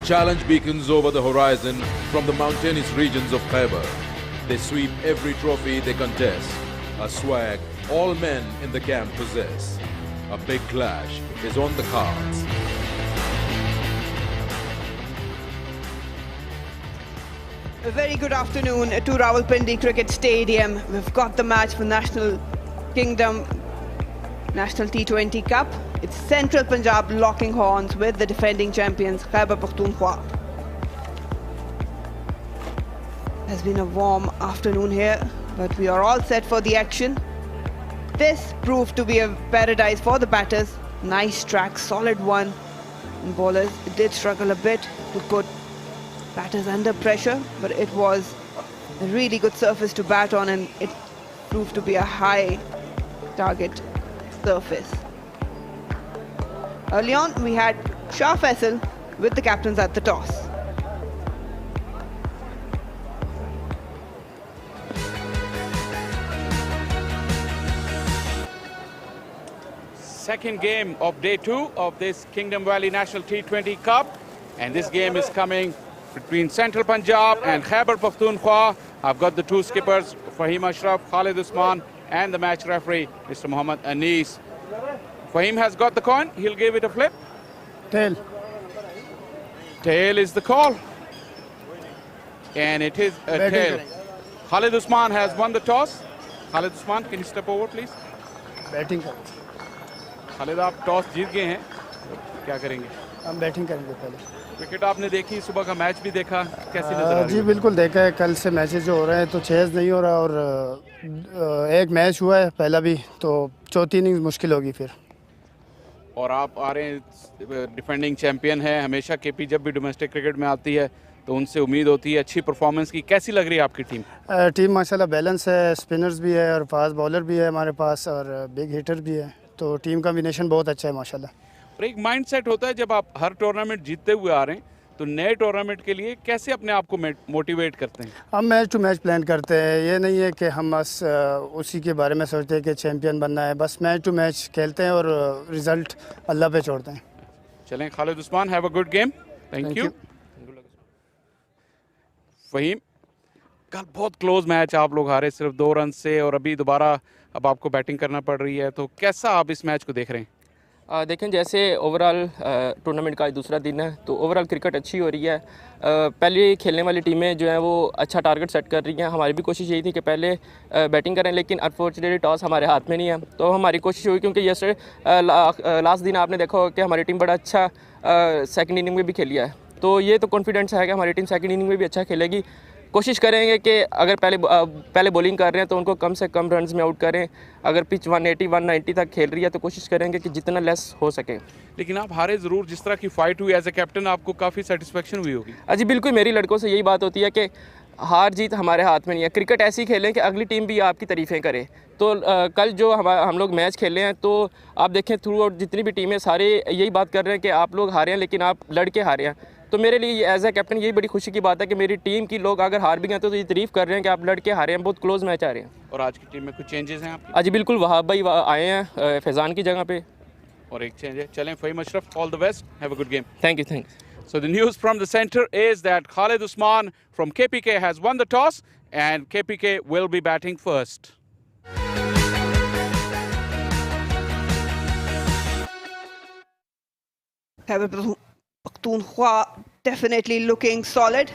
Challenge beacons over the horizon from the mountainous regions of Khyber. They sweep every trophy they contest, a swag all men in the camp possess. A big clash is on the cards. A very good afternoon to Rawalpindi Cricket Stadium. We've got the match for National Kingdom National T20 Cup. It's Central Punjab locking horns with the defending champions Khyber Pakhtunkhwa. Has been a warm afternoon here, but we are all set for the action. This proved to be a paradise for the batters. Nice track, solid one. And bowlers did struggle a bit to put batters under pressure, but it was a really good surface to bat on, and it proved to be a high target surface. Early on, we had Shah Faisal with the captains at the toss. Second game of day 2 of this Kingdom Valley National T20 Cup, and this game is coming between Central Punjab and Khyber Pakhtunkhwa. I've got the two skippers, Fahim Ashraf, Khalid Usman, and the match referee, Mr. Mohammad Anis. Fahim has got the coin. He'll give it a flip. Tail. Tail is the call. And it is a tail. Khalid Usman has won the toss. Khalid Usman, can you step over, please? Batting. Khalid, आप toss जीत गए हैं, क्या करेंगे? हम batting करेंगे पहले. Cricket आपने देखी, सुबह का मैच भी देखा, कैसी नजर आ रही है? जी बिल्कुल देखा है. कल से मैचेस जो हो रहे हैं तो चेज नहीं हो रहा, और एक मैच हुआ है पहला भी, तो चौथी इनिंग्स मुश्किल होगी फिर. और आप आ रहे हैं, डिफेंडिंग चैंपियन है. हमेशा केपी जब भी डोमेस्टिक क्रिकेट में आती है तो उनसे उम्मीद होती है अच्छी परफॉर्मेंस की. कैसी लग रही है आपकी टीम? टीम माशाल्लाह बैलेंस है. स्पिनर्स भी है और फास्ट बॉलर भी है हमारे पास, और बिग हिटर भी है. तो टीम कॉम्बिनेशन बहुत अच्छा है माशाल्लाह. और एक माइंडसेट होता है, जब आप हर टूर्नामेंट जीतते हुए आ रहे हैं तो नए टूर्नामेंट के लिए कैसे अपने आप को मोटिवेट करते हैं? हम मैच टू मैच प्लान करते हैं. ये नहीं है कि हम बस उसी के बारे में सोचते हैं कि चैंपियन बनना है. बस मैच टू मैच खेलते हैं और रिजल्ट अल्लाह पे छोड़ते हैं. चलें Khalid Usman, have a good game. Thank you. Faheem, कल बहुत क्लोज मैच आप लोग हारे सिर्फ 2 रन से, और अभी दोबारा अब आपको बैटिंग करना पड़ रही है, तो कैसा आप इस मैच को देख रहे हैं? देखें, जैसे ओवरऑल टूर्नामेंट का आज दूसरा दिन है, तो ओवरऑल क्रिकेट अच्छी हो रही है. पहले खेलने वाली टीमें जो हैं वो अच्छा टारगेट सेट कर रही हैं. हमारी भी कोशिश यही थी कि पहले बैटिंग करें, लेकिन अनफॉर्चुनेटली टॉस हमारे हाथ में नहीं है. तो हमारी कोशिश हुई, क्योंकि यस्टरडे लास्ट दिन आपने देखा होगा कि हमारी टीम बड़ा अच्छा सेकंड इनिंग में भी खेली है. तो ये तो कॉन्फिडेंस है कि हमारी टीम सेकंड इनिंग में भी अच्छा खेलेगी. कोशिश करेंगे कि अगर पहले बॉलिंग कर रहे हैं तो उनको कम से कम रन्स में आउट करें. अगर पिच 180-190 तक खेल रही है तो कोशिश करेंगे कि जितना लेस हो सके. लेकिन आप हारे ज़रूर. जिस तरह की फाइट हुई एज ए कैप्टन, आपको काफ़ी सेटिस्फेक्शन हुई होगी. जी बिल्कुल, मेरी लड़कों से यही बात होती है कि हार जीत हमारे हाथ में नहीं है. क्रिकेट ऐसी खेलें कि अगली टीम भी आपकी तारीफ़ें करे. तो कल जो हम लोग मैच खेले हैं, तो आप देखें थ्रू आउट जितनी भी टीमें सारे यही बात कर रहे हैं कि आप लोग हारे हैं, लेकिन आप लड़के हारे हैं. तो मेरे लिए एज ए कैप्टन यही बड़ी खुशी की बात है कि मेरी टीम की लोग अगर हार भी गए तो ये तारीफ़ कर रहे हैं कि आप लड़के हारे हैं. बहुत क्लोज मैच आ रहे हैं. और आज की टीम में कुछ चेंजेस हैं आपकी? जी बिल्कुल, वहाब भाई आए हैं फैज़ान की जगह पे, और एक चेंज है. चलें Faheem Ashraf, all the best, have a good game. Thank you. So the news from the center is that Khalid Usman from KPK has won the toss, and KPK will be batting first. Khyber Pakhtunkhwa definitely looking solid.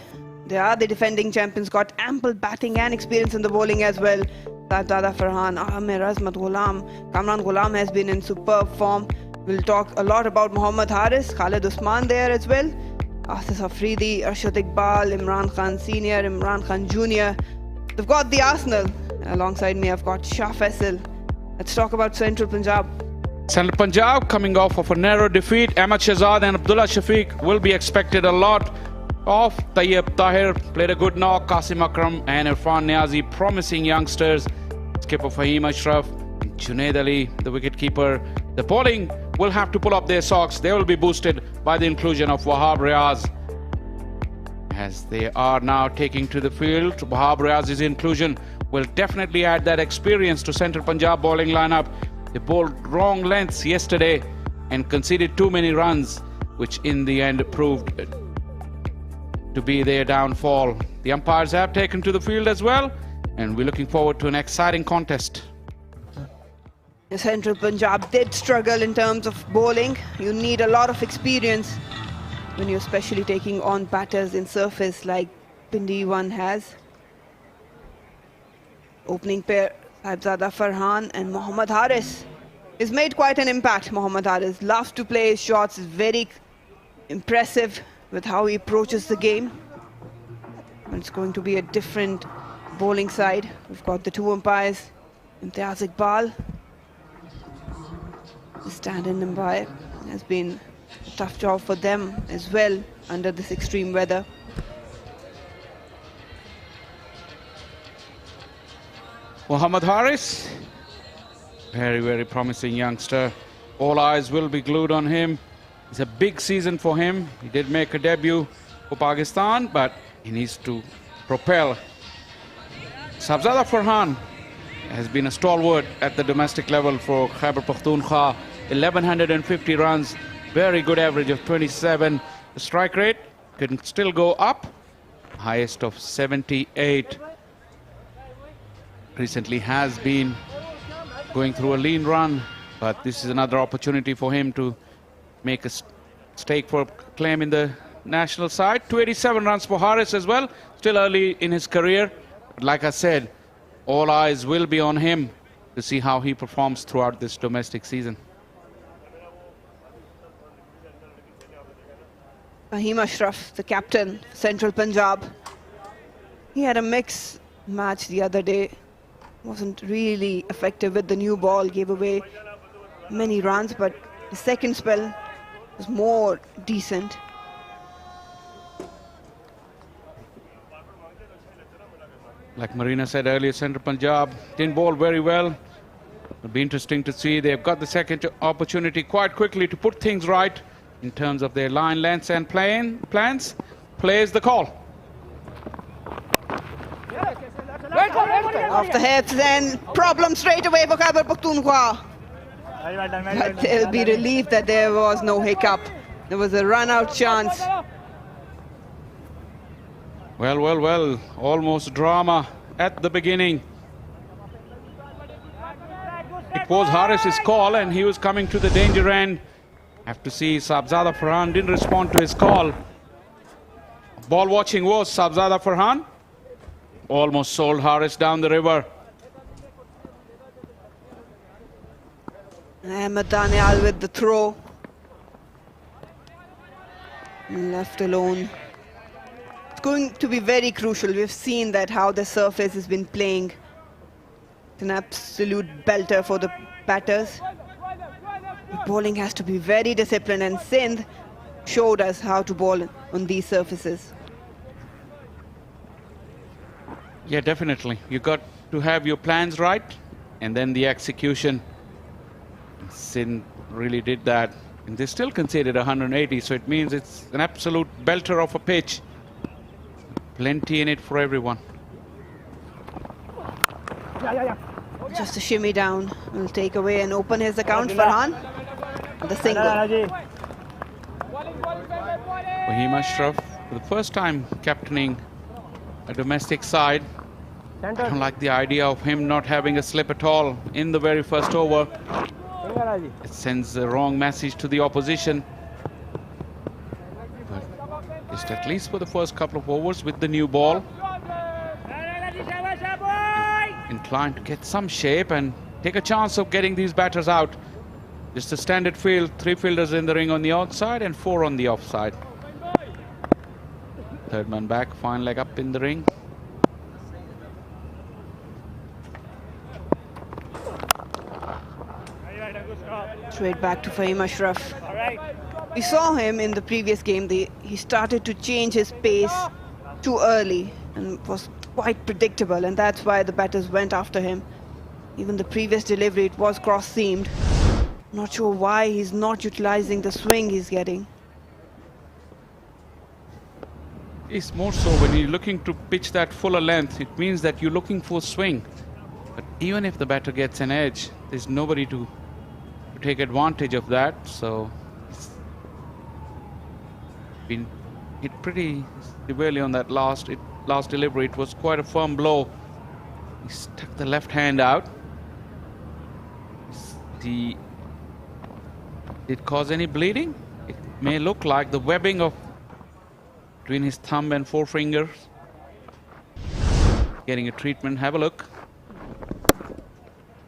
They are the defending champions, got ample batting and experience in the bowling as well. Dada Farhan, Amir Azmat Ghulam, Kamran Ghulam has been in superb form. We'll talk a lot about Mohammad Haris, Khalid Usman there as well. Asif Afridi, Arshad Iqbal, Imran Khan Senior, Imran Khan Junior. They've got the Arsenal. Alongside me, I've got Shah Faisal. Let's talk about Central Punjab. Central Punjab coming off of a narrow defeat. Ahmad Shahzad and Abdullah Shafiq will be expected a lot of. Tayyib Tahir played a good knock. Qasim Akram and Irfan Niazi, promising youngsters. Skipper Fahim Ashraf, Junaid Ali, the wicketkeeper. The bowling will have to pull up their socks. They will be boosted by the inclusion of Wahab Riaz, as they are now taking to the field. Wahab Riaz's inclusion will definitely add that experience to Central Punjab bowling lineup. They bowled wrong lengths yesterday and conceded too many runs, which in the end proved to be their downfall. The umpires have taken to the field as well, and we're looking forward to an exciting contest. Central Punjab did struggle in terms of bowling. You need a lot of experience when you're especially taking on batters in surface like Pindi one has. Opening pair, Saibzada Farhan and Mohammad Haris. He's made quite an impact, Mohammad Haris. Loves to play his shots, is very impressive with how he approaches the game. And it's going to be a different bowling side. We've got the two umpires, Imtiaz Iqbal. The stand-in umpire has been a tough job for them as well under this extreme weather. Mohammad Haris, very, very promising youngster. All eyes will be glued on him. It's a big season for him. He did make a debut for Pakistan, but he needs to propel. Saibzada Farhan has been a stalwart at the domestic level for Khyber Pakhtunkhwa. 1150 runs, very good average of 27. The strike rate can still go up, highest of 78. Recently has been going through a lean run, but this is another opportunity for him to make a stake for claim in the national side. 287 runs for Haris as well, still early in his career. But like I said, all eyes will be on him to see how he performs throughout this domestic season. Fahim Ashraf, the captain, Central Punjab. He had a mixed match the other day. Wasn't really effective with the new ball, gave away many runs, but the second spell was more decent. Like Marina said earlier, Central Punjab didn't bowl very well. It'll be interesting to see. They've got the second opportunity quite quickly to put things right in terms of their line lengths and plans. Plays the call. Off the hips, then problem straight away for Khyber Pakhtunkhwa. But they'll be relieved that there was no hiccup. There was a run-out chance. Well, well, well, almost drama at the beginning. It was Haris's call and he was coming to the danger end. Have to see Saibzada Farhan didn't respond to his call. Ball watching was Saibzada Farhan. Almost sold Haris down the river. Ahmed Daniel with the throw. Left alone. It's going to be very crucial. We've seen that how the surface has been playing. It's an absolute belter for the batters. The bowling has to be very disciplined, and Sindh showed us how to bowl on these surfaces. Yeah, definitely. You got to have your plans right and then the execution. Sindh really did that. And they still conceded 180, so it means it's an absolute belter of a pitch. Plenty in it for everyone. Just a shimmy down will take away and open his account. Farhan, the single. Fahim Ashraf, for the first time captaining a domestic side. I don't like the idea of him not having a slip at all in the very first over. It sends the wrong message to the opposition. But just at least for the first couple of overs with the new ball. Inclined to get some shape and take a chance of getting these batters out. Just a standard field, 3 fielders in the ring on the outside and 4 on the offside. Third man back, fine leg up in the ring. Straight back to Fahim Ashraf. We saw him in the previous game. He started to change his pace too early and was quite predictable, and that's why the batters went after him. Even the previous delivery, it was cross-seamed. Not sure why he's not utilizing the swing he's getting. It's more so when you're looking to pitch that fuller length, it means that you're looking for swing. But even if the batter gets an edge, there's nobody to take advantage of that. So it's been hit pretty severely on that last delivery. It was quite a firm blow. He stuck the left hand out. Did it cause any bleeding? It may look like the webbing of between his thumb and forefinger. Getting a treatment. Have a look.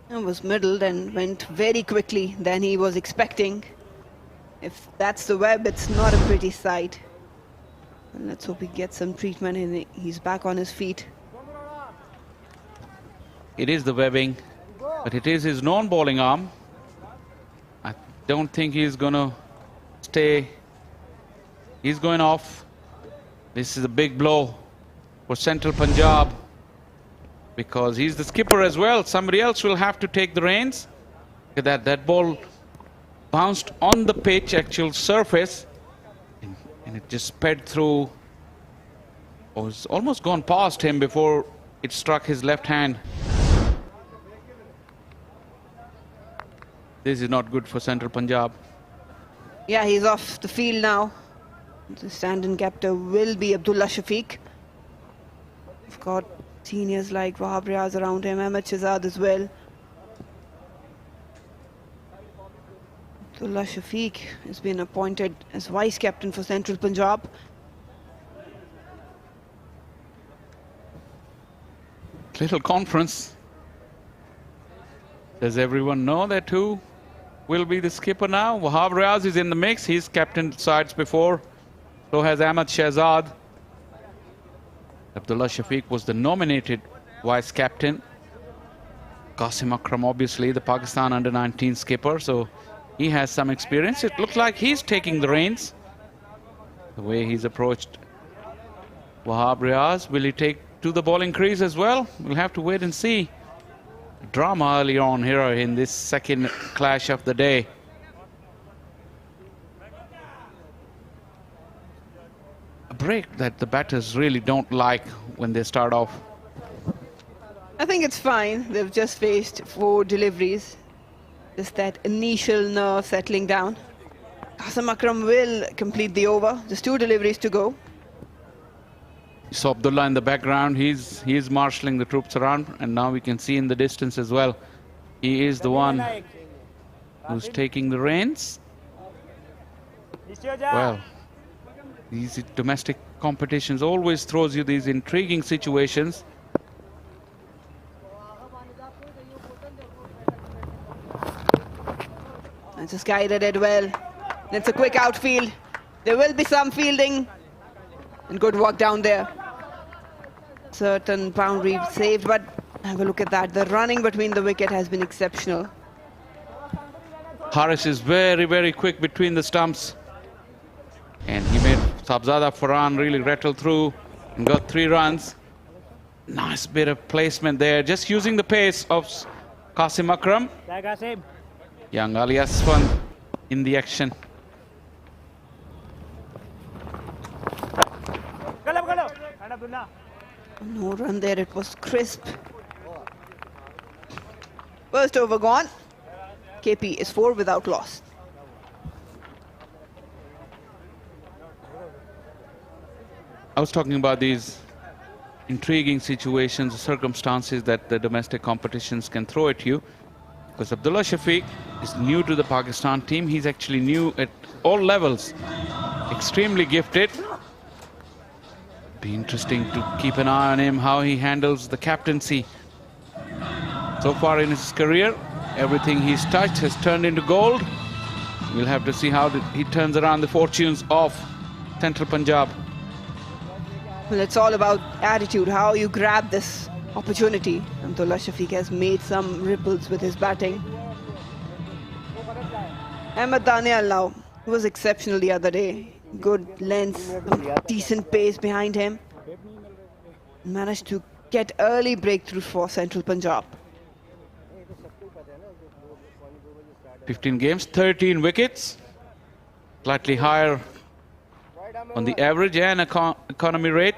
It was middled and went very quickly than he was expecting. If that's the web, it's not a pretty sight. And let's hope he gets some treatment and he's back on his feet. It is the webbing, but it is his known bowling arm. I don't think he's gonna stay. He's going off. This is a big blow for Central Punjab because he's the skipper as well. Somebody else will have to take the reins. Look at that ball bounced on the pitch, actual surface, and it just sped through. Or it's almost gone past him before it struck his left hand. This is not good for Central Punjab. Yeah, he's off the field now. The stand-in captain will be Abdullah Shafiq. We've got seniors like Wahab Riaz around him, Ahmed Shahzad as well. Abdullah Shafiq has been appointed as vice captain for Central Punjab. Little conference. Does everyone know that who will be the skipper now? Wahab Riaz is in the mix. He's captained sides before. So has Ahmed Shahzad. Abdullah Shafiq was the nominated vice captain. Qasim Akram, obviously, the Pakistan under-19 skipper. So he has some experience. It looks like he's taking the reins. The way he's approached Wahab Riaz. Will he take to the bowling crease as well? We'll have to wait and see. Drama early on here in this second clash of the day. A break that the batters really don't like when they start off. I think it's fine. They've just faced 4 deliveries. Just that initial nerve settling down. Qasim Akram will complete the over. Just 2 deliveries to go. So Abdullah in the background, he's marshalling the troops around, and now we can see in the distance as well. He is the one who's taking the reins. Well, these domestic competitions always throws you these intriguing situations. And just guided it well. It's a quick outfield. There will be some fielding. And good work down there. Certain boundary saved, but have a look at that. The running between the wicket has been exceptional. Haris is very, very quick between the stumps. And he made Sabzada Farhan really rattle through and got 3 runs. Nice bit of placement there. Just using the pace of Qasim Akram. Young Ali Asfan in the action. No run there, it was crisp. First over gone. KP is 4 without loss. I was talking about these intriguing situations, circumstances that the domestic competitions can throw at you. Because Abdullah Shafiq is new to the Pakistan team. He's actually new at all levels. Extremely gifted. Be interesting to keep an eye on him, how he handles the captaincy. So far in his career, everything he's touched has turned into gold. We'll have to see how he turns around the fortunes of Central Punjab. Well, it's all about attitude, how you grab this opportunity. Abdullah Shafiq has made some ripples with his batting. Ahmed Daniel now, he was exceptional the other day. Good length, decent pace behind him. Managed to get early breakthrough for Central Punjab. 15 games, 13 wickets. Slightly higher on the average and economy rate.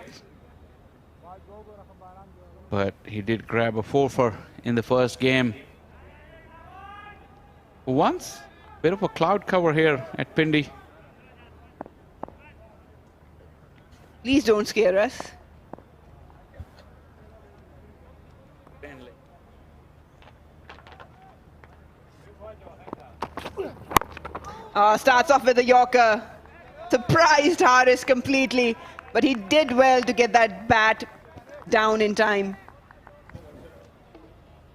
But he did grab a 4-for in the first game. For once, bit of a cloud cover here at Pindi. Please don't scare us. Starts off with a Yorker. Surprised Haris completely, but he did well to get that bat down in time.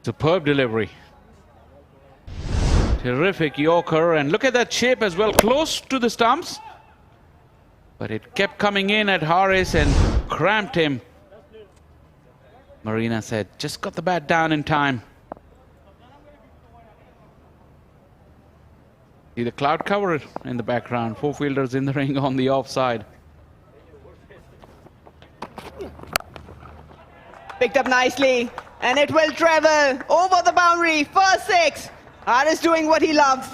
Superb delivery. Terrific Yorker, and look at that shape as well, close to the stumps. But it kept coming in at Haris and cramped him. Marina said, just got the bat down in time. See the cloud cover in the background. Four fielders in the ring on the offside. Picked up nicely, and it will travel over the boundary. First six. Haris doing what he loves.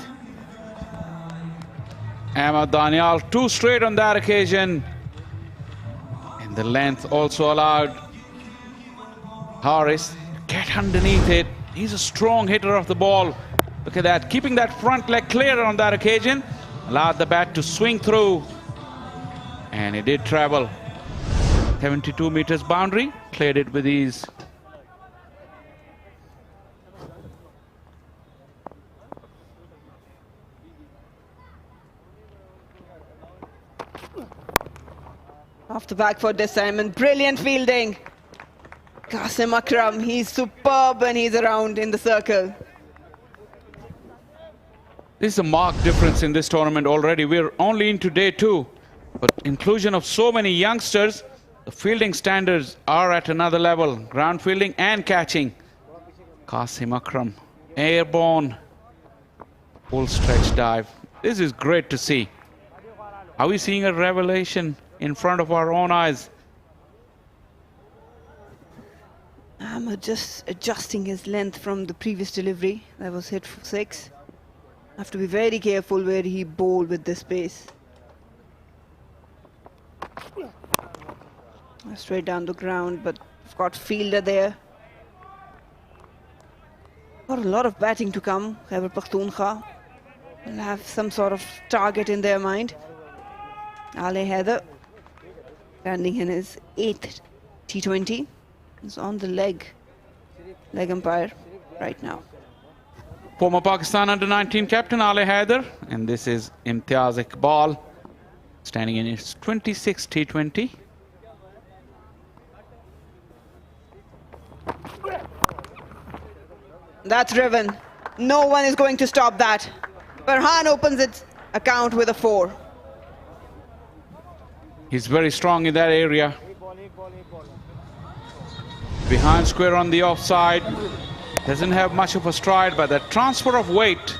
Ahmad Daniel, 2 straight on that occasion. And the length also allowed Haris to get underneath it. He's a strong hitter of the ball. Look at that, keeping that front leg clear on that occasion. Allowed the bat to swing through. And it did travel. 72 meters boundary, cleared it with ease. Off the back foot this time, and brilliant fielding. Qasim Akram, he's superb when he's around in the circle. This is a marked difference in this tournament already. We're only into day 2, but inclusion of so many youngsters, the fielding standards are at another level. Ground fielding and catching. Qasim Akram, airborne, full stretch dive. This is great to see. Are we seeing a revelation in front of our own eyes? Ahmed just adjusting his length from the previous delivery. That was hit for 6. Have to be very careful where he bowled with this pace. Straight down the ground, but we've got fielder there. Got a lot of batting to come. Khyber Pakhtunkhwa will have some sort of target in their mind. Ali Haider, standing in his 8th T20, is on the leg umpire right now. Former Pakistan under-19 captain Ali Haider, and this is Imtiaz Iqbal, standing in his 26th T20. That's driven. No one is going to stop that. Farhan opens its account with a 4. He's very strong in that area. Behind square on the offside. Doesn't have much of a stride, but that transfer of weight.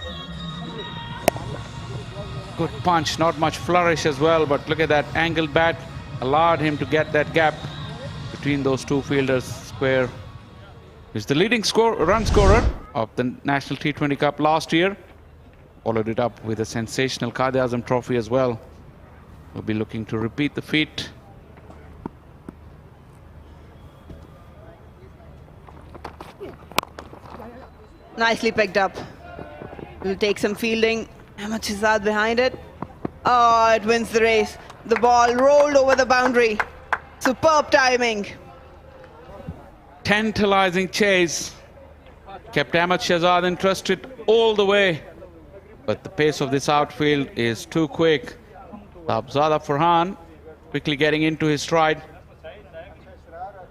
Good punch, not much flourish as well, but look at that angled bat. Allowed him to get that gap between those two fielders. Square is the leading run scorer of the National T20 Cup last year. Followed it up with a sensational Quaid-e-Azam trophy as well. We'll be looking to repeat the feat. Nicely picked up. Will take some fielding. Ahmad Shahzad behind it. Oh, it wins the race. The ball rolled over the boundary. Superb timing. Tantalizing chase. Kept Ahmad Shahzad interested all the way. But the pace of this outfield is too quick. Abzada Farhan quickly getting into his stride.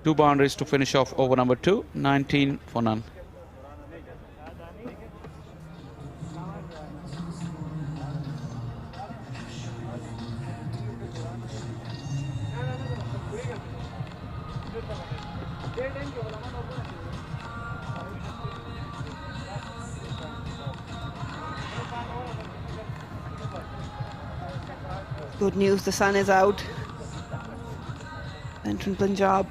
2 boundaries to finish off over number 2. 19 for none. Good news, the sun is out. And Punjab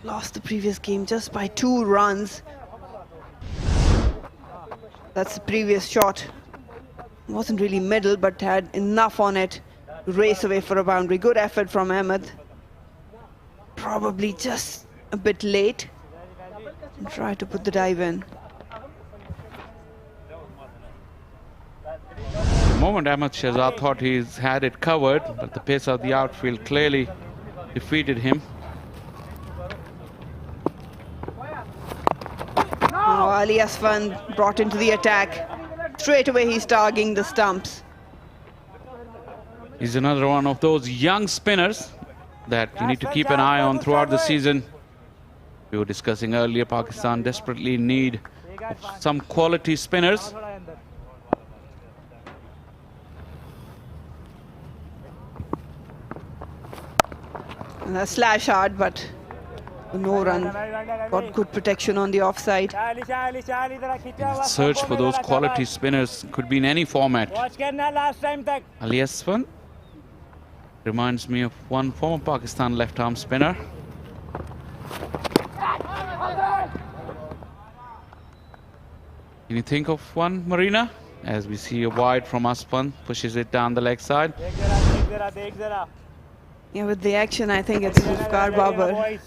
lost the previous game just by 2 runs. That's the previous shot. Wasn't really middle, but had enough on it to race away for a boundary. Good effort from Ahmed. Probably just a bit late. And try to put the dive in. The moment Ahmad Shahzad thought he's had it covered, but the pace of the outfield clearly defeated him. Now Ali Asfan brought into the attack. Straight away he's targeting the stumps. He's another one of those young spinners that you need to keep an eye on throughout the season. We were discussing earlier, Pakistan desperately need some quality spinners. And a slash hard, but no run. Got good protection on the offside. Search for those quality spinners could be in any format. Ali Asfan reminds me of one former Pakistan left-arm spinner. Can you think of one, Marina? As we see a wide from Asfan, pushes it down the leg side. Yeah, with the action, I think it's Zulfikar Babar.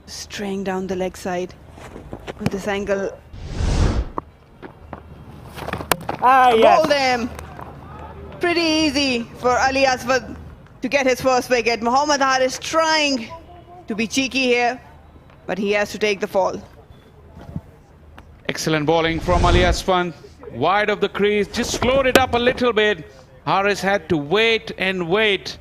Straying down the leg side with this angle. Rolled him. Pretty easy for Ali Asfan to get his first wicket. Mohammad Haris trying to be cheeky here, but he has to take the fall. Excellent bowling from Ali Asfan. Wide of the crease, just slowed it up a little bit. Haris had to wait and wait.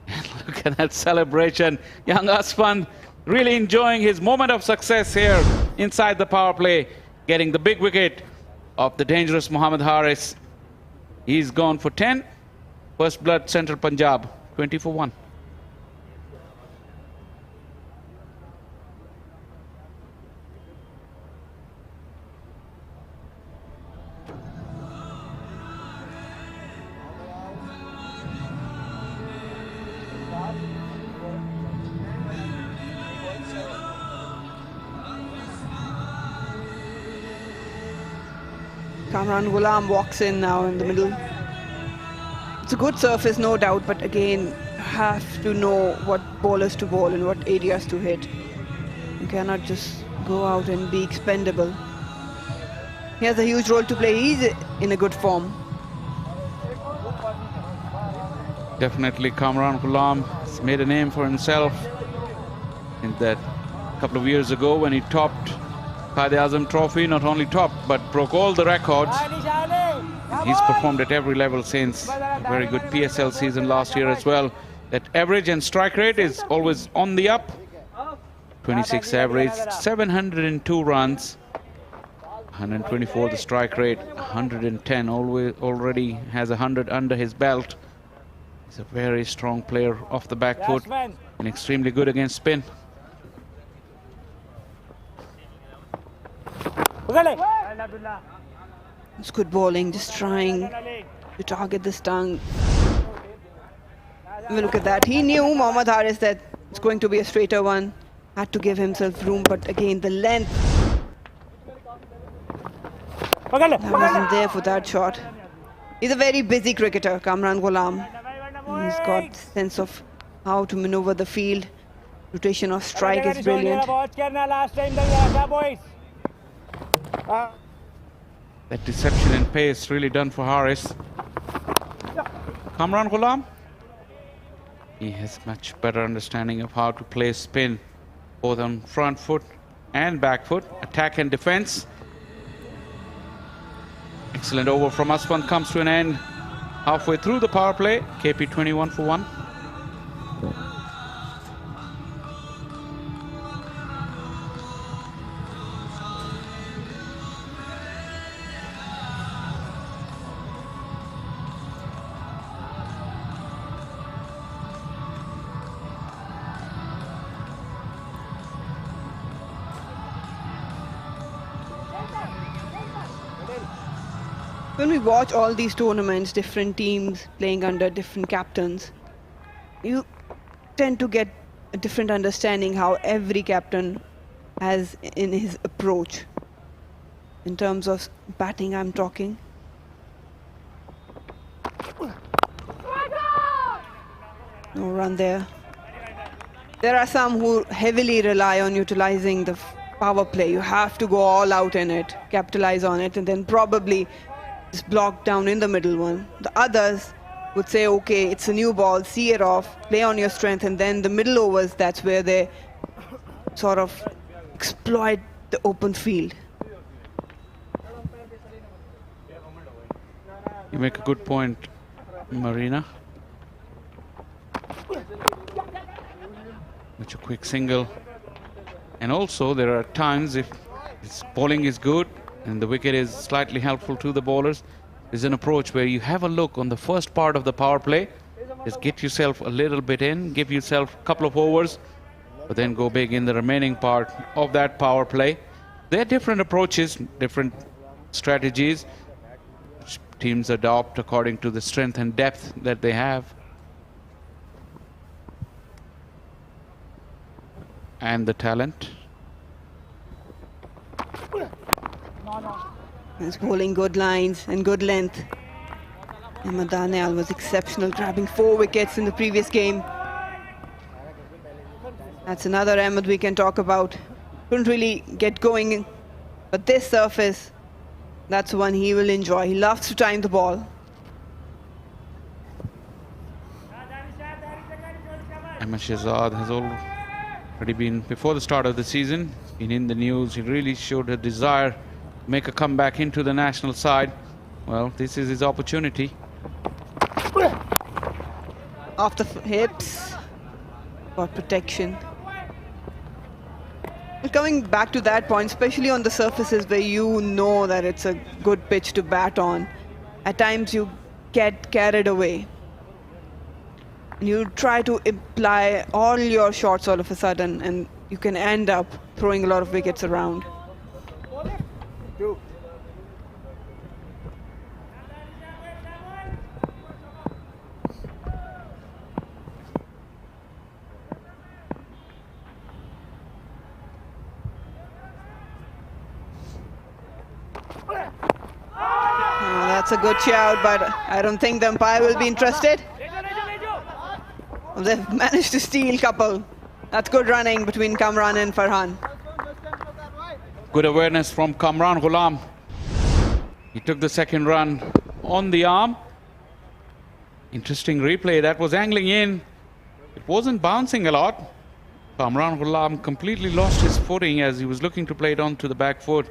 And look at that celebration. Young Asfan really enjoying his moment of success here inside the power play, getting the big wicket of the dangerous Mohammad Haris. He's gone for 10. First blood, Central Punjab, 20 for 1. Kamran Ghulam walks in now in the middle. It's a good surface, no doubt, but again, you have to know what bowlers to bowl and what areas to hit. You cannot just go out and be expendable. He has a huge role to play. He's in a good form. Definitely Kamran Ghulam has made a name for himself in that a couple of years ago when he topped Quaid-e-Azam Trophy, not only topped but broke all the records. He's performed at every level since. A very good PSL season last year as well. That average and strike rate is always on the up. 26 average, 702 runs, 124 the strike rate, 110 already has 100 under his belt. He's a very strong player off the back foot and extremely good against spin. It's good bowling, just trying to target the stung. Look at that. He knew Mohammad Haris that it's going to be a straighter one. Had to give himself room, but again the length that wasn't there for that shot. He's a very busy cricketer, Kamran Ghulam. He's got sense of how to maneuver the field. Rotation of strike is brilliant. That deception and pace really done for Haris. Kamran Ghulam, he has much better understanding of how to play spin, both on front foot and back foot, attack and defense. Excellent over from Asfan comes to an end halfway through the power play. KP 21 for 1. When we watch all these tournaments, different teams playing under different captains, you tend to get a different understanding how every captain has in his approach. In terms of batting, I'm talking. No run there. There are some who heavily rely on utilizing the power play. You have to go all out in it, capitalize on it, and then probably just block down in the middle one. The others would say, okay, it's a new ball, see it off, play on your strength, and then the middle overs, that's where they sort of exploit the open field. You make a good point, Marina. It's a quick single. And also there are times if its bowling is good and the wicket is slightly helpful to the bowlers, there's an approach where you have a look on the first part of the power play, just get yourself a little bit in, give yourself a couple of overs, but then go big in the remaining part of that power play. There are different approaches, different strategies which teams adopt according to the strength and depth that they have. And the talent. He's bowling good lines and good length. Ahmed Daniel was exceptional, grabbing 4 wickets in the previous game. That's another Ahmed we can talk about. Couldn't really get going, but this surface, that's one he will enjoy. He loves to time the ball. MS2 has already been, before the start of the season, been in the news. He really showed a desire to make a comeback into the national side. Well, this is his opportunity. Off the hips, got protection. But coming back to that point, especially on the surfaces where you know that it's a good pitch to bat on, at times you get carried away. You try to apply all your shots all of a sudden, and you can end up throwing a lot of wickets around. That's a good shout, but I don't think the umpire will be interested. They've managed to steal couple. That's good running between Kamran and Farhan. Good awareness from Kamran Ghulam. He took the second run on the arm. Interesting replay. That was angling in. It wasn't bouncing a lot. Kamran Ghulam completely lost his footing as he was looking to play it onto the back foot.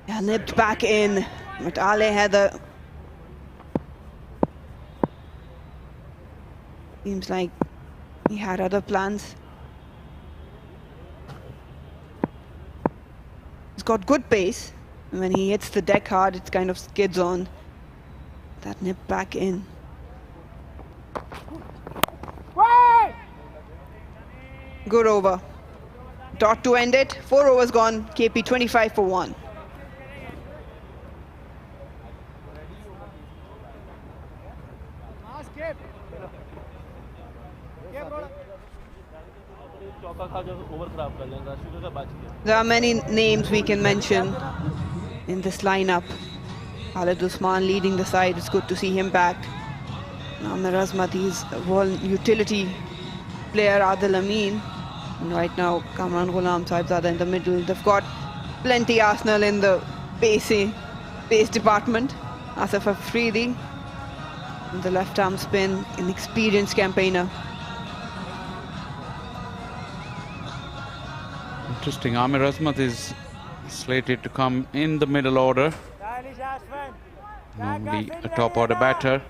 Yeah, nipped back in, but Ale had the... Seems like he had other plans. He's got good pace. And when he hits the deck hard, it kind of skids on. That nip back in. Good over. Dot to end it. 4 overs gone. KP 25 for 1. There are many names we can mention in this lineup. Khalid Usman leading the side. It's good to see him back. Amir Azmat, he's a world utility player. Adil Amin. And right now, Kamran Ghulam, Sahibzada in the middle. They've got plenty Arsenal in the pace department. Asif Afridi in the left arm spin, an experienced campaigner. Interesting. Amir Azmat is slated to come in the middle order. Normally a top order batter.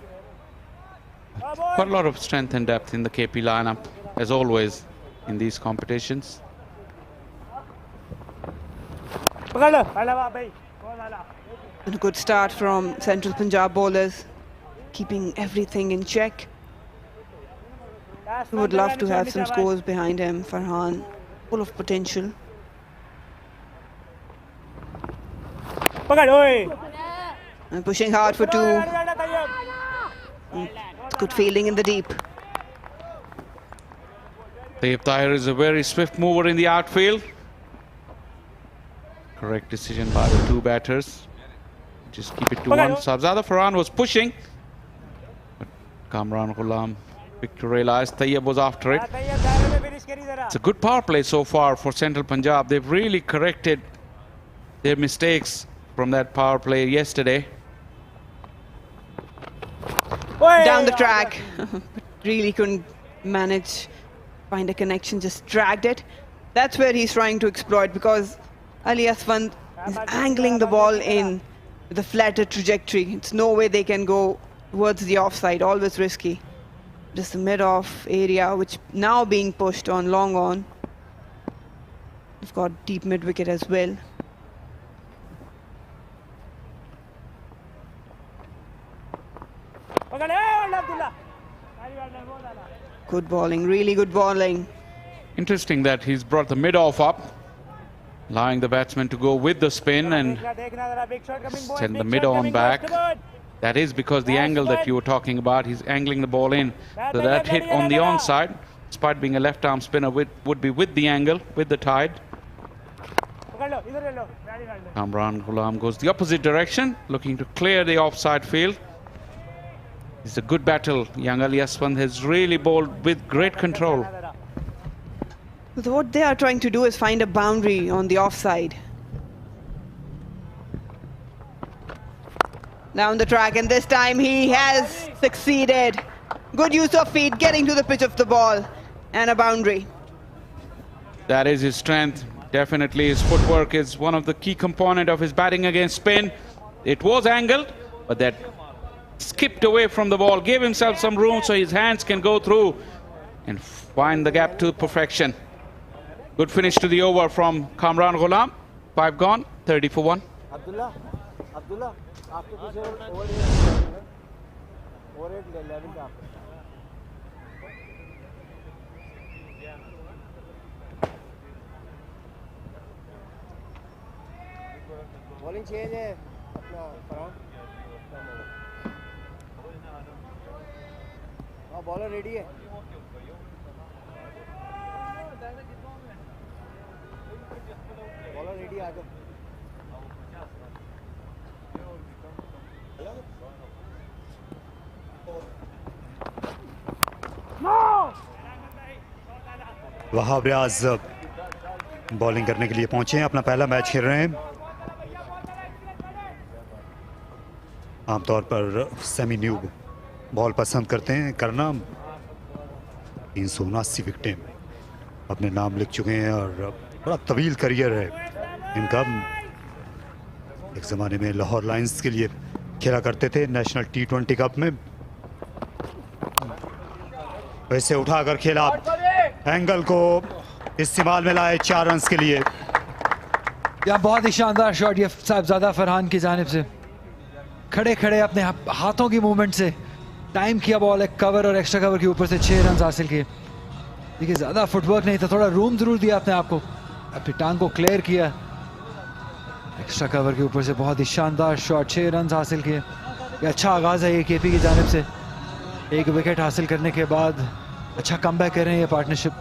Quite a lot of strength and depth in the KP lineup, as always in these competitions. And a good start from Central Punjab bowlers, keeping everything in check. We would love to have some scores behind him. Farhan, full of potential. And pushing hard for 2. It's good fielding in the deep. Tayyip Tahir is a very swift mover in the outfield. Correct decision by the 2 batters. Just keep it to 1. Sahibzada Farhan was pushing, but Kamran Ghulam quick to realize Tayyip was after it. It's a good power play so far for Central Punjab. They've really corrected their mistakes from that power play yesterday. down the track, but really couldn't manage find a connection, just dragged it. That's where he's trying to exploit, because Ali Aswand is angling the ball in with a flatter trajectory. It's no way they can go towards the offside, always risky. Just the mid-off area, which now being pushed on long on. We've got deep mid-wicket as well. Good bowling, really good bowling. Interesting that he's brought the mid-off up, allowing the batsman to go with the spin and send the mid-on back. That is because the angle that you were talking about, he's angling the ball in. So that hit on the onside, despite being a left-arm spinner, would be with the angle, with the tide. Kamran Ghulam goes the opposite direction, looking to clear the offside field. It's a good battle. Young Ali Aswand has really bowled with great control. So what they are trying to do is find a boundary on the offside. Down the track, and this time he has succeeded. Good use of feet, getting to the pitch of the ball, and a boundary. That is his strength. Definitely his footwork is one of the key component of his batting against spin. It was angled, but that skipped away from the ball, gave himself some room so his hands can go through and find the gap to perfection. Good finish to the over from Kamran Ghulam. 5 gone, 30 for 1. Abdullah, after this over 8 11 ka bowling change hai apna Farhan. हाँ bowler ready है bowler ready आ जाओ Wahab Riaz bowling करने के लिए पहुंचे हैं, अपना पहला मैच खेल रहे हैं। आमतौर पर सेमी न्यू बॉल पसंद करते हैं करना। 379 विकेटें अपने नाम लिख चुके हैं और बड़ा तवील करियर है इनका। एक ज़माने में लाहौर लायंस के लिए खेला करते थे नेशनल T20 कप में। वैसे उठाकर खेला, एंगल को इस्तेमाल में लाए 4 रन के लिए। या बहुत ही शानदार शॉट ये साहिबजादा फरहान की जानिब से, खड़े खड़े अपने हाथों की मूवमेंट से टाइम किया बॉल, एक कवर और एक्स्ट्रा कवर के ऊपर से 6 रन हासिल किए। देखिए ज़्यादा फुटवर्क नहीं था, थोड़ा रूम ज़रूर दिया अपने आप को, अपनी टांग को क्लियर किया, एक्स्ट्रा कवर के ऊपर से बहुत ही शानदार शॉट, 6 रन हासिल किए। ये अच्छा आगाज़ है ये केपी की जानिब से, 1 विकेट हासिल करने के बाद अच्छा कमबैक कर रहे हैं ये पार्टनरशिप।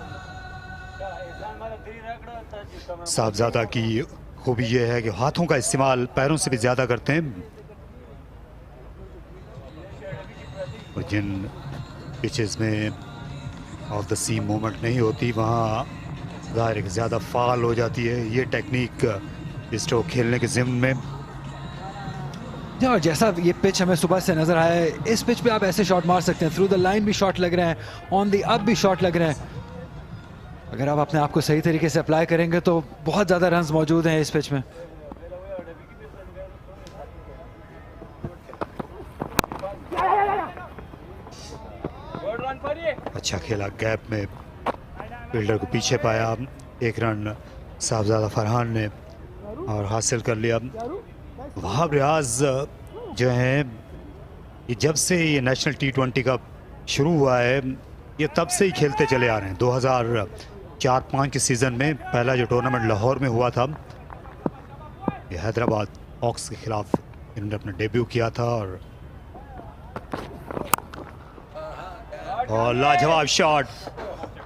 साहबजादा की खूबी यह है कि हाथों का इस्तेमाल पैरों से भी ज़्यादा करते हैं। और जिन पिचेस में ऑफ द सीम मूवमेंट नहीं होती वहाँ ज़ाहिर है ज़्यादा फाल हो जाती है ये टेक्निक स्ट्रोक खेलने के ज़िम्न में। और जैसा ये पिच हमें सुबह से नज़र आया है, इस पिच पे आप ऐसे शॉट मार सकते हैं, थ्रू द लाइन भी शॉट लग रहे हैं, ऑन द अप भी शॉट लग रहे हैं। अगर आप अपने आप को सही तरीके से अप्लाई करेंगे तो बहुत ज़्यादा रन्स मौजूद हैं इस पिच में। अच्छा खेला, गैप में फील्डर को पीछे पाया, 1 रन साहबजादा फरहान ने और हासिल कर लिया। वहाब रियाज जो हैं ये जब से ये नेशनल T20 का शुरू हुआ है ये तब से ही खेलते चले आ रहे हैं। 2004-05 के सीज़न में पहला जो टूर्नामेंट लाहौर में हुआ था ये हैदराबाद हॉक्स के खिलाफ इन्होंने अपना डेब्यू किया था और लाजवाब शॉट,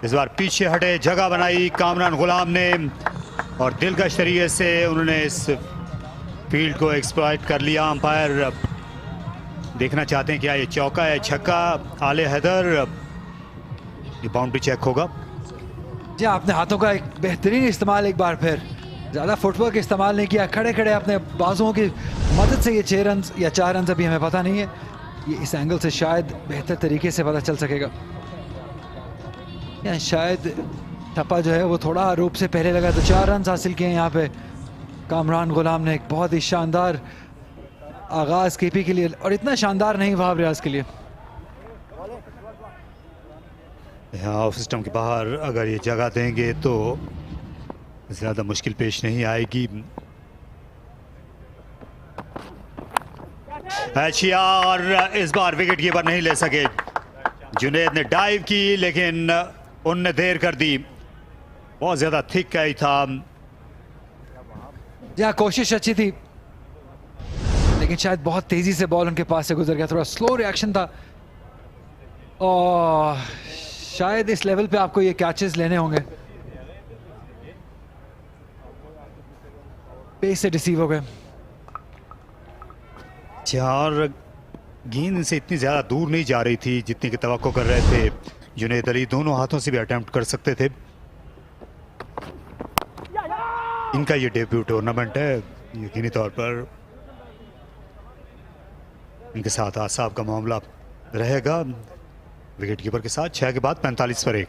इस बार पीछे हटे, जगह बनाई कामरान गुलाम ने और दिलकश तरीके से उन्होंने इस फील्ड को एक्सप्लॉइट कर लिया। अंपायर देखना चाहते हैं क्या ये चौका है छक्का। आले हैदर, ये बाउंड्री चेक होगा। जी आपने हाथों का एक बेहतरीन इस्तेमाल, एक बार फिर ज़्यादा फुटवर्क इस्तेमाल नहीं किया, खड़े खड़े अपने बाजुओं की मदद से ये 6 रन या 4 रन अभी हमें पता नहीं है, ये इस एंगल से शायद बेहतर तरीके से पता चल सकेगा। या शायद टप्पा जो है वो थोड़ा आरोप से पहले लगा, तो 4 रन हासिल किए यहाँ पे कामरान गुलाम ने। एक बहुत ही शानदार आगाज केपी के लिए, और इतना शानदार नहीं वहाब रियाज के लिए। यहाँ ऑफ सिस्टम के बाहर अगर ये जगह देंगे तो ज़्यादा मुश्किल पेश नहीं आएगी। एशिया, और इस बार विकेट कीपर नहीं ले सके। जुनेद ने डाइव की लेकिन उनने देर कर दी, बहुत ज़्यादा थिक ही था। यहाँ कोशिश अच्छी थी लेकिन शायद बहुत तेजी से बॉल उनके पास से गुजर गया, थोड़ा स्लो रिएक्शन था। और शायद इस लेवल पे आपको ये कैचेस लेने होंगे। पेस से डिसीव हो गए। 4 गेंद से इतनी ज़्यादा दूर नहीं जा रही थी जितनी की तवक्को कर रहे थे जुनेद अली। दोनों हाथों से भी अटेम्प्ट कर सकते थे। इनका ये डेब्यू टूर्नामेंट है, यकीनी तौर पर इनके साथ आसाब का मामला रहेगा। विकेट कीपर के साथ 6 के बाद 45 पर 1।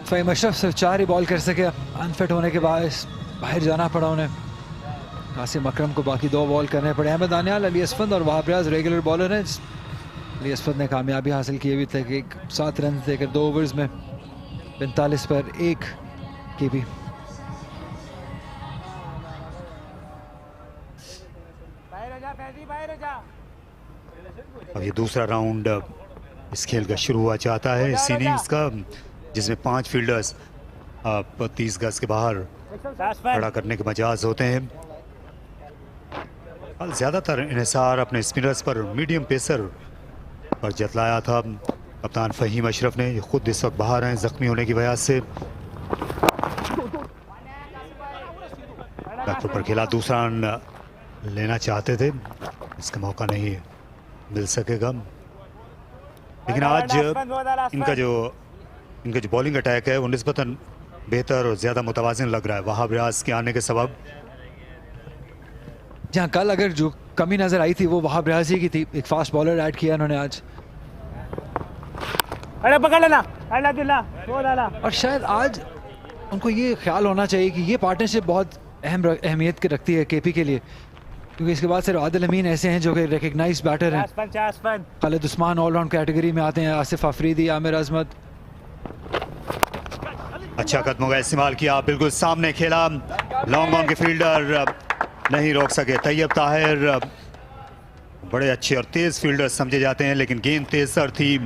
फ़हीम अशरफ सिर्फ 4 ही बॉल कर सके, अनफिट होने के बाद बाहर जाना पड़ा उन्हें। कासिम अकरम को बाकी 2 बॉल करने पड़े। अहमद दानियाल, अली असफंद और वहाब रियाज रेगुलर बॉलर हैं। अली असफंद ने कामयाबी हासिल की अभी तक, 7 रन देकर 2 ओवर्स में 45 पर 1 केपी। अब ये दूसरा राउंड इस खेल का शुरू हुआ चाहता है, इस इनिंग्स का, जिसमें 5 फील्डर्स 30 गज के बाहर खड़ा करने के मजाज होते हैं। ज़्यादातर इन्हिसार अपने स्पिनर्स पर, मीडियम पेसर पर जतलाया था कप्तान फ़हीम अशरफ ने। खुद इस वक्त बाहर हैं जख्मी होने की वजह से। बैकफुट पर खेला, दूसरा रन लेना चाहते थे, इसका मौका नहीं मिल सकेगा। लेकिन आज इनका जो बॉलिंग अटैक है वो निस्बतन बेहतर और ज़्यादा मुतवाज़िन लग रहा है वहाब रियाज के आने के सबब। जहाँ कल अगर जो कमी नज़र आई थी वो वहाब रियाज ही की थी। एक फास्ट बॉलर ऐड किया उन्होंने आज। अरे पकड़ लेना, और शायद आज उनको ये ख्याल होना चाहिए कि ये पार्टनरशिप बहुत अहमियत रखती है केपी के लिए, क्योंकि इसके बाद सिर्फ आदिल अमीन ऐसे हैं जो कि रिकग्नाइज्ड बैटर हैं। खालिद उस्मान ऑलराउंड कैटेगरी में आते हैं, आसिफ अफरीदी, आमिर अजमत। अच्छा कदमों का इस्तेमाल किया, बिल्कुल सामने खेला, लॉन्ग ऑन के फील्डर नहीं रोक सके। तैयब ताहिर बड़े अच्छे और तेज फील्डर समझे जाते हैं, लेकिन गेंद तेज सर थी।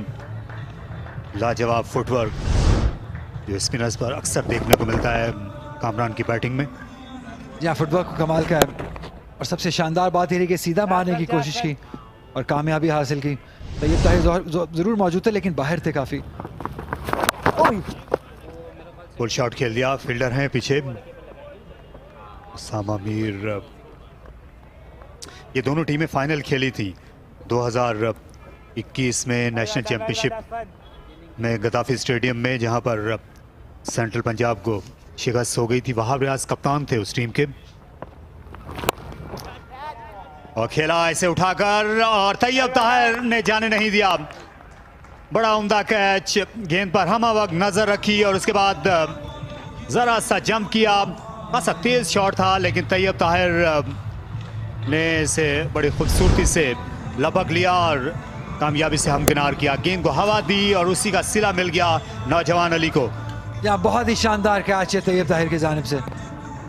लाजवाब फुटवर्क जो स्पिनर्स पर अक्सर देखने को मिलता है कामरान की बैटिंग में। यहाँ फुटवर्क कमाल का है, और सबसे शानदार बात यह है कि सीधा मारने की कोशिश की और कामयाबी हासिल की। तैयब ताहिर जरूर मौजूद थे लेकिन बाहर थे काफ़ी। फुल शॉट खेल दिया, फील्डर हैं पीछे सामा मीर। ये दोनों टीमें फाइनल खेली थी 2021 में नेशनल चैंपियनशिप में गद्दाफी स्टेडियम में, जहां पर सेंट्रल पंजाब को शिकस्त हो गई थी। वहाब रियाज कप्तान थे उस टीम के। और खेला ऐसे उठाकर, और तैयब ताहिर ने जाने नहीं दिया। बड़ा उम्दा कैच, गेंद पर हम वक्त नजर रखी और उसके बाद जरा सा जंप किया। खासा तेज शॉट था लेकिन तैयब ताहिर ने इसे बड़ी खूबसूरती से लपक लिया और कामयाबी से हमकिनार किया। गेंद को हवा दी और उसी का सिला मिल गया नौजवान अली को। यहाँ बहुत ही शानदार कैच है तैयब ताहिर की जानिब से।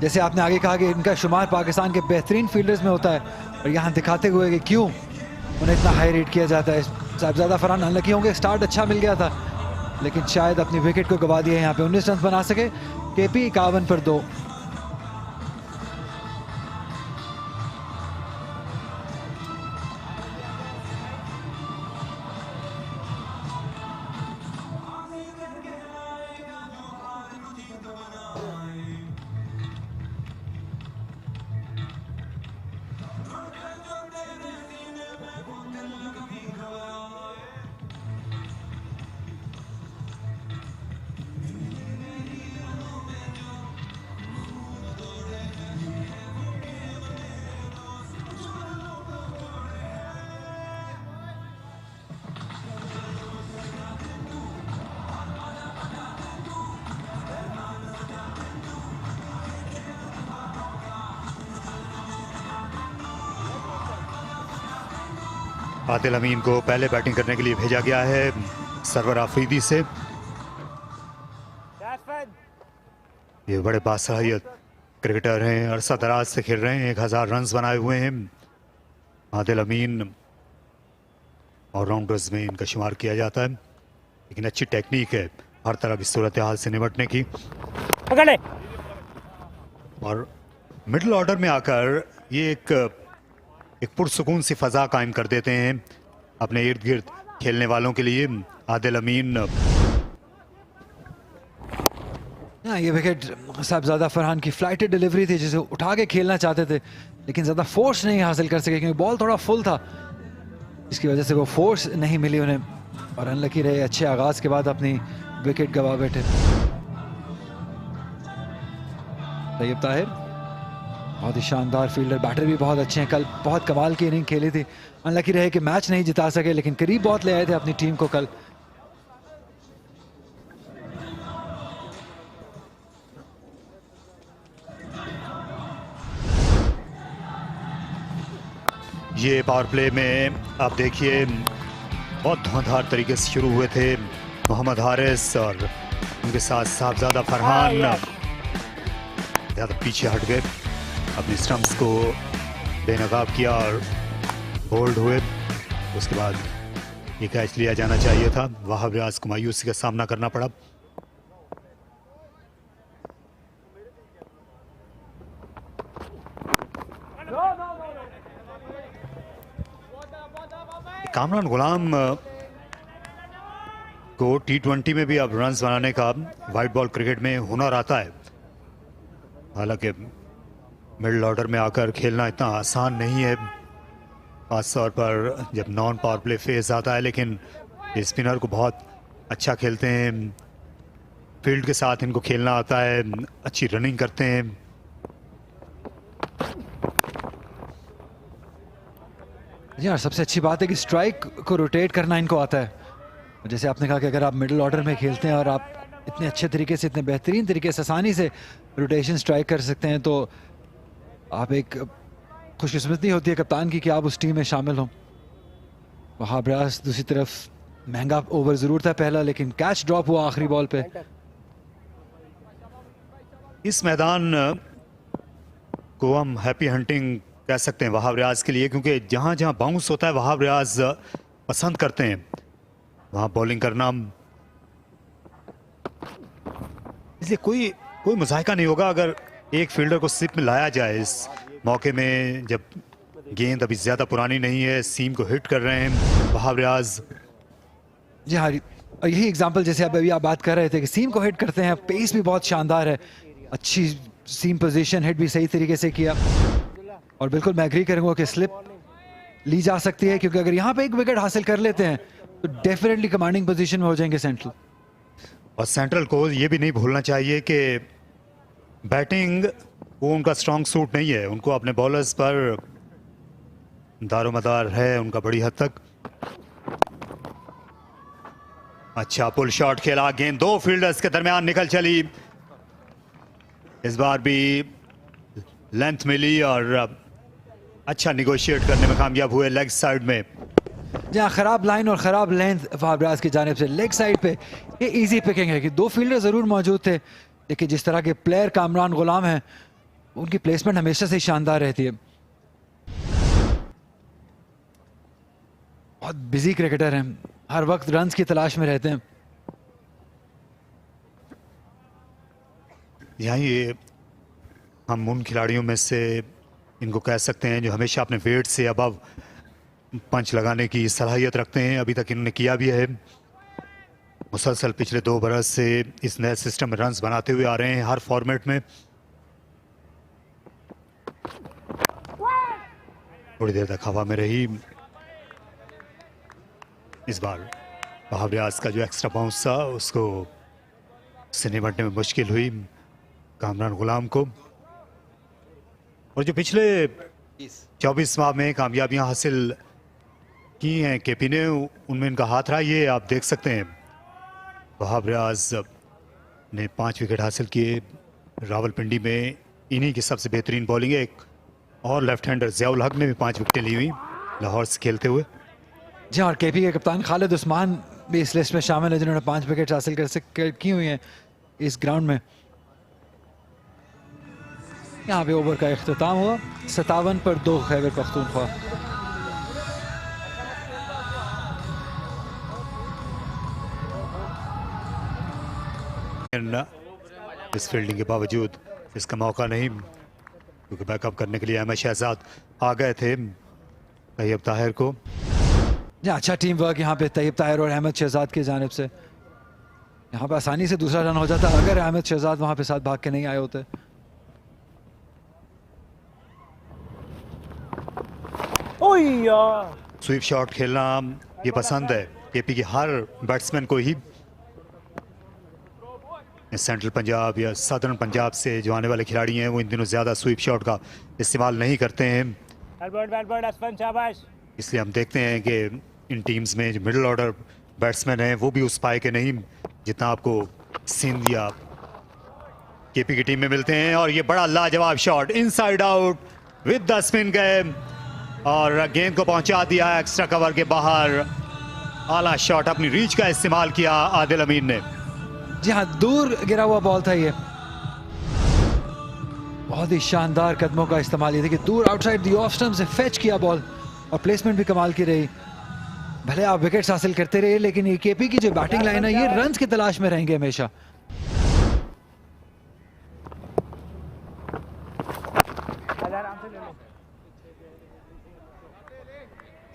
जैसे आपने आगे कहा कि इनका शुमार पाकिस्तान के बेहतरीन फील्डर्स में होता है, और यहाँ दिखाते हुए कि क्यों उन्हें इतना हाई रेट किया जाता है। साहबजादा फरहान अनलकी होंगे, स्टार्ट अच्छा मिल गया था लेकिन शायद अपनी विकेट को गवा दिया। यहाँ पे 19 रन बना सके केपी, 51 पर 2। आदिल अमीन को पहले बैटिंग करने के लिए भेजा गया है सरवर आफरीदी से। ये बड़े बासलाहियत क्रिकेटर हैं, अरसा दराज से खेल रहे हैं, 1000 रन बनाए हुए हैं। आदिल अमीन ऑलराउंडर्स में इनका शुमार किया जाता है, लेकिन अच्छी टेक्निक है हर तरह की सूरत हाल से निपटने की। और मिडिल ऑर्डर में आकर ये एक पुरसुकून सी फजा कायम कर देते हैं अपने इर्द गिर्द खेलने वालों के लिए। आदिल अमीन ये विकेट साहबजादा फरहान की फ्लाइटेड डिलीवरी थी, जिसे उठा के खेलना चाहते थे लेकिन ज़्यादा फोर्स नहीं हासिल कर सके क्योंकि बॉल थोड़ा फुल था, इसकी वजह से वो फोर्स नहीं मिली उन्हें और अनलकी रहे। अच्छे आगाज के बाद अपनी विकेट गवा बैठे। तैयब ताहिर बहुत ही शानदार फील्डर, बैटर भी बहुत अच्छे हैं, कल बहुत कमाल की इनिंग खेली थी। अनलकी रहे कि मैच नहीं जिता सके लेकिन करीब बहुत ले आए थे अपनी टीम को कल। ये पावर प्ले में आप देखिए बहुत धुआंधार तरीके से शुरू हुए थे मोहम्मद हारिस और उनके साथ साहबजादा फरहान ज़्यादा पीछे हट गए, अपनी स्टंप्स को बेनकाब किया और बोल्ड हुए। उसके बाद ये कैच लिया जाना चाहिए था, वहाब रियाज को मायूसी का सामना करना पड़ा। कामरान गुलाम को T20 में भी अब रन्स बनाने का वाइट बॉल क्रिकेट में हुनर आता है। हालांकि मिडिल ऑर्डर में आकर खेलना इतना आसान नहीं है, खासतौर पर जब नॉन पावर प्ले फेज आता है, लेकिन स्पिनर को बहुत अच्छा खेलते हैं, फील्ड के साथ इनको खेलना आता है, अच्छी रनिंग करते हैं। जी हाँ, सबसे अच्छी बात है कि स्ट्राइक को रोटेट करना इनको आता है। जैसे आपने कहा कि अगर आप मिडिल ऑर्डर में खेलते हैं और आप इतने अच्छे तरीके से, इतने बेहतरीन तरीके से आसानी से रोटेशन स्ट्राइक कर सकते हैं, तो आप एक खुशकिस्मती होती है कप्तान की कि आप उस टीम में शामिल हों। वहाब रियाज दूसरी तरफ महंगा ओवर ज़रूर था पहला, लेकिन कैच ड्रॉप हुआ आखिरी बॉल पे। इस मैदान को हम हैप्पी हंटिंग कह सकते हैं वहाब रियाज के लिए, क्योंकि जहां जहां बाउंस होता है वहाब रियाज पसंद करते हैं वहां बॉलिंग करना। इसलिए कोई मुजाहिका नहीं होगा अगर एक फील्डर को स्लिप में लाया जाए इस मौके में, जब गेंद अभी ज्यादा पुरानी नहीं है, सीम को हिट कर रहे हैं वहाब रियाज। जी हाँ, और यही एग्जांपल जैसे अभी आप बात कर रहे थे कि सीम को हिट करते हैं, पेस भी बहुत शानदार है, अच्छी सीम पोजीशन, हिट भी सही तरीके से किया। और बिल्कुल मैं एग्री करूंगा कि स्लिप ली जा सकती है, क्योंकि अगर यहाँ पे एक विकेट हासिल कर लेते हैं तो डेफिनेटली कमांडिंग पोजीशन में हो जाएंगे सेंट्रल। और सेंट्रल को ये भी नहीं भूलना चाहिए कि बैटिंग वो उनका स्ट्रॉन्ग सूट नहीं है, उनको अपने बॉलर्स पर दारोमदार है उनका बड़ी हद तक। अच्छा पुल शॉट खेला, गेंद दो फील्डर्स के दरमियान निकल चली, इस बार भी लेंथ मिली और अच्छा निगोशिएट करने में कामयाब हुए लेग साइड में। जहाँ खराब लाइन और खराब लेंथ वहाब रियाज की जानिब से लेग साइड पे ये इजी पिकिंग है कि दो फील्डर जरूर मौजूद थे, लेकिन जिस तरह के प्लेयर कामरान गुलाम हैं उनकी प्लेसमेंट हमेशा से शानदार रहती है। बहुत बिजी क्रिकेटर हैं, हर वक्त रन्स की तलाश में रहते हैं। यहाँ ये हम उन खिलाड़ियों में से इनको कह सकते हैं जो हमेशा अपने वेट से अबव पंच लगाने की सलाहियत रखते हैं। अभी तक इन्होंने किया भी है, मुसलसल पिछले 2 बरस से इस नए सिस्टम में रन्स बनाते हुए आ रहे हैं हर फॉर्मेट में। थोड़ी देर तक हवा में रही, इस बार वहाब रियाज का जो एक्स्ट्रा बाउंस था उसको से निपटने में मुश्किल हुई कामरान गुलाम को। और जो पिछले 24 माह में कामयाबियां हासिल की हैं केपी ने, उनमें इनका हाथ रहा, ये आप देख सकते हैं। वहाब रियाज ने 5 विकेट हासिल किए रावलपिंडी में, इन्हीं की सबसे बेहतरीन बॉलिंग है। एक और लेफ्ट हैंडर ज़ियाउल हक ने भी 5 विकेटें ली हुई लाहौर से खेलते हुए। जी और केपी के कप्तान खालिद उस्मान भी इस लिस्ट में शामिल है जिन्होंने 5 विकेट हासिल की हुई हैं इस ग्राउंड में। यहाँ पे ओवर का इख्तिताम हुआ 57 पर 2 खैबर पख्तूनख्वा। इस फील्डिंग के बावजूद इसका मौका नहीं, क्योंकि बैकअप करने के लिए अहमद शहजाद आ गए थे तैयब ताहिर को। अच्छा टीम वर्क यहाँ पे तैयब ताहिर और अहमद शहजाद की जानिब से। यहाँ पे आसानी से दूसरा रन हो जाता अगर अहमद शहजाद वहाँ पे साथ भाग के नहीं आए होते। स्वीप शॉट खेलना ये पसंद है केपी के हर बैट्समैन को ही। सेंट्रल पंजाब या सदर्न पंजाब से जो आने वाले खिलाड़ी हैं वो इन दिनों ज़्यादा स्वीप शॉट का इस्तेमाल नहीं करते हैं, इसलिए हम देखते हैं कि इन टीम्स में जो मिडिल ऑर्डर बैट्समैन हैं वो भी उस पाए के नहीं जितना आपको सिंध या केपी की टीम में मिलते हैं। और ये बड़ा लाजवाब shot inside out with the spin game और गेंद को पहुंचा दिया एक्स्ट्रा कवर के बाहर। आला शॉट, अपनी रीच का इस्तेमाल किया आदिल अमीन ने। जी हाँ, दूर गिरा हुआ बॉल था ये, बहुत ही शानदार कदमों का इस्तेमाल। ये देखिए दूर आउटसाइड द ऑफ स्टंप से फेच किया बॉल और प्लेसमेंट भी कमाल की रही। भले आप विकेट्स हासिल करते रहे लेकिन ये केपी की जो बैटिंग लाइन है ये रन्स की तलाश में रहेंगे हमेशा।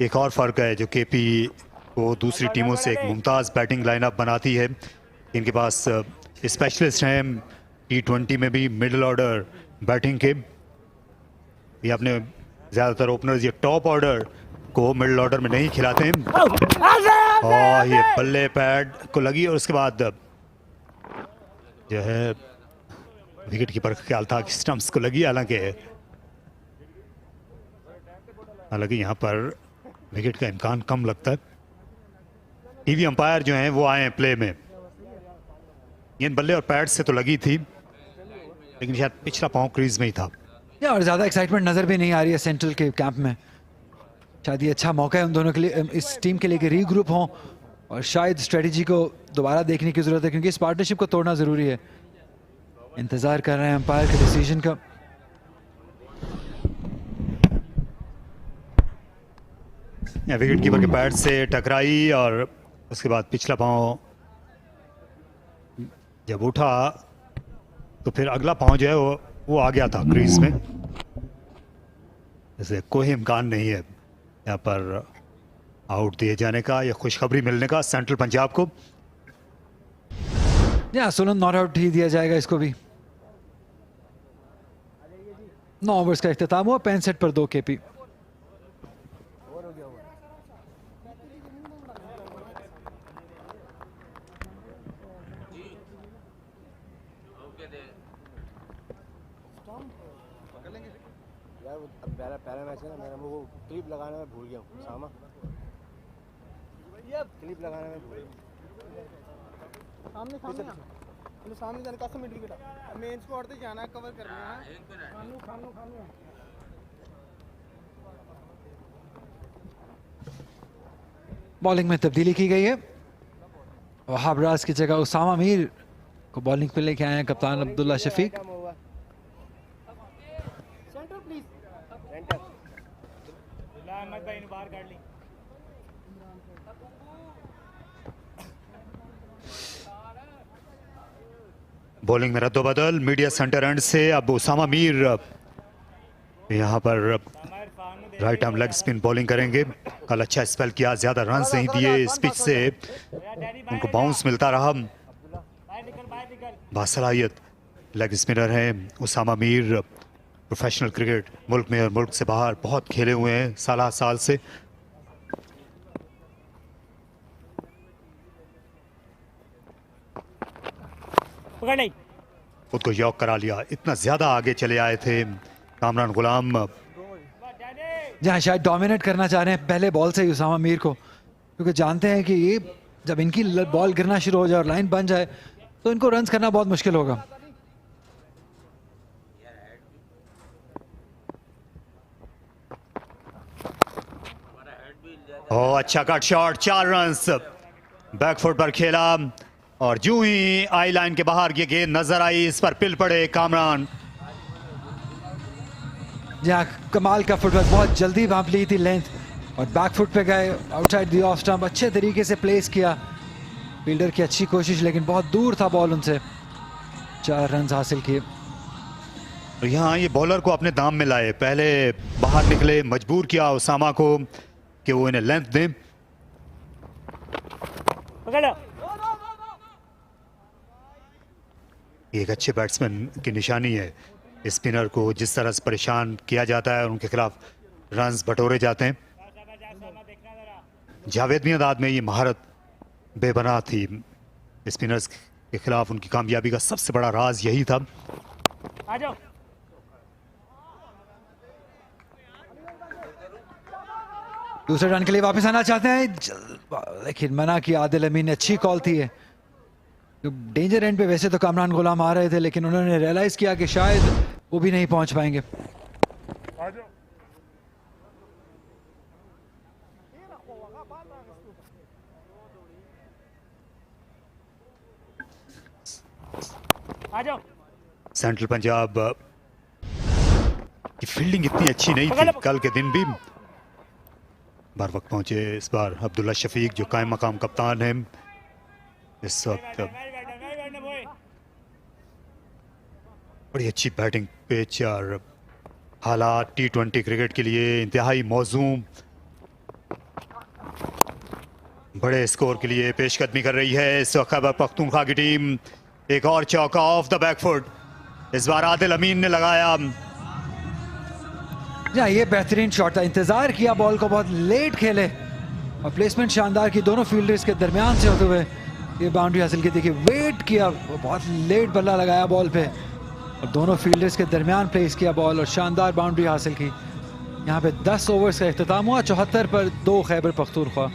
एक और फर्क है जो केपी को दूसरी टीमों से एक मुमताज बैटिंग लाइनअप बनाती है, इनके पास स्पेशलिस्ट हैं T20 में भी मिडिल ऑर्डर बैटिंग के। ये अपने ज़्यादातर ओपनर्स ये टॉप ऑर्डर को मिडिल ऑर्डर में नहीं खिलाते हैं। और ये बल्ले पैड को लगी और उसके बाद जो है विकेट कीपर का ख्याल था कि स्टंप्स को लगी, हालांकि यहाँ पर विकेट का इम्कान कम लगता है। टीवी अंपायर जो हैं वो आए हैं प्ले में। गेंद बल्ले और पैड से तो लगी थी लेकिन शायद पिछला पांव क्रीज में ही था। और ज़्यादा एक्साइटमेंट नज़र भी नहीं आ रही है सेंट्रल के कैंप में। शायद ये अच्छा मौका है उन दोनों के लिए, इस टीम के लिए कि रीग्रुप हों और शायद स्ट्रेटजी को दोबारा देखने की ज़रूरत है क्योंकि इस पार्टनरशिप को तोड़ना ज़रूरी है। इंतज़ार कर रहे हैं अंपायर के डिसीजन का। विकेट कीपर के पैड से टकराई और उसके बाद पिछला पांव जब उठा तो फिर अगला पांव जो है वो आ गया था क्रीज में। जैसे कोई इम्कान नहीं है यहाँ पर आउट दिए जाने का या खुशखबरी मिलने का सेंट्रल पंजाब को। सुलन नॉट आउट ही दिया जाएगा इसको भी। 9 ओवर्स का इख्तिताम हुआ, 65 पर 2 केपी। पहला मैच है ना, मैंने वो क्लिप लगाने में भूल गया हूँ सामा, क्लिप लगाने में भूल गया। सामने जाने का मिड विकेट मेन स्पॉट पे जाना है, कवर करना है। बॉलिंग में तब्दीली की गई है। वहाब राज की जगह उसामा मीर को बॉलिंग पे लेके आए हैं कप्तान अब्दुल्ला शफीक। बॉलिंग में रद्दोबदल मीडिया सेंटर एंड से अब उसामा मीर यहाँ पर right arm leg spin bowling करेंगे। कल अच्छा स्पेल किया, ज्यादा रन नहीं दिए, इस पिच से उनको बाउंस मिलता रहा। बासलाहियत लेग स्पिनर हैं उसामा मीर। प्रोफेशनल क्रिकेट मुल्क में और मुल्क से बाहर बहुत खेले हुए हैं, साल से। खुद को यॉक करा लिया, इतना ज्यादा आगे चले आए थे कामरान गुलाम। जहाँ शायद डोमिनेट करना चाह रहे हैं पहले बॉल से ही उसामा मीर को, क्योंकि जानते हैं कि ये जब इनकी बॉल गिरना शुरू हो जाए और लाइन बन जाए तो इनको रन्स करना बहुत मुश्किल होगा। ओ अच्छा कट शॉट, 4 रन्स बैकफुट पर खेला और यूं ही आई लाइन के बाहर ये गेंद नजर आई, इस पर पिल पड़े कामरान। यहाँ कमाल का फुटवर्क, बहुत जल्दी भाप ली थी लेंथ और बैकफुट पे गए, आउटसाइड दी ऑफ स्टंप अच्छे तरीके से प्लेस किया। फील्डर की अच्छी कोशिश, लेकिन बहुत दूर था बॉल उनसे। 4 रन हासिल किए। यहाँ ये बॉलर को अपने दाम में लाए, पहले बाहर निकले, मजबूर किया उसामा को कि वो इन्हें लेंथ दें। एक अच्छे बैट्समैन की निशानी है स्पिनर को जिस तरह से परेशान किया जाता है और उनके खिलाफ रन्स बटोरे जाते हैं। जावेद मियांदाद में ये महारत बेबना थी, स्पिनर्स के खिलाफ उनकी कामयाबी का सबसे बड़ा राज यही था। दूसरे रन के लिए वापस आना चाहते हैं, लेकिन मना किया आदिल अमीन ने। अच्छी कॉल थी है। डेंजर एंड पे वैसे तो कामरान गुलाम आ रहे थे, लेकिन उन्होंने रियलाइज किया कि शायद वो भी नहीं पहुंच पाएंगे। सेंट्रल पंजाब की फील्डिंग इतनी अच्छी नहीं थी कल के दिन भी। बार वक्त पहुंचे इस बार अब्दुल्ला शफीक जो कायम मकाम कप्तान है इस वक्त। बड़ी अच्छी बैटिंग पिच और हालात T20 क्रिकेट के लिए इंतहाई मौजूम। बड़े स्कोर के लिए पेशकदमी कर रही है इस वक्त खैबर पख्तूनख्वा की टीम। एक और चौका ऑफ द बैकफुट, इस बार आदिल अमीन ने लगाया। ये बेहतरीन शॉट था, इंतजार किया बॉल को, बहुत लेट खेले और प्लेसमेंट शानदार की दोनों फील्डर्स के दरमियान से होते हुए ये बाउंड्री हासिल की। देखिए वेट किया, बहुत लेट बल्ला लगाया बॉल पे और दोनों फील्डर्स के दरमियान प्लेस किया बॉल और शानदार बाउंड्री हासिल की। यहाँ पे 10 ओवर्स का इख्तिताम हुआ, 74 पर 2 Khyber Pakhtunkhwa.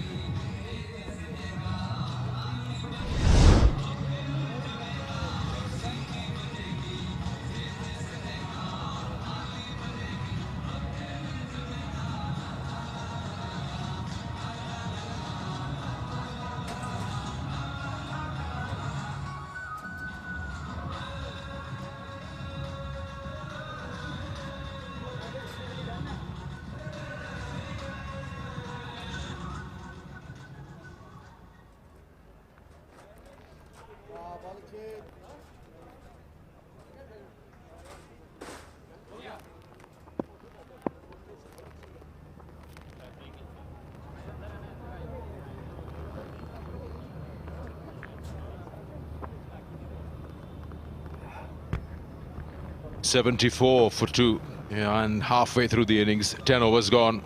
$74 for 2, and halfway through the innings, 10 overs gone.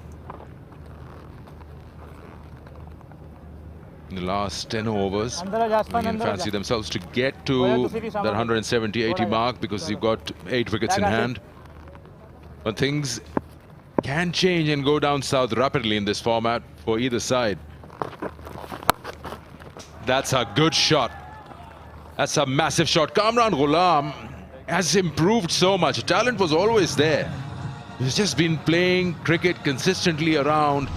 In the last 10 overs, they can fancy themselves to get to that 170-80 mark because you've got 8 wickets in hand. But things can change and go down south rapidly in this format for either side. That's a good shot. That's a massive shot. Kamran Ghulam has improved so much. Talent was always there. He's just been playing cricket consistently around.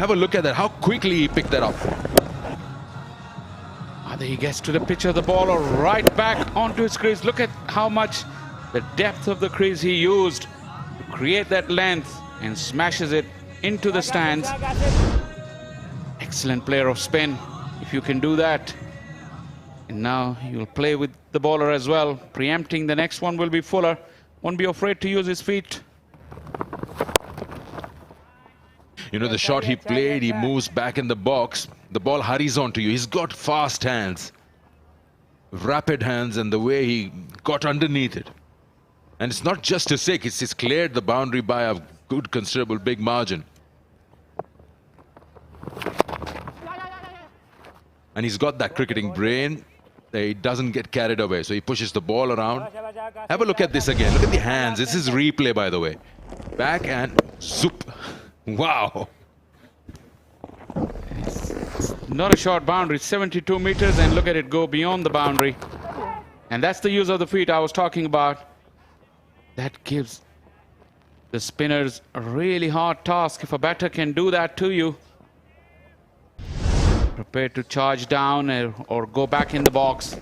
Have a look at that, how quickly he picked that up. He gets to the pitch of the ball or right back onto his crease. Look at how much the depth of the crease he used to create that length and smashes it into the stands. Excellent player of spin, if you can do that. And now you'll play with the bowler as well. Preempting the next one will be Fuller. Won't be afraid to use his feet. You know, the shot he played, he moves back in the box. The ball hurries onto you. He's got fast hands, rapid hands, and the way he got underneath it. And it's not just a six, it's cleared the boundary by a good, considerable, big margin. And he's got that cricketing brain. He doesn't get carried away, so he pushes the ball around. Have a look at this again. Look at the hands. This is replay, by the way. Back and zoop. Wow. Not a short boundary, 72 meters, and look at it go beyond the boundary. And that's the use of the feet I was talking about. That gives the spinners a really hard task. If a batter can do that to you, prepared to charge down or go back in the box.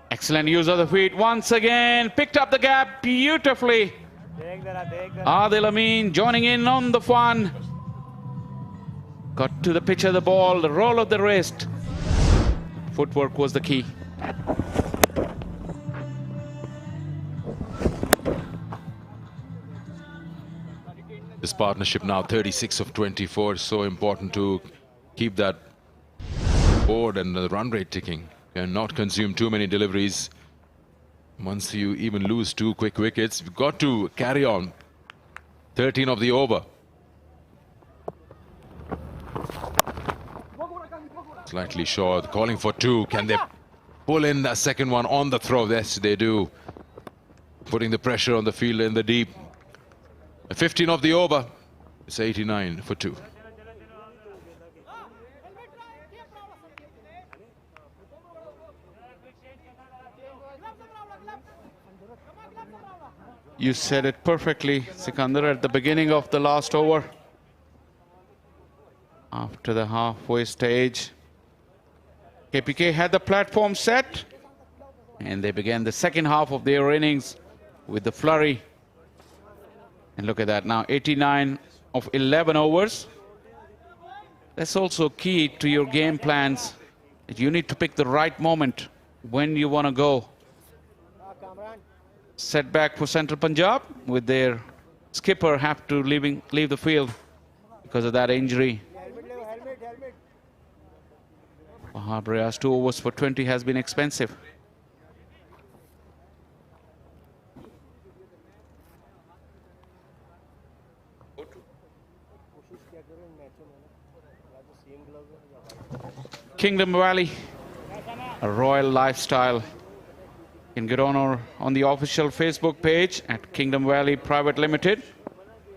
Excellent use of the feet once again. Picked up the gap beautifully. Adil Amin joining in on the fun. Got to the pitch of the ball, the roll of the wrist. Footwork was the key. This partnership now 36 of 24. So important to keep that board and the run rate ticking and not consume too many deliveries. Once you even lose 2 quick wickets, you've got to carry on. 13 of the over. Slightly short, calling for 2. Can they pull in the second one on the throw? Yes, they do. Putting the pressure on the field in the deep. 15 of the over. It's 89 for 2. You said it perfectly, Sikandar, at the beginning of the last over. After the halfway stage, KPK had the platform set, and they began the second half of their innings with the flurry. And look at that now, 89 of 11 overs. That's also key to your game plans. You need to pick the right moment when you want to go. Setback for Central Punjab with their skipper have to leave the field because of that injury. Bahabria's 2 overs for 20 has been expensive. Kingdom Valley, a royal lifestyle. You can get on the official Facebook page at Kingdom Valley Private Limited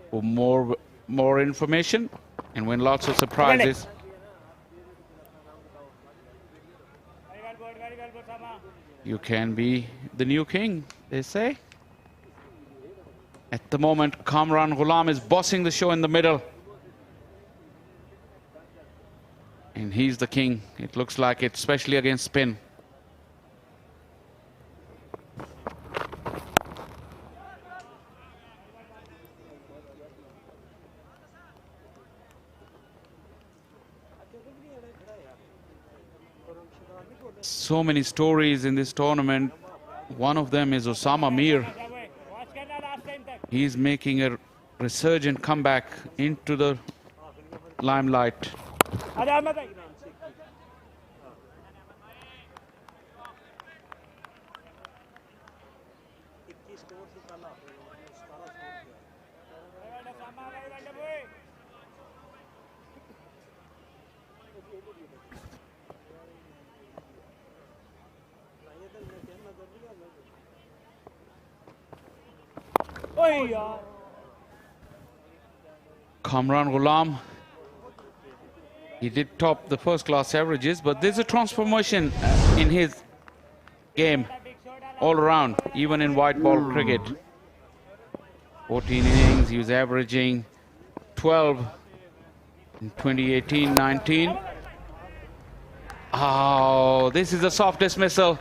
for more information and win lots of surprises. You can be the new king, they say. At the moment, Kamran Ghulam is bossing the show in the middle. And he's the king. It looks like it, especially against spin. So many stories in this tournament. One of them is Osama Mir. He's making a resurgent comeback into the limelight. Kamran Ghulam, he did top the first class averages, but there's a transformation in his game all around, even in white ball cricket. 14 innings, he was averaging 12 in 2018-19. Oh, this is a soft dismissal.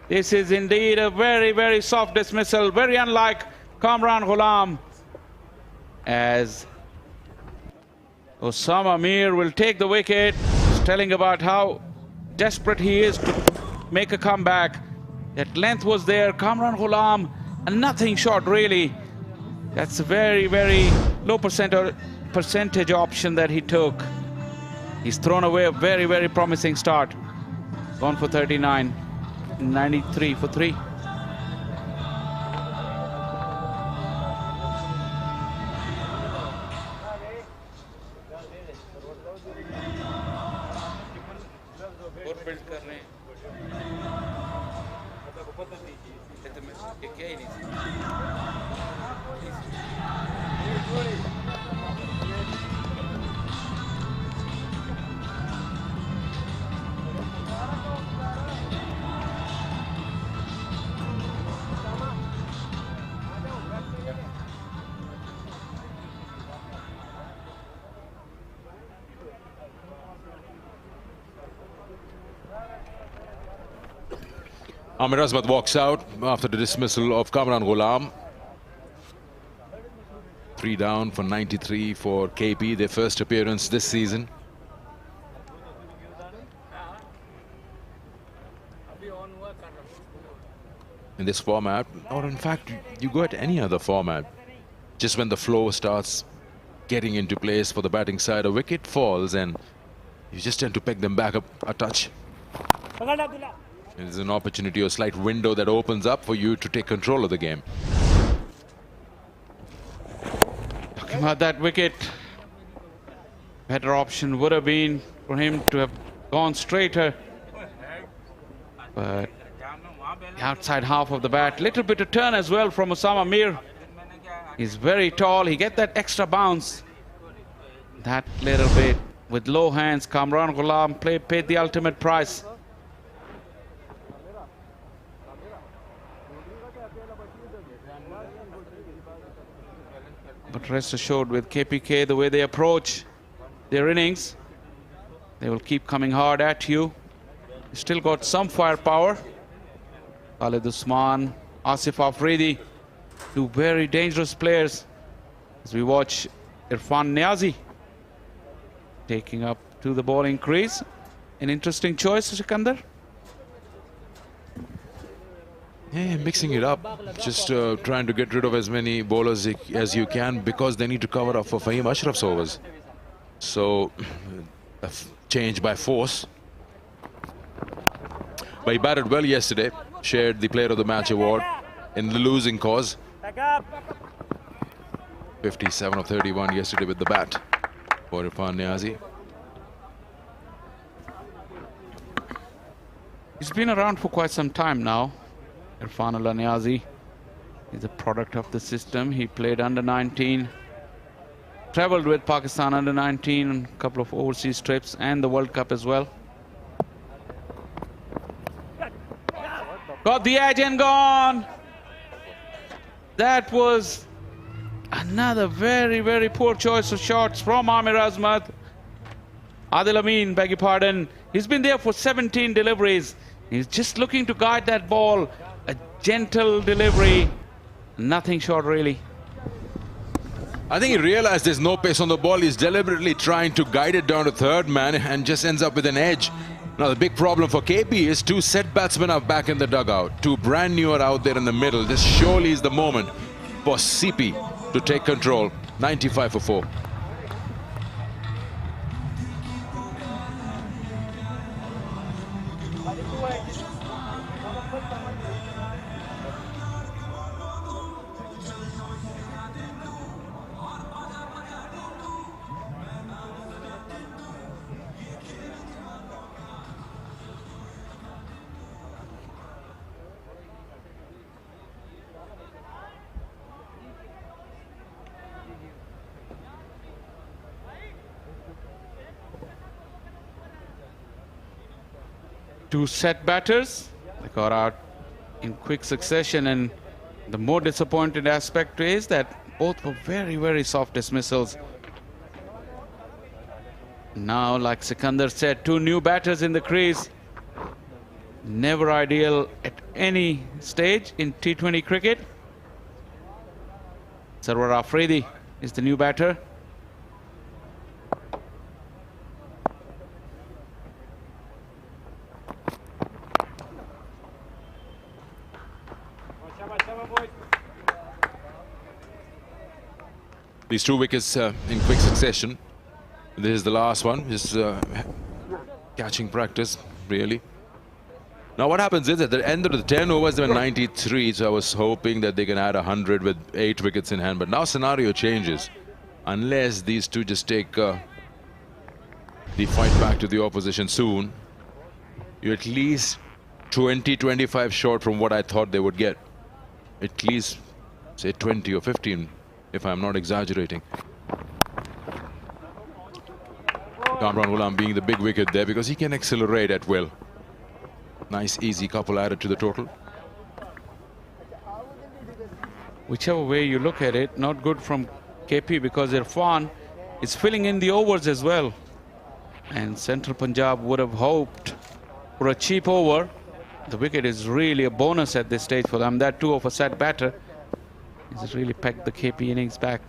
This is indeed a very, very soft dismissal, very unlike Kamran Ghulam, as Osama Mir will take the wicket. He's telling about how desperate he is to make a comeback. That length was there. Kamran Ghulam, and nothing short really. That's a very, very low percentage option that he took. He's thrown away a very, very promising start. Gone for 39, 93 for 3. Amir Azmat walks out after the dismissal of Kamran Ghulam. 3 down for 93 for KP, their first appearance this season. In this format, or in fact, you go at any other format, just when the flow starts getting into place for the batting side, a wicket falls and you just tend to peg them back up a touch. It's an opportunity, a slight window that opens up for you to take control of the game. Talking about that wicket, better option would have been for him to have gone straighter. But the outside half of the bat, little bit of turn as well from Osama Mir. He's very tall, he get that extra bounce. That little bit with low hands, Kamran Ghulam paid the ultimate price. But rest assured, with KPK, the way they approach their innings, they will keep coming hard at you. You still got some firepower. Khalid Usman, Asif Afridi, two very dangerous players. As we watch Irfan Niazi taking up to the bowling crease. An interesting choice, Sikandar. Yeah, mixing it up, just trying to get rid of as many bowlers as you can, because they need to cover up for Fahim Ashraf's overs. So, a change by force. But he batted well yesterday, shared the Player of the Match award in the losing cause. 57 of 31 yesterday with the bat for Irfan Niazi. He's been around for quite some time now. Irfan Niazi is a product of the system. He played under 19, traveled with Pakistan under 19 on a couple of overseas trips and the World Cup as well. Got the edge and gone. That was another very, very poor choice of shots from Amir Azmat. Adil Amin, beg your pardon. He's been there for 17 deliveries. He's just looking to guide that ball. A gentle delivery. Nothing short, really. I think he realized there's no pace on the ball. He's deliberately trying to guide it down to third man and just ends up with an edge. Now, the big problem for KP is two set batsmen are back in the dugout. Two brand new are out there in the middle. This surely is the moment for CP to take control. 95 for 4. Two set batters, they got out in quick succession, and the more disappointing aspect is that both were very, very soft dismissals. Now, like Sikandar said, two new batters in the crease. Never ideal at any stage in T20 cricket. Sarwar Afridi is the new batter. These two wickets in quick succession. This is the last one. Just catching practice, really. Now what happens is at the end of the 10 overs, they were 93. So I was hoping that they can add 100 with 8 wickets in hand. But now scenario changes. Unless these two just take the fight back to the opposition soon, you're at least 20-25 short from what I thought they would get. At least, say, 20 or 15. If I'm not exaggerating. Kamran Ghulam being the big wicket there because he can accelerate at will. Nice easy couple added to the total. Whichever way you look at it, not good from KP because Irfan is filling in the overs as well. And Central Punjab would have hoped for a cheap over The wicket is really a bonus at this stage for them. That too of a set batter. He's really pegged the KP innings back.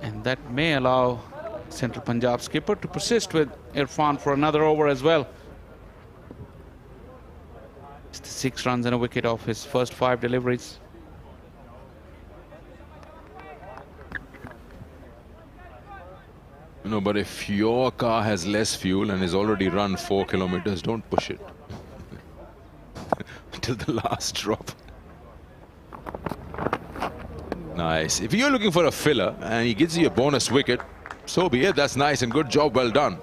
And that may allow Central Punjab skipper to persist with Irfan for another over as well. It's 6 runs and a wicket off his first 5 deliveries. No, but if your car has less fuel and has already run 4 kilometers, don't push it till the last drop. Nice. If you're looking for a filler and he gives you a bonus wicket, so be it. That's nice and good job. Well done.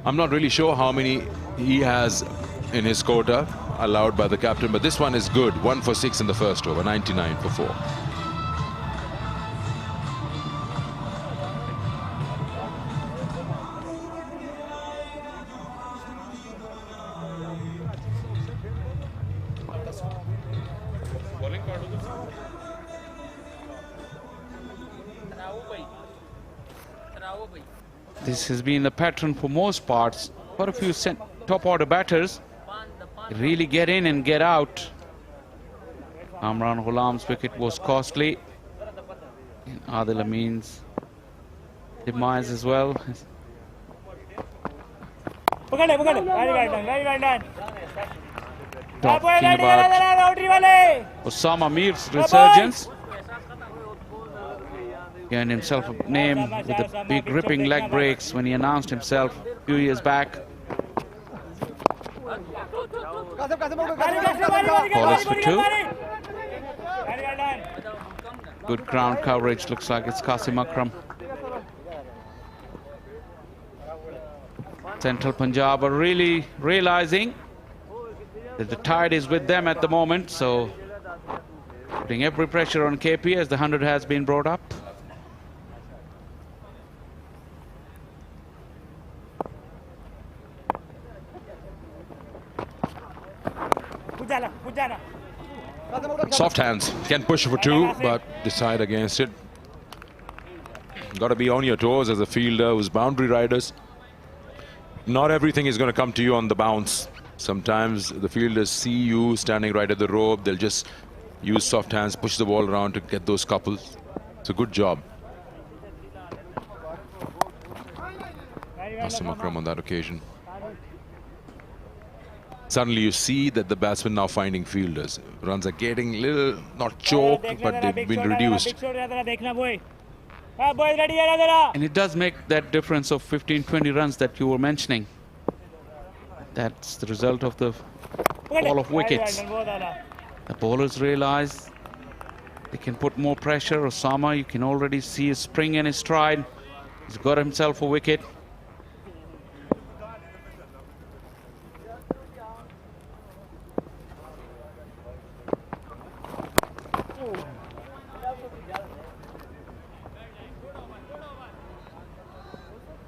I'm not really sure how many he has in his quota allowed by the captain, but this one is good. 1 for 6 in the first over, 99 for 4. This has been the pattern for most parts. For a few top order batters, really get in and get out. Amran Ghulam's wicket was costly. And Adil Amin's demise as well. Very well done. Talking about Osama Mir's resurgence. He earned himself a name with the big ripping leg breaks when he announced himself a few years back. Ball is for 2. Good ground coverage. Looks like it's Qasim Akram. Central Punjab are really realizing that the tide is with them at the moment, so putting every pressure on KP as the 100 has been brought up. Soft hands. Can push for 2, but decide against it. Got to be on your toes as a fielder who's boundary riders. Not everything is going to come to you on the bounce. Sometimes the fielders see you standing right at the rope. They'll just use soft hands, push the ball around to get those couples. It's a good job. Qasim Akram on that occasion. Suddenly you see that the batsmen now finding fielders. Runs are getting a little, not choked, but they've been reduced. And it does make that difference of 15-20 runs that you were mentioning. That's the result of the fall of wickets. The bowlers realize they can put more pressure. Osama, you can already see his spring and his stride. He's got himself a wicket.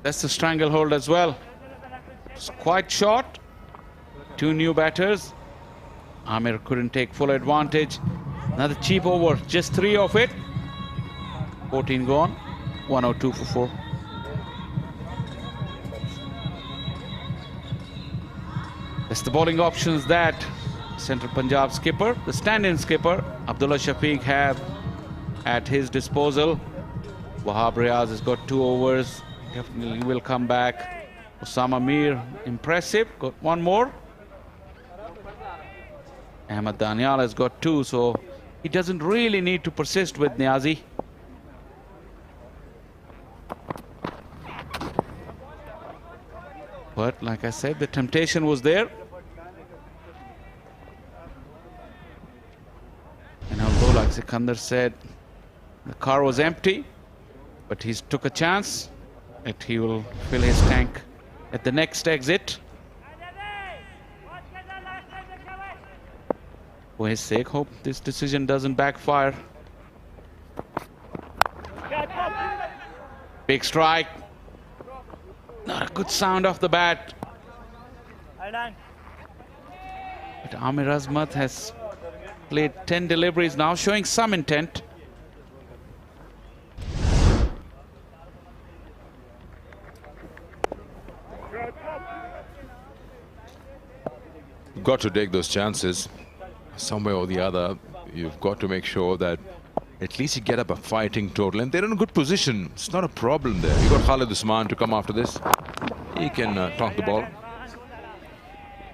That's the stranglehold as well. It's quite short. 2 new batters. Amir couldn't take full advantage. Another cheap over, just 3 of it. 14 gone, 102 for 4. That's the bowling options that Central Punjab skipper, the stand-in skipper, Abdullah Shafiq, have at his disposal. Wahab Riaz has got 2 overs. Definitely will come back. Osama Mir, impressive, got 1 more. Ahmed Danial has got 2, so he doesn't really need to persist with Niazi. But like I said, the temptation was there. And although, like Sikandar said, the car was empty, but he took a chance that he will fill his tank at the next exit. For his sake, hope this decision doesn't backfire. Big strike. Not a good sound off the bat. But Amir Azmat has played 10 deliveries now, showing some intent. got to take those chances. Somewhere or the other, you've got to make sure that at least you get up a fighting total. And they're in a good position. It's not a problem there. You got Khalid Usman to come after this. He can talk the ball.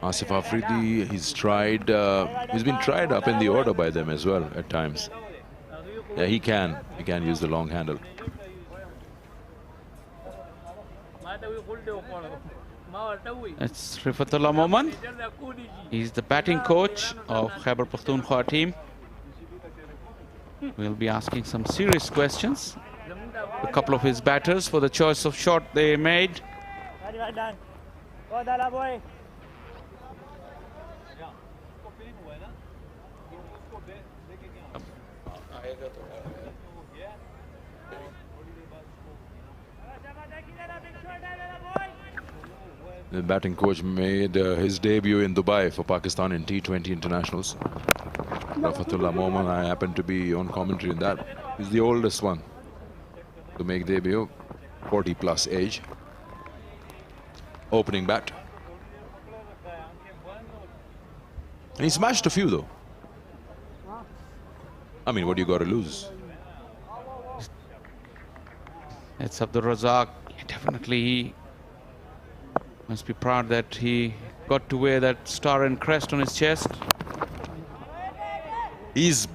Asif Afridi, he's been tried up in the order by them as well at times. Yeah, he can use the long handle. It's Rifatullah Moman. He's the batting coach of Khyber Pakhtunkhwa team. We'll be asking some serious questions. A couple of his batters for the choice of shot they made. The batting coach made his debut in Dubai for Pakistan in T20 internationals. Rifatullah Moman, I happen to be on commentary in that. He's the oldest one to make debut, 40 plus age. Opening bat. And he smashed a few though. I mean, what do you got to lose? It's Abdul Razak. Definitely he must be proud that he got to wear that star and crest on his chest. He's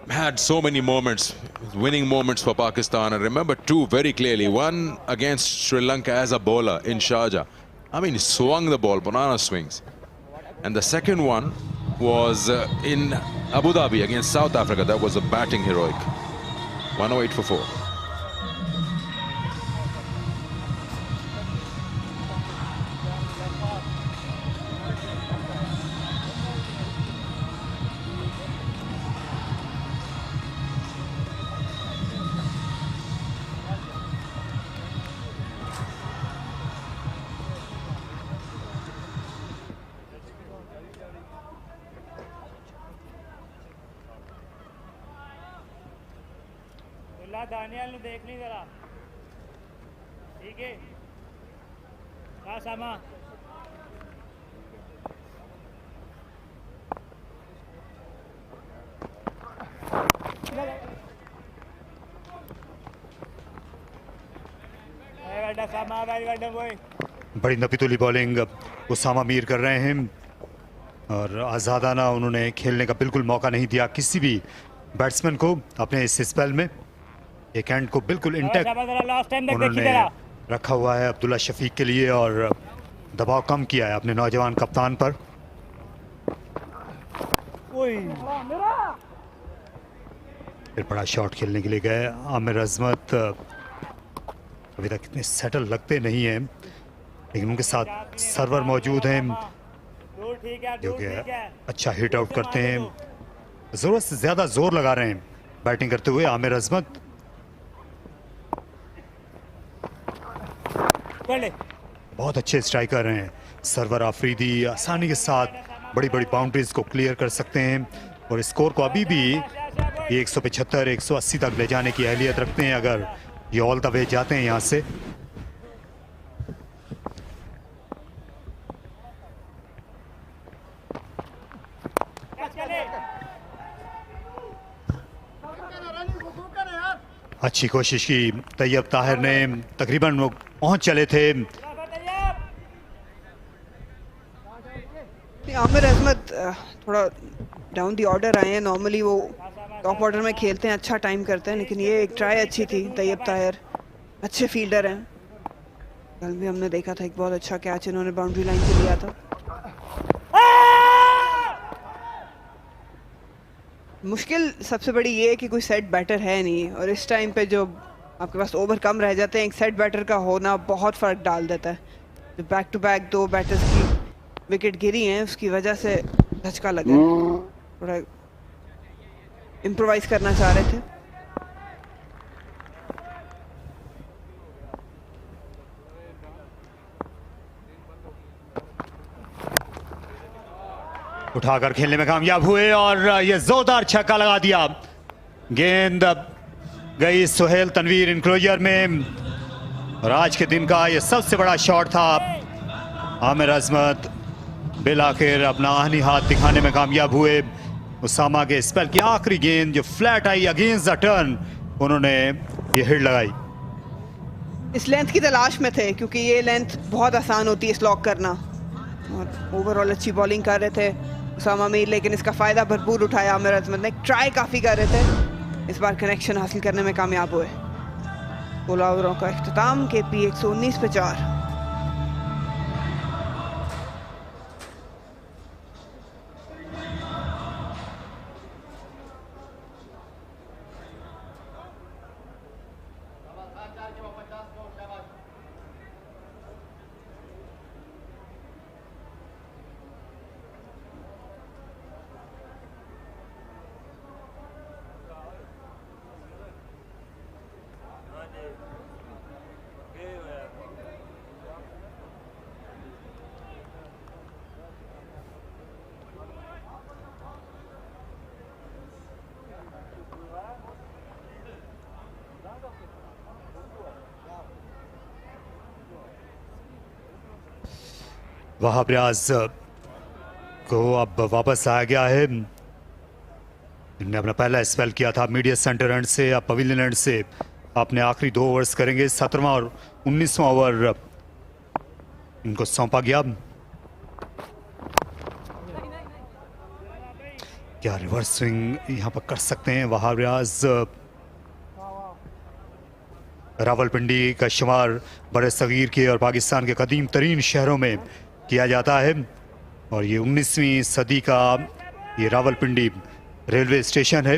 had so many moments, winning moments for Pakistan. I remember two very clearly. One against Sri Lanka as a bowler in Sharjah. I mean, he swung the ball, banana swings. And the second one was in Abu Dhabi against South Africa. That was a batting heroic. 108 for 4. Daniyal ने देख ली जरा ठीक है कहाँ सामा बड़ी नपीतुली bowling Usama Mir कर रहे हैं और आज़ादाना उन्होंने खेलने का बिल्कुल मौका नहीं दिया किसी भी बैट्समैन को अपने इस स्पेल में। एक हैंड को बिल्कुल इंटैक्ट उन्होंने रखा हुआ है अब्दुल्ला शफीक के लिए और दबाव कम किया है अपने नौजवान कप्तान पर। फिर बड़ा शॉट खेलने के लिए गए आमिर अजमत। अभी तक इतने सेटल लगते नहीं हैं लेकिन उनके साथ सर्वर मौजूद हैं जो कि अच्छा हिट आउट करते हैं। जरूरत से ज्यादा जोर लगा रहे हैं बैटिंग करते हुए आमिर अजमत। बहुत अच्छे स्ट्राइकर हैं सर्वर आफरीदी। आसानी के साथ बड़ी बड़ी बाउंड्रीज को क्लियर कर सकते हैं और स्कोर को अभी भी 175 180 तक ले जाने की अहलियत रखते हैं अगर ये ऑल द वे जाते हैं यहां से। अच्छी कोशिश की तैयब ताहिर ने, तकरीबन वो पहुंच चले थे। आमिर अहमद थोड़ा डाउन दी ऑर्डर आए हैं। नॉर्मली वो टॉप ऑर्डर में खेलते हैं, अच्छा टाइम करते हैं, लेकिन ये एक ट्राई अच्छी थी। तैयब ताहिर अच्छे फील्डर हैं। कल भी हमने देखा था एक बहुत अच्छा कैच इन्होंने बाउंड्री लाइन से लिया था। मुश्किल सबसे बड़ी ये है कि कोई सेट बैटर है नहीं और इस टाइम पे जो आपके पास ओवर कम रह जाते हैं एक सेट बैटर का होना बहुत फ़र्क डाल देता है। जो बैक टू बैक 2 बैटर्स की विकेट गिरी हैं उसकी वजह से धचका लगा। थोड़ा इम्प्रोवाइज करना चाह रहे थे। उठाकर खेलने में कामयाब हुए और ये जोरदार छक्का लगा दिया। गेंद गई सुहेल तनवीर इनक्लोजर में और आज के दिन का ये सबसे बड़ा शॉट था। आमिर अजमत बिल आखिर अपना आहनी हाथ दिखाने में कामयाब हुए। उसामा के स्पेल की आखिरी गेंद जो flat I against the turn, उन्होंने ये हिट लगाई। इस लेंथ की तलाश में थे क्योंकि ये लेंथ बहुत आसान होती है स्लॉक करना, और ओवरऑल अच्छी बॉलिंग कर रहे थे उसामा मीर, लेकिन इसका फ़ायदा भरपूर उठाया आमिर अजमत ने। ट्राई काफ़ी कर रहे थे, इस बार कनेक्शन हासिल करने में कामयाब हुए। 16 ओवरों का इख्तिताम, KP 119 पे 4। वहाब रियाज को अब वापस आया गया है। इन्होंने अपना पहला स्पेल किया था मीडिया सेंटर एंड से, अब पवेलियन एंड से अपने आखिरी 2 ओवर्स करेंगे। 17वां और 19वां ओवर इनको सौंपा गया। क्या रिवर्स स्विंग यहां पर कर सकते हैं वहाब रियाज। रावलपिंडी का शुमार बड़े सगीर के और पाकिस्तान के कदीम तरीन शहरों में किया जाता है, और ये 19वीं सदी का ये रावलपिंडी रेलवे स्टेशन है।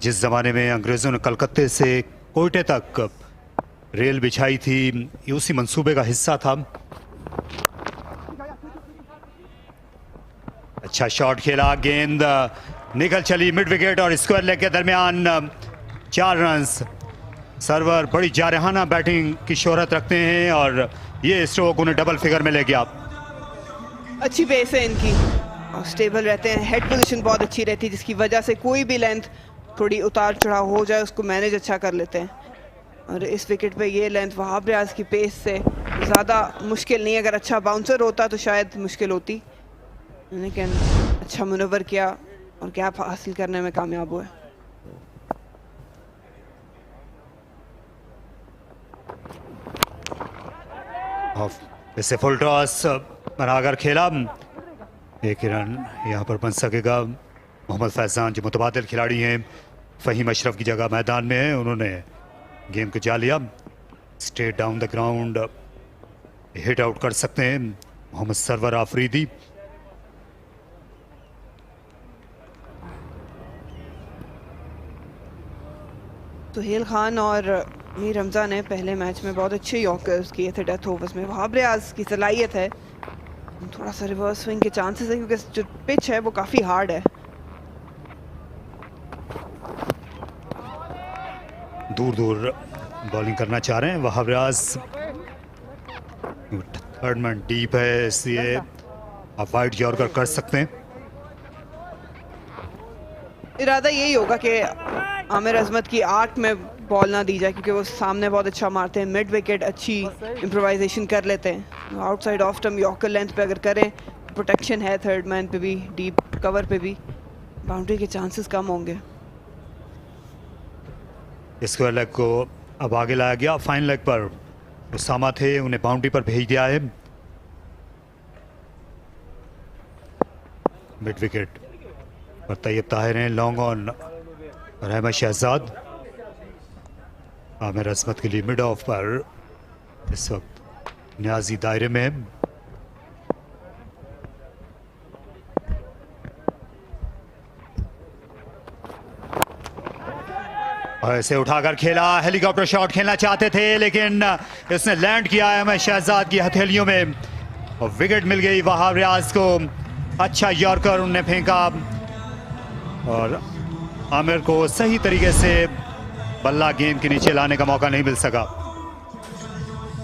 जिस ज़माने में अंग्रेज़ों ने कलकत्ते से कोयटे तक रेल बिछाई थी, ये उसी मंसूबे का हिस्सा था। अच्छा शॉट खेला, गेंद निकल चली मिड विकेट और स्क्वायर लेग के दरमियान 4 रन्स। सर्वर बड़ी जारहाना बैटिंग की शोहरत रखते हैं और ये स्ट्रोक उन्हें डबल फिगर में ले गया। अच्छी पेस है इनकी और स्टेबल रहते हैं। हेड पोजीशन बहुत अच्छी रहती है, जिसकी वजह से कोई भी लेंथ थोड़ी उतार चढ़ाव हो जाए उसको मैनेज अच्छा कर लेते हैं। और इस विकेट पे ये लेंथ वहाब रियाज की पेस से ज़्यादा मुश्किल नहीं। अगर अच्छा बाउंसर होता तो शायद मुश्किल होती, लेकिन अच्छा मनूवर किया और गैप हासिल करने में कामयाब हुए। इसे फुल टॉस बनाकर खेला, 1 रन यहाँ पर बन सकेगा। मोहम्मद फैजान जो मुतबादिल खिलाड़ी हैं, फ़हीम अशरफ की जगह मैदान में है, उन्होंने गेंद को जा लिया। Straight down the ground hit out कर सकते हैं मोहम्मद सरवर आफरीदी। सुहेल खान और मीर हमजा ने पहले मैच में बहुत अच्छे यॉर्कर्स किए थे डेथ ओवर्स में। वहाब रियाज की सलाहियत है, थोड़ा सा रिवर्स स्विंग के चांसेस है क्योंकि जो पिच है वो काफ़ी हार्ड है। दूर दूर बॉलिंग करना चाह रहे हैं Wahab Riaz. Third man deep है, इसलिए आप वाइड यॉर्कर कर सकते हैं। इरादा यही होगा कि आमिर अजमत की आर्क में बॉल ना दी जाए क्योंकि वो सामने बहुत अच्छा मारते हैं। मिड विकेट अच्छी इम्प्रोवाइजेशन कर लेते हैं। Outside off stump yorker length पे अगर करें, प्रोटेक्शन है थर्ड मैन पे भी, डीप कवर पे भी, बाउंड्री के चांसेस कम होंगे। स्क्वायर लेग को अब आगे लाया गया। फाइन लेग पर उसामा थे, उन्हें बाउंड्री पर भेज दिया है। मिड विकेट पर तैयब ताहिर हैं, लॉन्ग ऑन और अहमद शहजाद। आमिर अजमत के लिए मिड ऑफ पर इस वक्त न्याजी दायरे में है। और इसे उठाकर खेला, हेलीकॉप्टर शॉट खेलना चाहते थे लेकिन इसने लैंड किया है अहमद शहजाद की हथेलियों में और विकेट मिल गई वहाब रियाज को। अच्छा यॉर्कर उन्होंने फेंका और आमिर को सही तरीके से बल्ला गेंद के नीचे लाने का मौका नहीं मिल सका।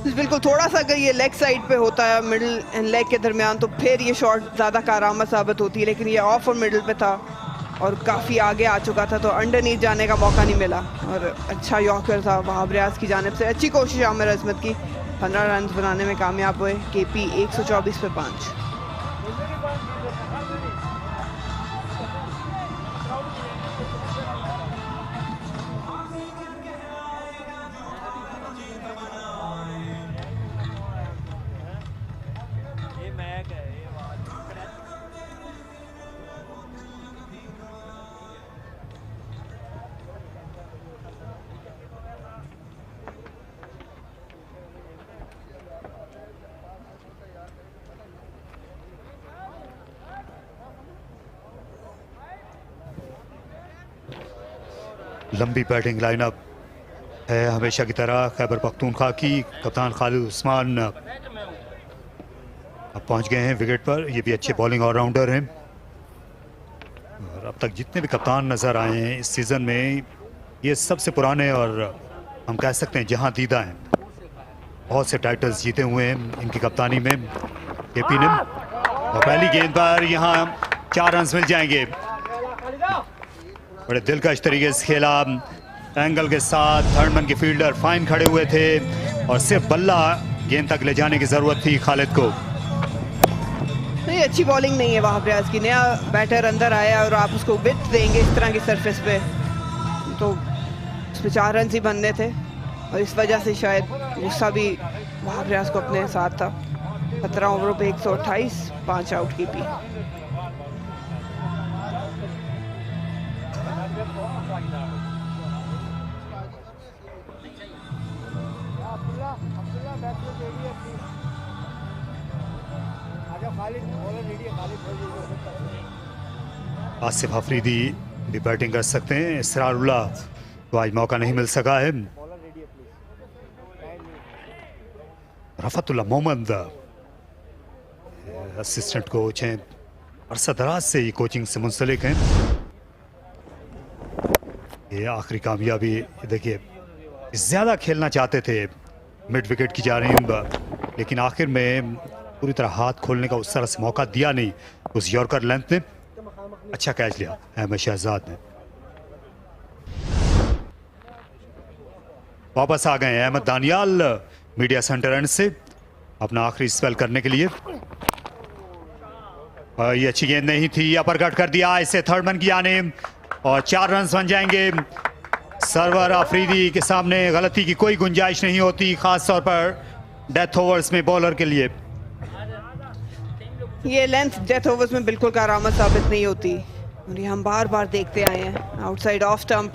बिल्कुल, थोड़ा सा अगर ये लेग साइड पे होता है मिडिल एंड लेग के दरमियान तो फिर ये शॉट ज़्यादा कारआमद साबित होती है, लेकिन ये ऑफ और मिडिल पे था और काफ़ी आगे आ चुका था तो अंडरनीथ जाने का मौका नहीं मिला। और अच्छा यॉर्कर था वहाब रियाज की जानिब से। अच्छी कोशिश आमिर अजमत की, 15 रन बनाने में कामयाब हुए। KP 124 पे 5। लंबी बैटिंग लाइनअप है हमेशा की तरह खैबर पख्तूनख्वा की। कप्तान खालिद उस्मान अब पहुंच गए हैं विकेट पर। ये भी अच्छे बॉलिंग ऑलराउंडर हैं और अब तक जितने भी कप्तान नज़र आए हैं इस सीज़न में ये सबसे पुराने और हम कह सकते हैं जहां दीदा हैं। बहुत से टाइटल्स जीते हुए हैं इनकी कप्तानी में केपी ने। और पहली गेंद पर यहाँ 4 रन मिल जाएंगे। बड़े दिलकश तरीके से खेला एंगल के साथ। थर्ड मैन के फील्डर फाइन खड़े हुए थे और सिर्फ बल्ला गेंद तक ले जाने की जरूरत थी खालिद को। नहीं, अच्छी बॉलिंग नहीं है वहां पे आज की। नया बैटर अंदर आया और आप उसको विथ देंगे इस तरह की सरफेस पे तो उसमें 4 रन ही बनने थे और इस वजह से शायद गुस्सा भी वहां प्रयास को अपने साथ था। 17 ओवरों पे 128, 5 आउट की पी। आसिफ अफरीदी भी बैटिंग कर सकते हैं। इसरारुल्लाह को आज मौका नहीं मिल सका है। रफतुल्लाह मोहम्मद असिस्टेंट कोच हैं, अरसा दराज से ये कोचिंग से मुंसलिक हैं। ये आखिरी कामयाबी देखिए, ज़्यादा खेलना चाहते थे मिड विकेट की जानिब लेकिन आखिर में पूरी तरह हाथ खोलने का उस तरह से मौका दिया नहीं उस यॉर्कर लेंथ ने। अच्छा कैच लिया अहमद शहजाद ने। वापस आ गए Ahmed Daniyal media centre end से अपना आखिरी स्पेल करने के लिए। ये अच्छी गेंद नहीं थी, अपर कट कर दिया इसे थर्ड मैन की जानिब और 4 रन बन जाएंगे। सरवर अफरीदी के सामने गलती की कोई गुंजाइश नहीं होती, खास तौर पर डेथ ओवर्स में बॉलर के लिए। ये लेंथ डेथ ओवर्स में बिल्कुल कारआमद साबित नहीं होती और ये हम बार बार देखते आए हैं। आउटसाइड ऑफ स्टंप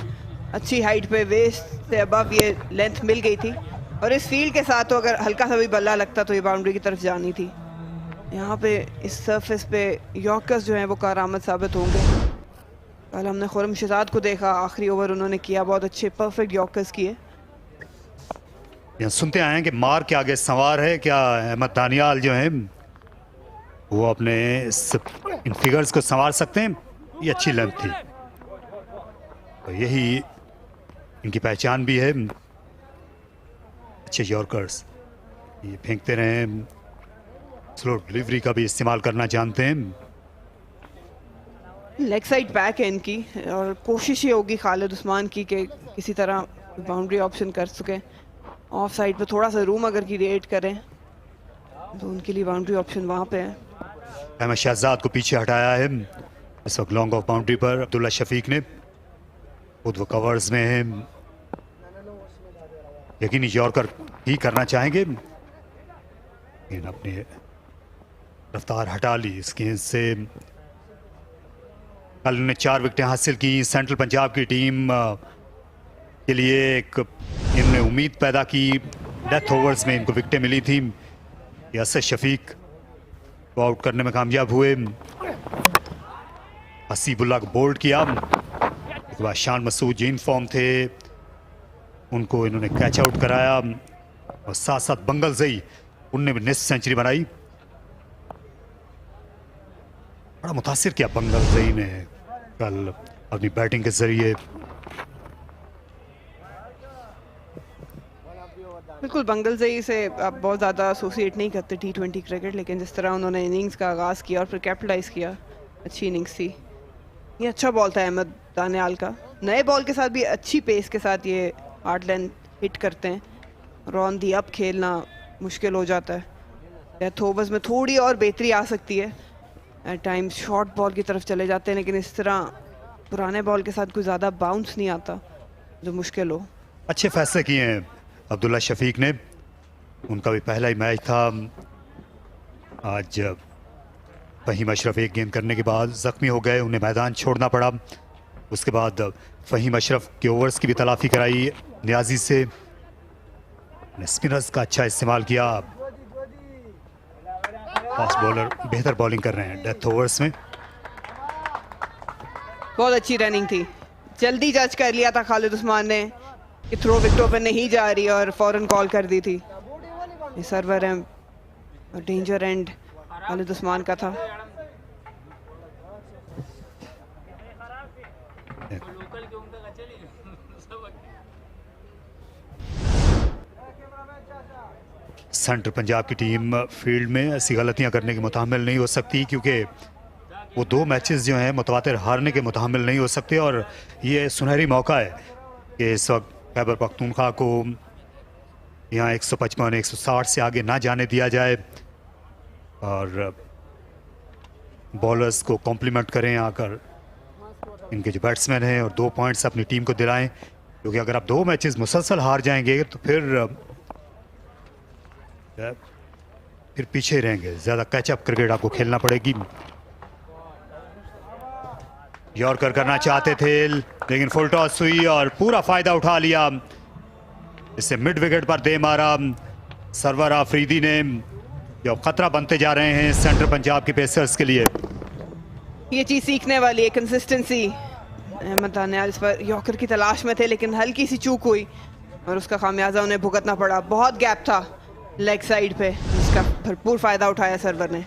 अच्छी हाइट पे वेस्ट से अबव ये लेंथ मिल गई थी और इस फील्ड के साथ तो अगर हल्का सा भी बल्ला लगता तो ये बाउंड्री की तरफ जानी थी। यहाँ पे इस सरफेस पे यॉर्कर्स जो हैं वो कारआमद साबित होंगे। कल हमने खुरम शहजाद को देखा, आखिरी ओवर उन्होंने किया, बहुत अच्छे परफेक्ट यॉर्कर्स किए। यहाँ सुनते आए हैं कि मार के आगे सवार है क्या अहमद दानियाल जो है वो अपने इन फिगर्स को संवार सकते हैं। ये अच्छी लेंथ थी तो यही इनकी पहचान भी है। अच्छे यॉर्कर्स ये फेंकते रहे, स्लो डिलीवरी का भी इस्तेमाल करना जानते हैं। लेग साइड बैक है इनकी और कोशिश ये होगी खालिद उस्मान की कि किसी तरह बाउंड्री ऑप्शन कर सके। ऑफ साइड पे थोड़ा सा रूम अगर क्रिएट करें तो उनके लिए बाउंड्री ऑप्शन वहाँ पे है। अहमद शहजाद को पीछे हटाया है इस वक्त लॉन्ग ऑफ बाउंड्री पर अब्दुल्ला शफीक ने। खुद वो कवर्स में है, यकीनी यॉर्कर ही करना चाहेंगे लेकिन अपनी रफ्तार हटा ली इस गेंद से। कल उन्होंने 4 विकेटें हासिल की। सेंट्रल पंजाब की टीम के लिए एक इन्होंने उम्मीद पैदा की। डेथ ओवर्स में इनको विकेटें मिली थी। असद शफीक को आउट करने में कामयाब हुए। हसीबुल्लाह को बोल्ड किया। उसके बाद शान मसूद जो इन फॉर्म थे उनको इन्होंने कैच आउट कराया और साथ साथ बंगल जई उनने भी निस्फ सेंचुरी बनाई। बड़ा मुतासिर किया बंगल जई ने कल अपनी बैटिंग के जरिए। बिल्कुल बंगल जई से आप बहुत ज़्यादा एसोसिएट नहीं करते T20 क्रिकेट, लेकिन जिस तरह उन्होंने इनिंग्स का आगाज़ किया और फिर कैपिटलाइज किया, अच्छी इनिंग्स थी। ये अच्छा बॉल था अहमद दानियाल का। नए बॉल के साथ भी अच्छी पेस के साथ ये हार्ड लेंथ हिट करते हैं और ऑन दी अप खेलना मुश्किल हो जाता है। डेथ ओवर्स में थोड़ी और बेहतरी आ सकती है एट टाइम्स शॉर्ट बॉल की तरफ चले जाते हैं, लेकिन इस तरह पुराने बॉल के साथ कोई ज़्यादा बाउंस नहीं आता जो मुश्किल हो। अच्छे फैसले किए हैं अब्दुल्ला शफीक ने। उनका भी पहला ही मैच था। आज फ़हीम अशरफ एक गेंद करने के बाद ज़ख्मी हो गए, उन्हें मैदान छोड़ना पड़ा। उसके बाद फ़हीम अशरफ के ओवर्स की भी तलाफ़ी कराई नियाजी से। स्पिनर्स का अच्छा इस्तेमाल किया। फास्ट बॉलर बेहतर बॉलिंग कर रहे हैं डेथ ओवर्स में। बहुत अच्छी रनिंग थी, जल्दी जज कर लिया था खालिद उस्मान ने कि थ्रो विकेटों पर नहीं जा रही और फौरन कॉल कर दी थी। ये सर्वर है और डेंजर एंड खालिद उस्मान का था। सेंट्रल पंजाब की टीम फील्ड में ऐसी गलतियां करने की मुताहमिल नहीं हो सकती, क्योंकि वो 2 मैचेस जो हैं मुतवातिर हारने के मुताहमिल नहीं हो सकते। और ये सुनहरी मौका है कि इस वक्त खैबर पख्तूनख्वा को यहाँ 155-160 से आगे ना जाने दिया जाए और बॉलर्स को कॉम्प्लीमेंट करें आकर इनके जो बैट्समैन हैं, और 2 पॉइंट्स अपनी टीम को दिलाएं। क्योंकि अगर आप 2 मैचेस मुसलसल हार जाएंगे तो फिर पीछे रहेंगे। ज़्यादा कैचअप क्रिकेट आपको खेलना पड़ेगी। यॉर्कर करना चाहते थे लेकिन फुल टॉस हुई और पूरा फ़ायदा उठा लिया। इससे मिड विकेट पर दे मारा सरवर आफरीदी ने, जो खतरा बनते जा रहे हैं सेंट्रल पंजाब के पेसर्स के लिए। ये चीज़ सीखने वाली है, कंसिस्टेंसी। अहमद दानियाल इस पर यॉर्कर की तलाश में थे लेकिन हल्की सी चूक हुई और उसका खामियाजा उन्हें भुगतना पड़ा। बहुत गैप था लेग साइड पे, जिसका भरपूर फ़ायदा उठाया सर्वर ने।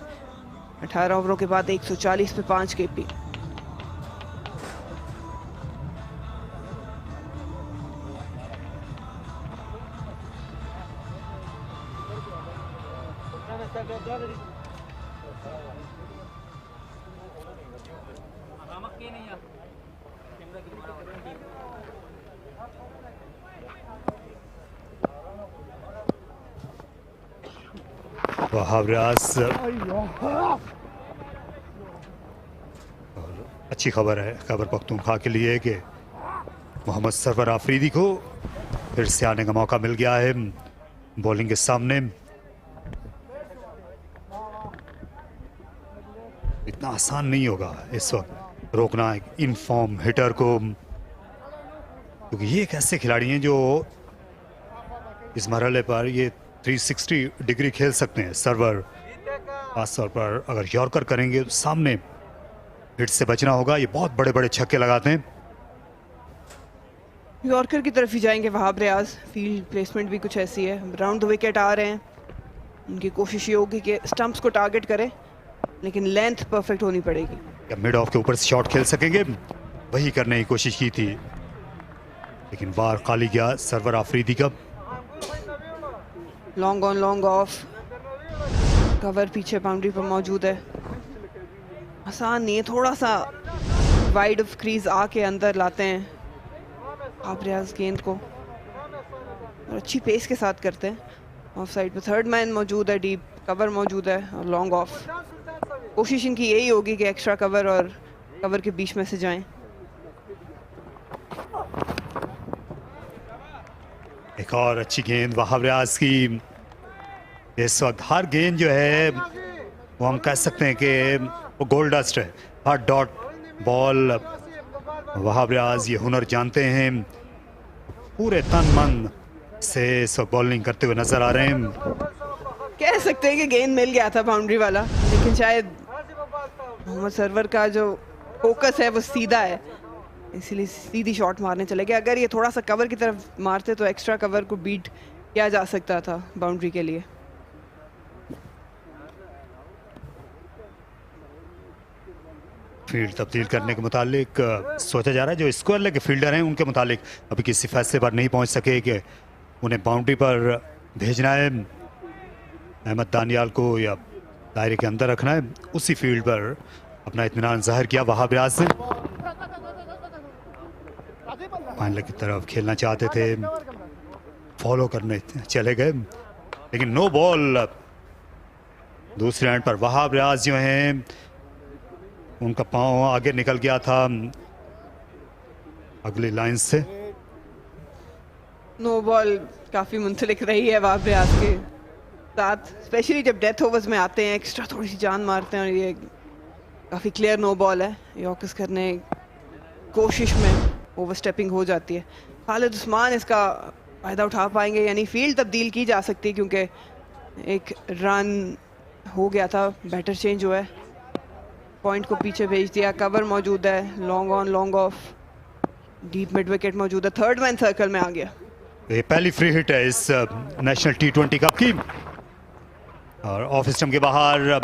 18 ओवरों के बाद 140 पे 5 केपी। वहाब रियाज, अच्छी खबर है खैबर पख्तूनख्वा के लिए कि मोहम्मद सरवर आफरीदी को फिर से आने का मौका मिल गया है बॉलिंग के सामने। इतना आसान नहीं होगा इस वक्त रोकना एक इन फॉर्म हिटर को, क्योंकि ये एक ऐसे खिलाड़ी हैं जो इस मरहले पर ये 360 डिग्री खेल सकते हैं। सर्वर खासतौर पर अगर यॉर्कर करेंगे तो सामने हिट से बचना होगा। ये बहुत बड़े बड़े छक्के लगाते हैं। यॉर्कर की तरफ ही जाएंगे वहाब रियाज। फील्ड प्लेसमेंट भी कुछ ऐसी है, राउंड द विकेट आ रहे हैं। उनकी कोशिश ये होगी कि स्टंप्स को टारगेट करें लेकिन लेंथ परफेक्ट होनी पड़ेगी। या मिड ऑफ के ऊपर से शॉट खेल सकेंगे, वही करने की कोशिश की थी लेकिन वार खाली गया सर्वर आफरीदी का। Long on long off, cover पीछे बाउंड्री पर मौजूद है। आसान नहीं है, थोड़ा सा वाइड ऑफ क्रीज आके अंदर लाते हैं आप रियाज गेंद को और अच्छी पेस के साथ करते हैं। ऑफ साइड पे थर्ड मैन मौजूद है, डीप कवर मौजूद है और लॉन्ग ऑफ। कोशिश इनकी यही होगी कि एक्स्ट्रा कवर और कवर के बीच में से जाएं। एक और अच्छी गेंद वहाब रियाज की। इस वक्त हर गेंद जो है वो हम कह सकते हैं कि वो गोल्ड डस्ट है, हर डॉट बॉल। वहाब रियाज ये हुनर जानते हैं, पूरे तन मन से इस वक्त बॉलिंग करते हुए नजर आ रहे हैं। कह सकते हैं कि गेंद मिल गया था बाउंड्री वाला, लेकिन शायद मोहम्मद सरवर का जो फोकस है वो सीधा है, इसलिए सीधी शॉट मारने चले गए। अगर ये थोड़ा सा कवर की तरफ मारते तो एक्स्ट्रा कवर को बीट किया जा सकता था बाउंड्री के लिए। फील्ड तब्दील करने के मुतालिक सोचा जा रहा है। जो स्क्वायर लेग के फील्डर हैं उनके मुतालिक अभी किसी फैसले पर नहीं पहुंच सके कि उन्हें बाउंड्री पर भेजना है, अहमद दानियाल को या दायरे के अंदर रखना है। उसी फील्ड पर अपना इत्मीनान जाहिर किया वहाब रियाज ने। फाइनल की तरफ खेलना चाहते थे, फॉलो करने चले गए लेकिन नो बॉल। दूसरे एंड पर वहाब रियाज जो हैं उनका पांव आगे निकल गया था अगली लाइन से। नो बॉल काफ़ी मुंसलिक रही है वहाँ पे आपके साथ, स्पेशली जब डेथ ओवर्स में आते हैं, एक्स्ट्रा थोड़ी सी जान मारते हैं, और ये काफ़ी क्लियर नो बॉल है। यॉर्कर्स करने कोशिश में ओवर स्टेपिंग हो जाती है। खालिद उस्मान इसका फ़ायदा उठा पाएंगे, यानी फील्ड तब्दील की जा सकती है क्योंकि एक रन हो गया था, बैटर चेंज हुआ है, पॉइंट को पीछे भेज दिया, कवर मौजूद है, long on long off, deep mid wicket मौजूद है, थर्ड मैन सर्कल में आ गया। ये पहली फ्री हिट है इस नेशनल T20 कप की, और ऑफ स्टंप के बाहर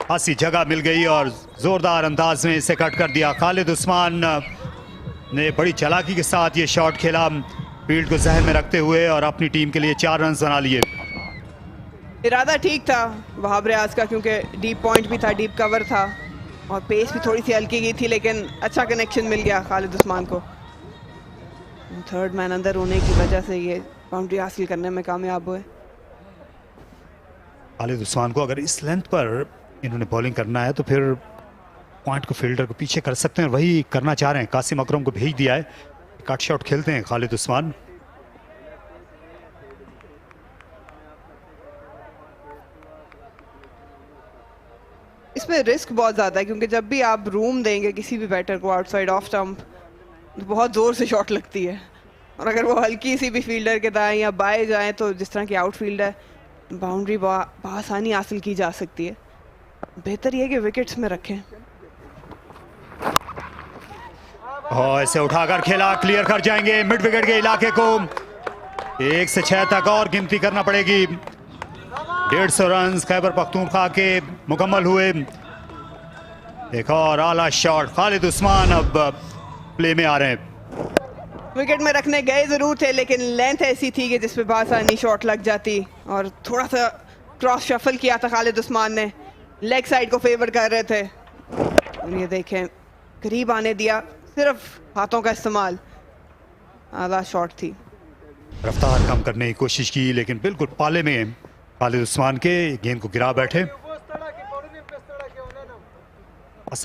खासी जगह मिल गई और जोरदार अंदाज में इसे कट कर दिया। खालिद उस्मान ने बड़ी चालाकी के साथ ये शॉट खेला, फील्ड को जहन में रखते हुए, और अपनी टीम के लिए 4 रन बना लिए। इरादा ठीक था वहाब रियाज का, क्योंकि डीप पॉइंट भी था, डीप कवर था, और पेस भी थोड़ी सी हल्की गई थी, लेकिन अच्छा कनेक्शन मिल गया खालिद उस्मान को। थर्ड मैन अंदर होने की वजह से ये बाउंड्री हासिल करने में कामयाब हुए। खालिद उस्मान को अगर इस लेंथ पर इन्होंने बॉलिंग करना है तो फिर पॉइंट को फील्डर को पीछे कर सकते हैं, वही करना चाह रहे हैं। कासिम अकरम को भेज दिया है, कट शॉट खेलते हैं खालिद उस्मान। इसमें रिस्क बहुत ज़्यादा है, क्योंकि जब भी आप रूम देंगे किसी भी बैटर को आउटसाइड ऑफ स्टंप, तो बहुत ज़ोर से शॉट लगती है, और अगर वो हल्की सी भी फील्डर के दाएं या बाएं जाएं तो जिस तरह की आउटफील्ड है, बाउंड्री बआसानी हासिल की जा सकती है। बेहतर ये कि विकेट्स में रखें। ऐसे उठाकर खेला, क्लियर कर जाएंगे मिड विकेट के इलाके को। 1 से 6 तक और गिनती करना पड़ेगी। 150 रन खैबर पख्तूनख्वा के मुकम्मल हुए। एक और आला शॉट, खालिद उस्मान अब प्ले में आ रहे हैं। विकेट में रखने गए जरूर थे, लेकिन लेंथ ऐसी थी कि जिसपे बआसानी शॉट लग जाती, और थोड़ा सा क्रॉस शफल किया था खालिद उस्मान ने, लेग साइड को फेवर कर रहे थे, और ये देखें करीब आने दिया, सिर्फ हाथों का इस्तेमाल, आला शॉट थी। रफ्तार कम करने की कोशिश की, लेकिन बिल्कुल पाले में खालिद उस्मान के गेंद को गिरा बैठे।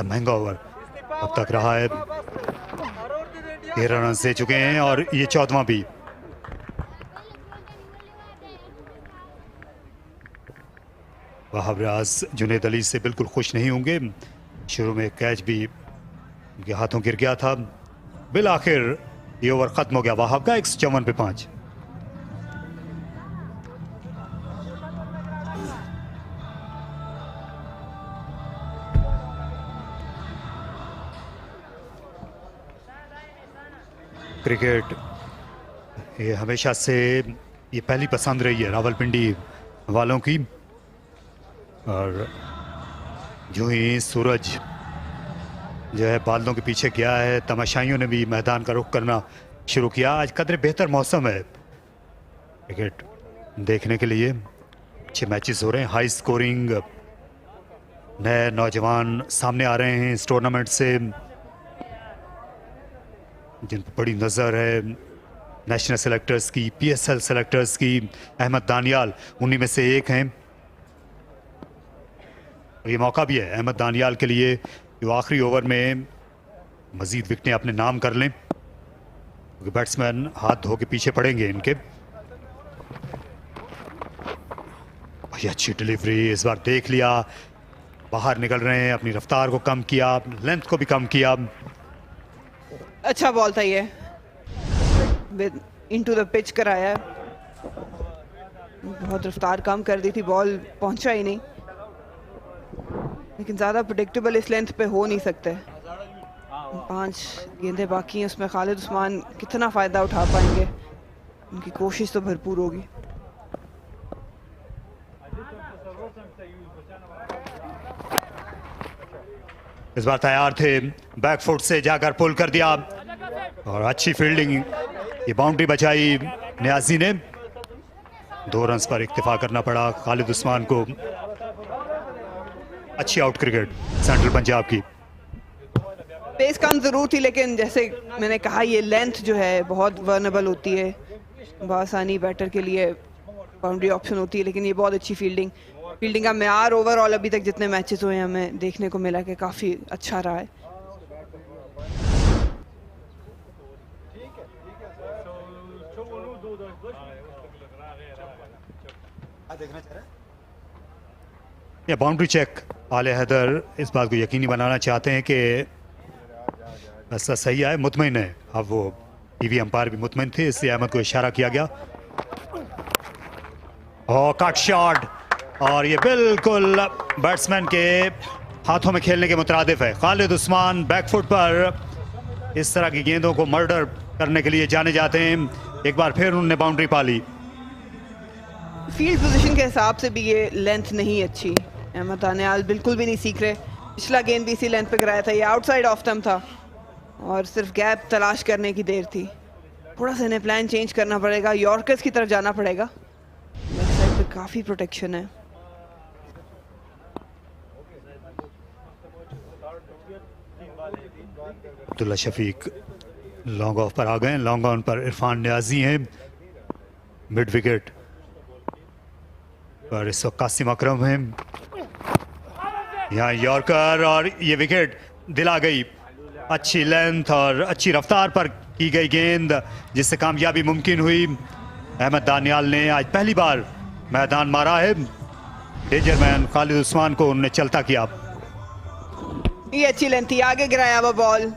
महंगा ओवर अब तक रहा है, 13 रन दे चुके हैं और ये 14वां भी। वहाब रियाज जुनेद अली से बिल्कुल खुश नहीं होंगे। शुरू में कैच भी उनके हाथों गिर गया था, बिल आखिर ये ओवर खत्म हो गया वहाब का 154 पे 5। क्रिकेट ये हमेशा से ये पहली पसंद रही है रावलपिंडी वालों की, और जो ही सूरज जो है बादलों के पीछे गया है, तमाशाइयों ने भी मैदान का रुख करना शुरू किया। आज कदरे बेहतर मौसम है क्रिकेट देखने के लिए, अच्छे मैचेस हो रहे हैं, हाई स्कोरिंग, नए नौजवान सामने आ रहे हैं इस टूर्नामेंट से जिन पर बड़ी नज़र है नेशनल सेलेक्टर्स की, PSL सेलेक्टर्स की। अहमद दानियाल उन्हीं में से एक हैं, और ये मौका भी है अहमद दानियाल के लिए कि वो आखिरी ओवर में मजीद विकेटें अपने नाम कर लें, क्योंकि बैट्समैन हाथ धो के पीछे पड़ेंगे इनके। भाई अच्छी डिलीवरी इस बार देख लिया, बाहर निकल रहे हैं, अपनी रफ्तार को कम किया, लेंथ को भी कम किया। अच्छा बॉल था ये, इनटू द पिच कराया, बहुत रफ्तार कम कर दी थी, बॉल पहुंचा ही नहीं, लेकिन ज़्यादा प्रेडिक्टेबल इस लेंथ पे हो नहीं सकते। 5 गेंदें बाकी हैं, उसमें खालिद उस्मान कितना फ़ायदा उठा पाएंगे, उनकी कोशिश तो भरपूर होगी। इस बार तैयार थे, बैक फुट से जाकर पुल कर दिया, और अच्छी फील्डिंग, ये बाउंड्री बचाई नियाजी ने। 2 रन पर इक्तिफा करना पड़ा खालिद उस्मान को। अच्छी आउट क्रिकेट सेंट्रल पंजाब की। पेस कम जरूर थी, लेकिन जैसे मैंने कहा ये लेंथ जो है बहुत वर्नेबल होती है, बआसानी बैटर के लिए बाउंड्री ऑप्शन होती है, लेकिन ये बहुत अच्छी फील्डिंग, फील्डिंग का म्यार ओवरऑल अभी तक जितने मैचेस हुए हैं हमें देखने को मिला कि काफ़ी अच्छा रहा है। ये बाउंड्री चेक आले हैदर इस बात को यकीनी बनाना चाहते हैं कि ऐसा सही आए, मुतमईन है। अब वो टीवी अंपायर भी मुतमईन थे, इसलिए अहमद को इशारा किया गया। और कट शॉट, और ये बिल्कुल बैट्समैन के हाथों में खेलने के मुतरादिफ है। खालिद उस्मान बैकफुट पर इस तरह की गेंदों को मर्डर करने के लिए जाने जाते हैं। एक बार फिर उन्होंने बाउंड्री पाली। फील्ड पोजीशन के हिसाब से भी ये लेंथ नहीं अच्छी। अहमद दानियाल बिल्कुल भी नहीं सीख रहे। पिछला गेंद भी इसी लेंथ पे गिराया था, ये आउटसाइड ऑफ स्टंप था और सिर्फ गैप तलाश करने की देर थी। थोड़ा सा इन्हें प्लान चेंज करना पड़ेगा, यॉर्कर्स की तरफ जाना पड़ेगा। लेफ्ट साइड पे काफ़ी प्रोटेक्शन है। अब्दुल्ला शफीक लॉन्ग ऑफ पर आ गए। लॉन्ग ऑन पर इरफान न्याजी हैं। मिड विकेट पर इस वक्त कासिम अकरम हैं। यहाँ यॉर्कर और ये विकेट दिला गई। अच्छी लेंथ और अच्छी रफ्तार पर की गई गेंद, जिससे कामयाबी मुमकिन हुई। अहमद दानियाल ने आज पहली बार मैदान मारा है। डेंजर मैन खालिद उस्मान को उन्होंने चलता किया। ये अच्छी लेंथ थी, आगे गिराया वो बॉल,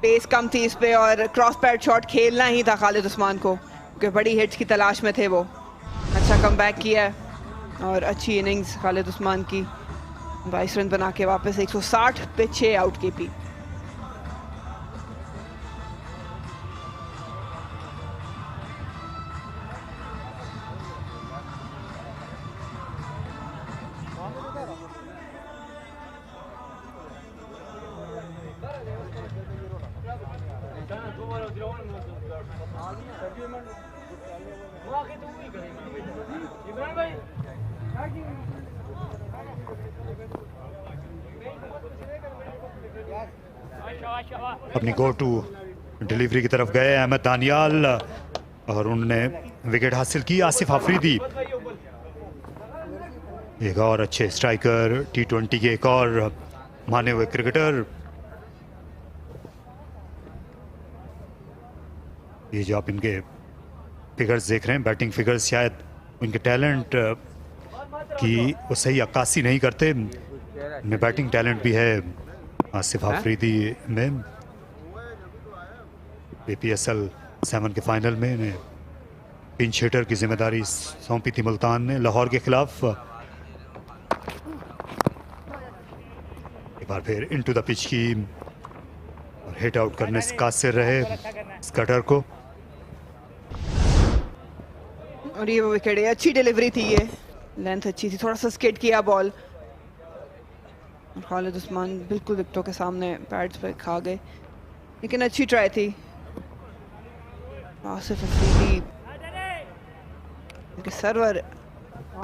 पेस कम थी इस पे और क्रॉस पैड शॉट खेलना ही था खालिद उस्मान को, क्योंकि बड़ी हिट्स की तलाश में थे वो। अच्छा कमबैक किया है और अच्छी इनिंग्स खालिद उस्मान की। 22 रन बना के वापस 160 पे 6 आउट KP। अपनी गो टू डिलीवरी की तरफ गए अहमद दानियाल और उन्होंने विकेट हासिल की। आसिफ अफरीदी एक और अच्छे स्ट्राइकर, T20 के एक और माने हुए क्रिकेटर। ये जो आप इनके फिगर्स देख रहे हैं, बैटिंग फिगर्स, शायद उनके टैलेंट की वो सही अक्कासी नहीं करते। इनमें बैटिंग टैलेंट भी है आसिफ अफरीदी में। PSL 7 के फाइनल में इन्हें पिंच हिटर की जिम्मेदारी सौंपी थी मुल्तान ने लाहौर के खिलाफ। एक बार फिर इनटू द पिच की और हिट आउट करने से कासिर रहे स्कटर को। और ये वो विकेट है, अच्छी डिलीवरी थी, ये लेंथ अच्छी थी, थोड़ा सा स्किड किया बॉल। खालिद उस्मान बिल्कुल विकेटों के सामने पैड्स पे खा गए, लेकिन अच्छी ट्राई थी। आसिफ अफरीदी के सर्वर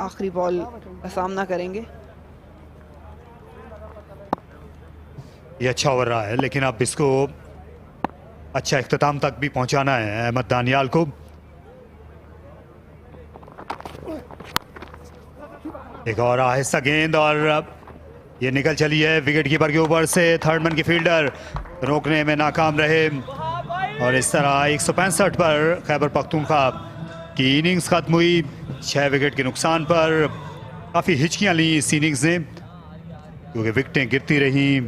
आखिरी बॉल का सामना करेंगे। ये अच्छा ओवर रहा है, लेकिन अब इसको अच्छा इख्तिताम तक भी पहुंचाना है अहमद दानियाल को। एक और आहिस्ता गेंद और ये निकल चली है विकेट कीपर के ऊपर से। थर्ड मैन की फील्डर रोकने में नाकाम रहे और इस तरह 165 पर खैबर पख्तूनख्वा की इनिंग्स खत्म हुई 6 विकेट के नुकसान पर। काफ़ी हिचकियां ली इस इनिंग्स ने, क्योंकि विकेटें गिरती रहीं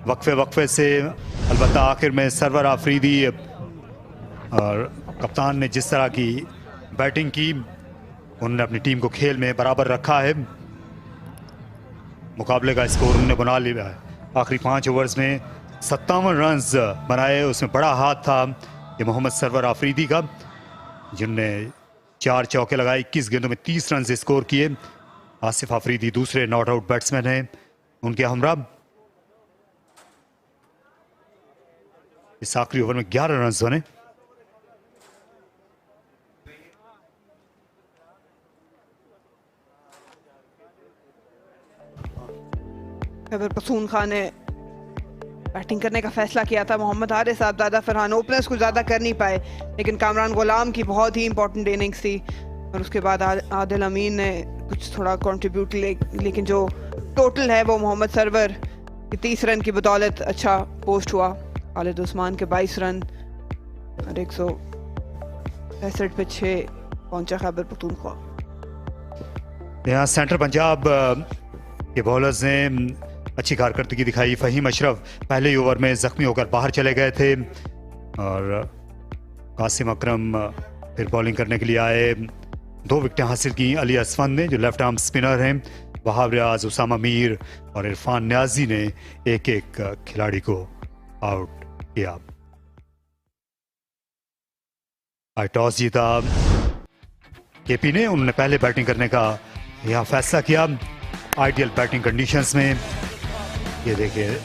वक्फे से। अलबत्ता आखिर में सरवर आफरीदी और कप्तान ने जिस तरह की बैटिंग की, उन्होंने अपनी टीम को खेल में बराबर रखा है। मुकाबले का स्कोर उन्होंने बना लिया है। आखिरी 5 ओवर्स में 57 रन्स बनाए, उसमें बड़ा हाथ था ये मोहम्मद सरवर आफरीदी का, जिनने 4 चौके लगाए, 21 गेंदों में 30 रन स्कोर किए। आसिफ अफरीदी दूसरे नॉट आउट बैट्समैन हैं उनके हमरा। इस आखिरी ओवर में 11 रन बने। खैबर पख्तूनख्वा ने बैटिंग करने का फैसला किया था। मोहम्मद हारिस साहबजादा फरहान ओपनर्स को ज़्यादा कर नहीं पाए, लेकिन कामरान गुलाम की बहुत ही इंपॉर्टेंट इनिंग्स थी। और उसके बाद आदिल अमीन ने कुछ थोड़ा कंट्रीब्यूट लेकिन जो टोटल है वो मोहम्मद सरवर के 30 रन की बदौलत अच्छा पोस्ट हुआ। खालिद उस्मान के 22 रन और 165 पे 6 पहुंचा खैबर पख्तूनख्वा। यहाँ सेंट्रल पंजाब के बॉलर्स ने अच्छी कारकर्दगी दिखाई। फ़हीम अशरफ पहले ही ओवर में ज़ख्मी होकर बाहर चले गए थे और कासिम अकरम फिर बॉलिंग करने के लिए आए। 2 विकेटें हासिल की अली असफन ने, जो लेफ्ट आर्म स्पिनर हैं। वहाब रियाज, उसामा मीर और इरफान न्याजी ने एक एक खिलाड़ी को आउट किया। आज टॉस जीता केपी ने, उन्होंने पहले बैटिंग करने का यह फैसला किया आइडियल बैटिंग कंडीशंस में। ये देखिए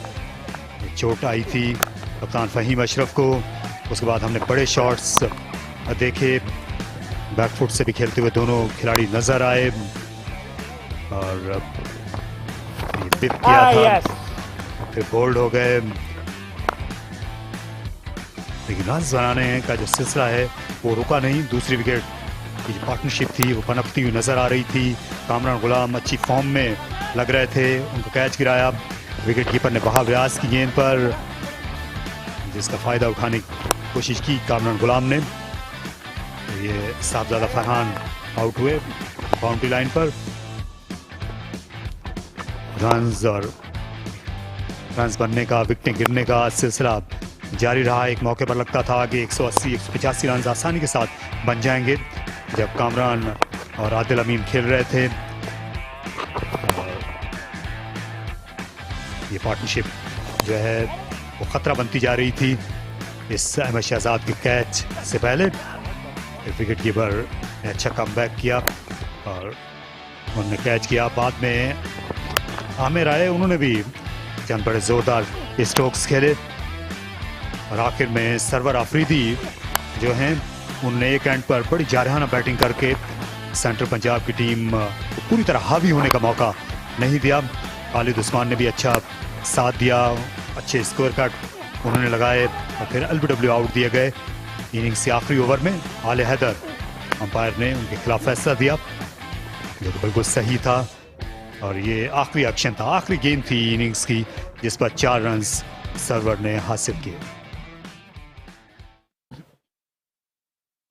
चोट आई थी कप्तान फ़हीम अशरफ को, उसके बाद हमने बड़े शॉट्स देखे, बैकफुट से भी खेलते हुए दोनों खिलाड़ी नजर आए और डिप किया था, फिर बोल्ड हो गए। लेकिन रन्स बनाने का जो सिलसिला है वो रुका नहीं। दूसरी विकेट की जो पार्टनरशिप थी वो पनपती हुई नजर आ रही थी। कामरान गुलाम अच्छी फॉर्म में लग रहे थे, उनको कैच गिराया विकेट कीपर ने वहाब रियाज की गेंद पर, जिसका फायदा उठाने की कोशिश की कामरान गुलाम ने। ये साहबजादा फरहान आउट हुए बाउंड्री लाइन पर। रन्स बनने का, विकेटें गिरने का सिलसिला जारी रहा। एक मौके पर लगता था कि 180-185 रन आसानी के साथ बन जाएंगे जब कामरान और आदिल अमीन खेल रहे थे। ये पार्टनरशिप जो है वो खतरा बनती जा रही थी इस अहमद शहजाद के कैच से पहले। विकेट कीपर ने अच्छा कमबैक किया और उन्होंने कैच किया। बाद में आमिर आए, उन्होंने भी चंद बड़े जोरदार स्ट्रोक्स खेले और आखिर में सरवर आफरीदी जो हैं उनने एक एंड पर बड़ी जारहाना बैटिंग करके सेंट्रल पंजाब की टीम को पूरी तरह हावी होने का मौका नहीं दिया। खालिद उस्मान ने भी अच्छा साथ दिया, अच्छे स्कोर कट उन्होंने लगाए और फिर एलबीडब्ल्यू आउट दिए गए इनिंग्स के आखिरी ओवर में। आले हैदर अंपायर ने उनके खिलाफ फैसला दिया जो बिल्कुल सही था और ये आखिरी एक्शन था, आखिरी गेंद थी इनिंग्स की जिस पर 4 रन सरवर ने हासिल किए।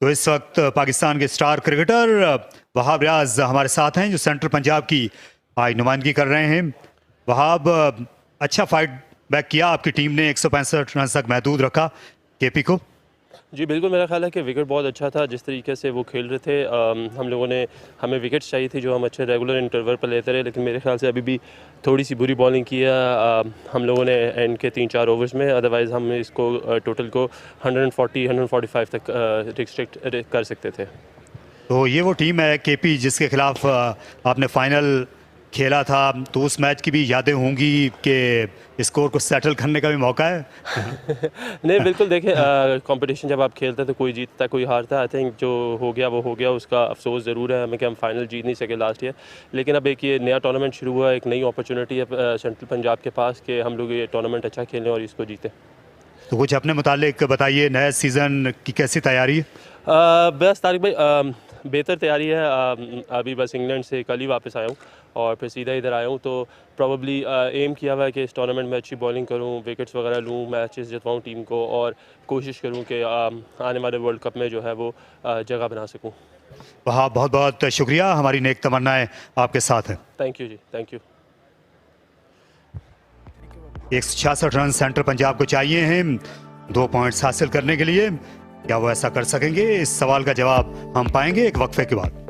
तो इस वक्त पाकिस्तान के स्टार क्रिकेटर वहाब रियाज हमारे साथ हैं जो सेंट्रल पंजाब की आज नुमाइंदगी कर रहे हैं। वहाब, अच्छा फाइट बैक किया आपकी टीम ने, 165 रन तक महदूद रखा केपी को। जी बिल्कुल, मेरा ख्याल है कि विकेट बहुत अच्छा था जिस तरीके से वो खेल रहे थे। हम लोगों ने, हमें विकेट्स चाहिए थी जो हम अच्छे रेगुलर इंटरवल पर लेते रहे, लेकिन मेरे ख्याल से अभी भी थोड़ी सी बुरी बॉलिंग किया हम लोगों ने एंड के 3-4 ओवर्स में। अदरवाइज़ हम इसको टोटल को 140-145 तक रिस्ट्रिक्ट कर सकते थे। तो ये वो टीम है केपी जिसके खिलाफ आपने फाइनल खेला था, तो उस मैच की भी यादें होंगी कि स्कोर को सेटल करने का भी मौका है। नहीं बिल्कुल, देखिए कंपटीशन जब आप खेलते हैं तो कोई जीतता कोई हारता है। आई थिंक जो हो गया उसका अफसोस ज़रूर है हमें कि हम फाइनल जीत नहीं सके लास्ट ईयर। लेकिन अब एक ये नया टूर्नामेंट शुरू हुआ, एक नई अपॉर्चुनिटी है सेंट्रल पंजाब के पास कि हम लोग ये टूर्नामेंट अच्छा खेलें और इसको जीतें। तो कुछ अपने मुतालिक बताइए, नए सीज़न की कैसी तैयारी? बस तारिक भाई, बेहतर तैयारी है। अभी बस इंग्लैंड से कल ही वापस आया हूँ और फिर सीधा इधर आया हूँ, तो प्रॉब्ली एम किया हुआ है कि इस टूर्नामेंट में अच्छी बॉलिंग करूँ, विकेट्स वगैरह लूँ, मैचेस जितवाऊँ टीम को और कोशिश करूँ कि आने वाले वर्ल्ड कप में जो है वो जगह बना सकूँ। वहाँ बहुत बहुत शुक्रिया, हमारी नेक तमन्नाएं आपके साथ हैं। थैंक यू जी, thank you. 166 run Central Punjab को चाहिए हैं 2 पॉइंट्स हासिल करने के लिए। क्या वो ऐसा कर सकेंगे? इस सवाल का जवाब हम पाएंगे एक वक्फे के बाद।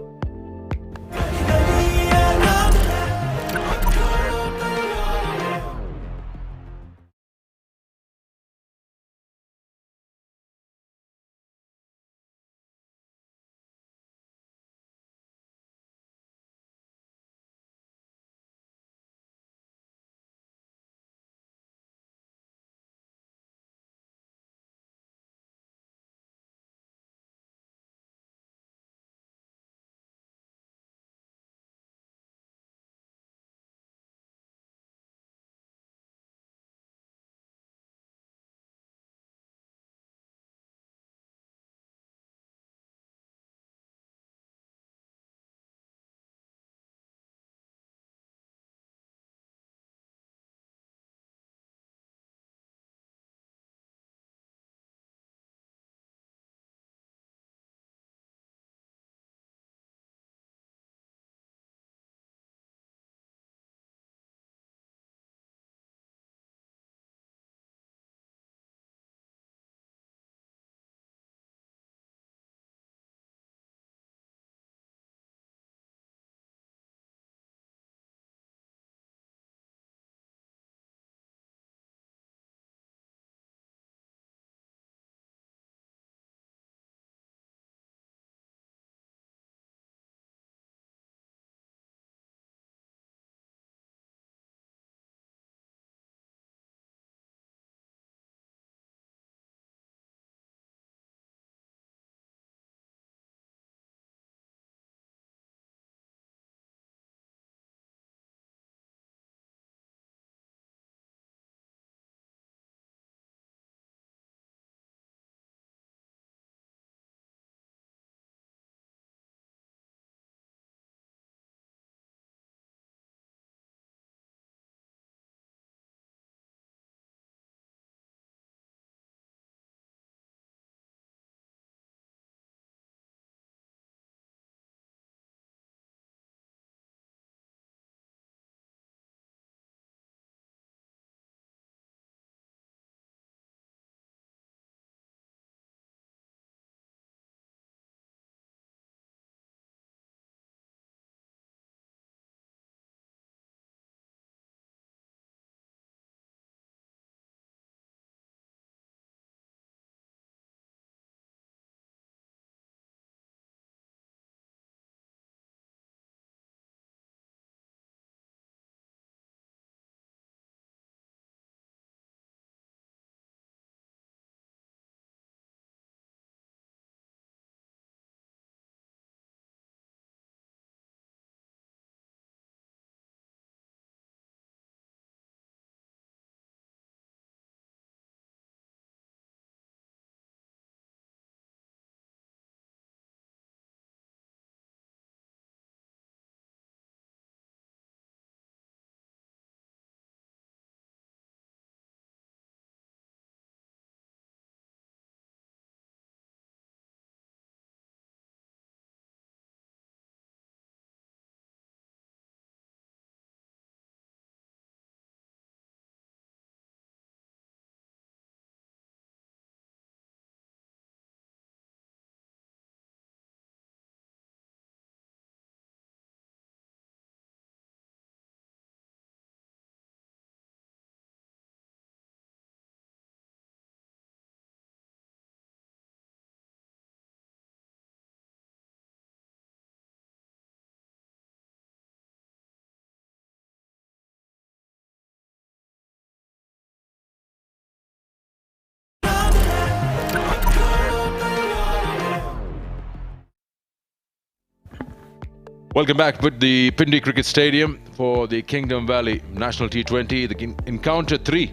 Welcome back with the Pindi Cricket Stadium for the Kingdom Valley National T20. The encounter 3,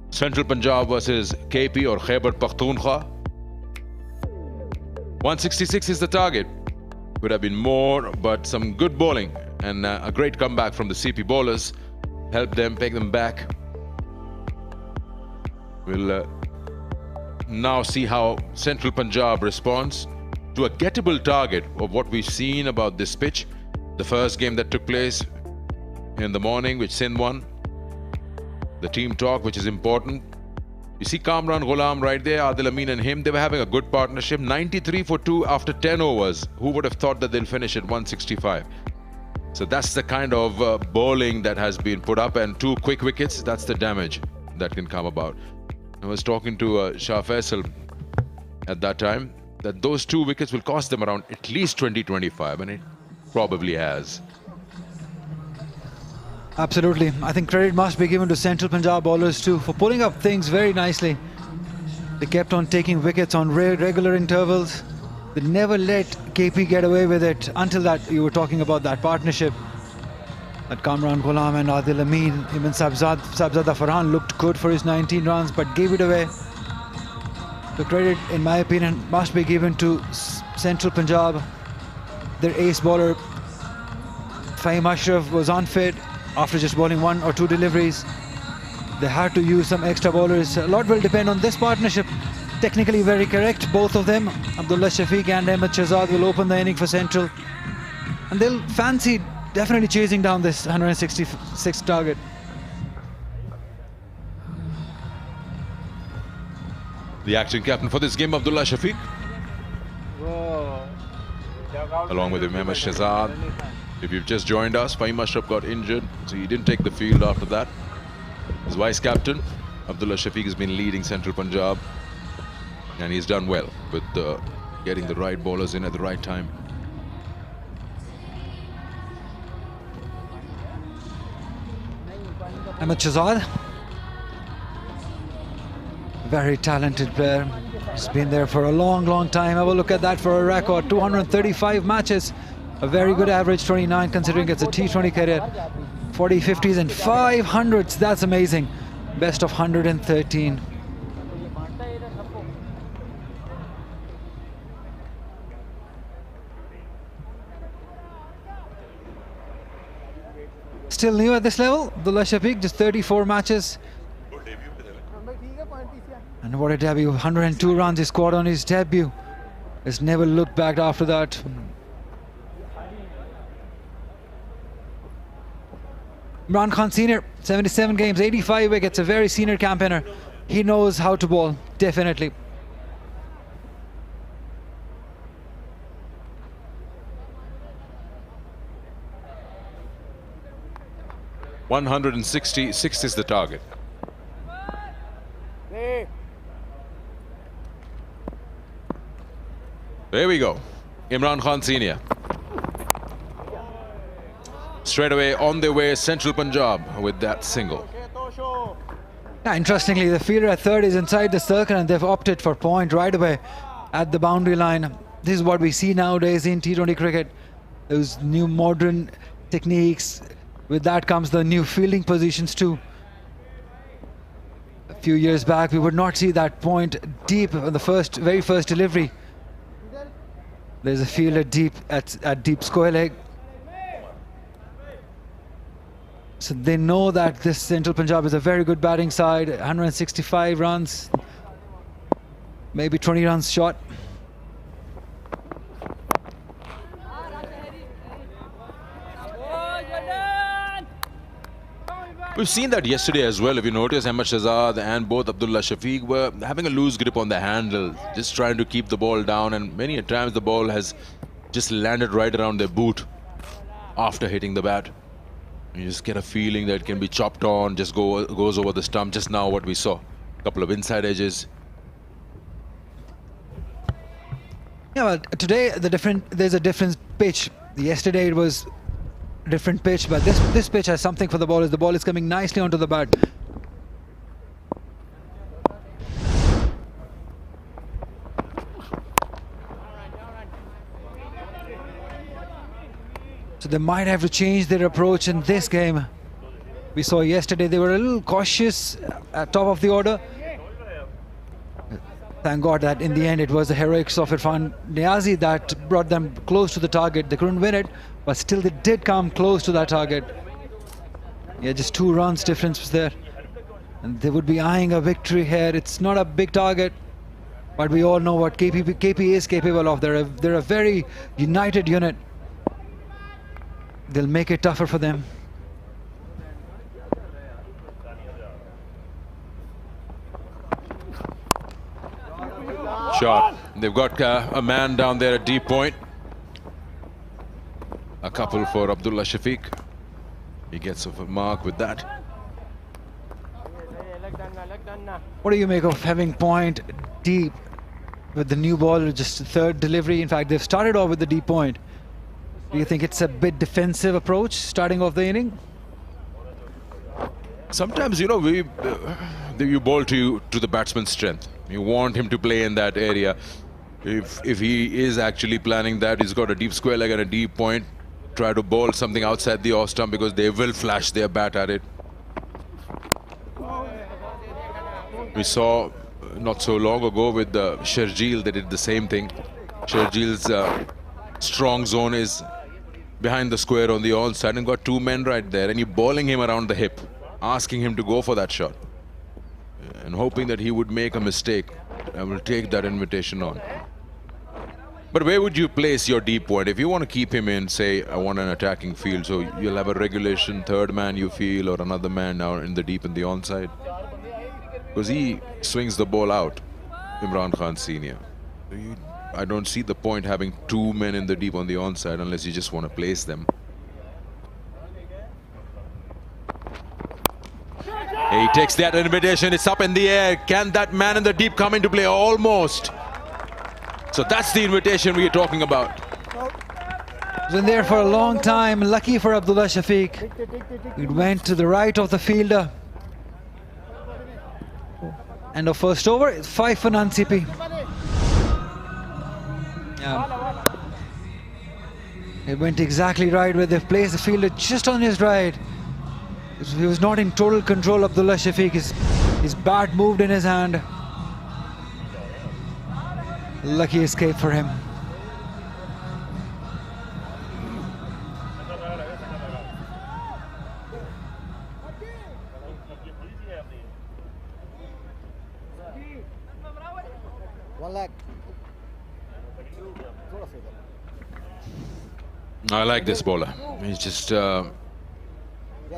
Central Punjab versus KP or Khyber Pakhtunkhwa. 166 is the target. Could have been more, but some good bowling and a great comeback from the CP bowlers helped them peg them back. We'll now see how Central Punjab responds to a gettable target of what we've seen about this pitch. The first game that took place in the morning, which Sindh won. The team talk, which is important. You see Kamran Ghulam right there, Adil Amin and him, they were having a good partnership. 93 for 2 after 10 overs. Who would have thought that they'll finish at 165? So that's the kind of bowling that has been put up, and 2 quick wickets, that's the damage that can come about. I was talking to Shah Faisal at that time, that those 2 wickets will cost them around at least 20-25, and it probably has. Absolutely. I think credit must be given to Central Punjab bowlers too for pulling up things very nicely. They kept on taking wickets on regular intervals. They never let KP get away with it until that you were talking about that partnership. That Kamran Ghulam and Adil Amin, even Sabzada Farhan looked good for his 19 runs but gave it away. The credit, in my opinion, must be given to Central Punjab. Their ace bowler, Fahim Ashraf, was unfit after just bowling 1 or 2 deliveries. They had to use some extra bowlers. A lot will depend on this partnership. Technically very correct, both of them. Abdullah Shafiq and Ahmed Shahzad will open the inning for Central. And they'll fancy definitely chasing down this 166 target. The acting captain for this game, Abdullah Shafiq. Along with him, MS Shahzad. If you've just joined us, Fahim Ashraf got injured, so he didn't take the field after that. His vice captain, Abdullah Shafiq, has been leading Central Punjab, and he's done well with getting the right bowlers in at the right time. Ahmed Shahzad, very talented player. He's been there for a long time. Have a look at that for a record. 235 matches. A very good average, 29, considering it's a T20 career. 40, 50s and 500s. That's amazing. Best of 113. Still new at this level, Abdullah Shafiq, just 34 matches. And what a debut, 102 runs he scored on his debut. Has never looked back after that. Imran Khan Senior, 77 games, 85 wickets, a very senior campaigner. He knows how to bowl, definitely. .166 is the target. There we go. Imran Khan Senior. Straight away on their way, Central Punjab with that single. Yeah, interestingly, the fielder at third is inside the circle and they've opted for point right away at the boundary line. This is what we see nowadays in T20 cricket. Those new modern techniques. With that comes the new fielding positions too. A few years back, we would not see that point deep on the very first delivery. There's a fielder deep at deep square leg. So they know that this Central Punjab is a very good batting side. 165 runs, maybe 20 runs short. We've seen that yesterday as well. If you notice, Ahmed Shahzad and both Abdullah Shafiq were having a loose grip on the handle, just trying to keep the ball down, and many a times the ball has just landed right around their boot after hitting the bat. You just get a feeling that it can be chopped on, just goes over the stump. Just now what we saw, a couple of inside edges. Yeah, well, today there's a different pitch. Yesterday it was different pitch, but this pitch has something for the bowlers. The ball is coming nicely onto the bat. So they might have to change their approach in this game. We saw yesterday they were a little cautious at top of the order. Thank God that in the end it was the heroics of Irfan Niazi that brought them close to the target. They couldn't win it, but still they did come close to that target. Yeah, just 2 runs difference was there. And they would be eyeing a victory here. It's not a big target, but we all know what KP is capable of. They're a very united unit. They'll make it tougher for them. Shot. They've got a man down there at deep point. A couple for Abdullah Shafiq. He gets off a mark with that. What do you make of having point deep with the new ball, just the 3rd delivery? In fact, they've started off with the deep point. Do you think it's a bit defensive approach starting off the inning? Sometimes, you know, you bowl to the batsman's strength. You want him to play in that area. If he is actually planning that, he's got a deep square leg and a deep point. Try to bowl something outside the off stump because they will flash their bat at it. We saw not so long ago with Sherjeel, they did the same thing. Sherjeel's strong zone is behind the square on the onside and got 2 men right there, and you're bowling him around the hip, asking him to go for that shot and hoping that he would make a mistake. I will take that invitation on. But where would you place your deep point? If you want to keep him in, say, I want an attacking field, so you'll have a regulation 3rd man you feel, or another man now in the deep in the onside. Because he swings the ball out, Imran Khan Senior. I don't see the point having 2 men in the deep on the onside unless you just want to place them. He takes that invitation, it's up in the air. Can that man in the deep come into play? Almost. So that's the invitation we are talking about. Was in there for a long time. Lucky for Abdullah Shafiq. It went to the right of the fielder. And the first over is 5 for none CP. Yeah. It went exactly right where they've placed the fielder just on his right. He was not in total control, Abdullah Shafiq. His bat moved in his hand. Lucky escape for him. I like this bowler. He just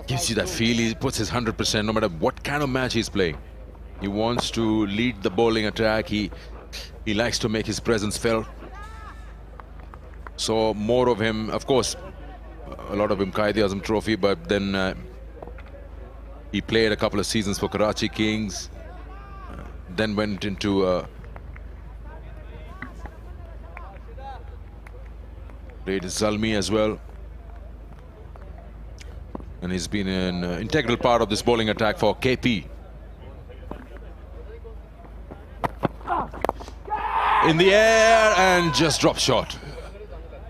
gives you that feel. He puts his 100% no matter what kind of match he's playing. He wants to lead the bowling attack. He likes to make his presence felt. So more of him, of course, a lot of him Quaid-e-Azam Trophy, but then he played a couple of seasons for Karachi Kings, then went into played Zalmi as well, and he's been an integral part of this bowling attack for KP. In the air and just drop shot.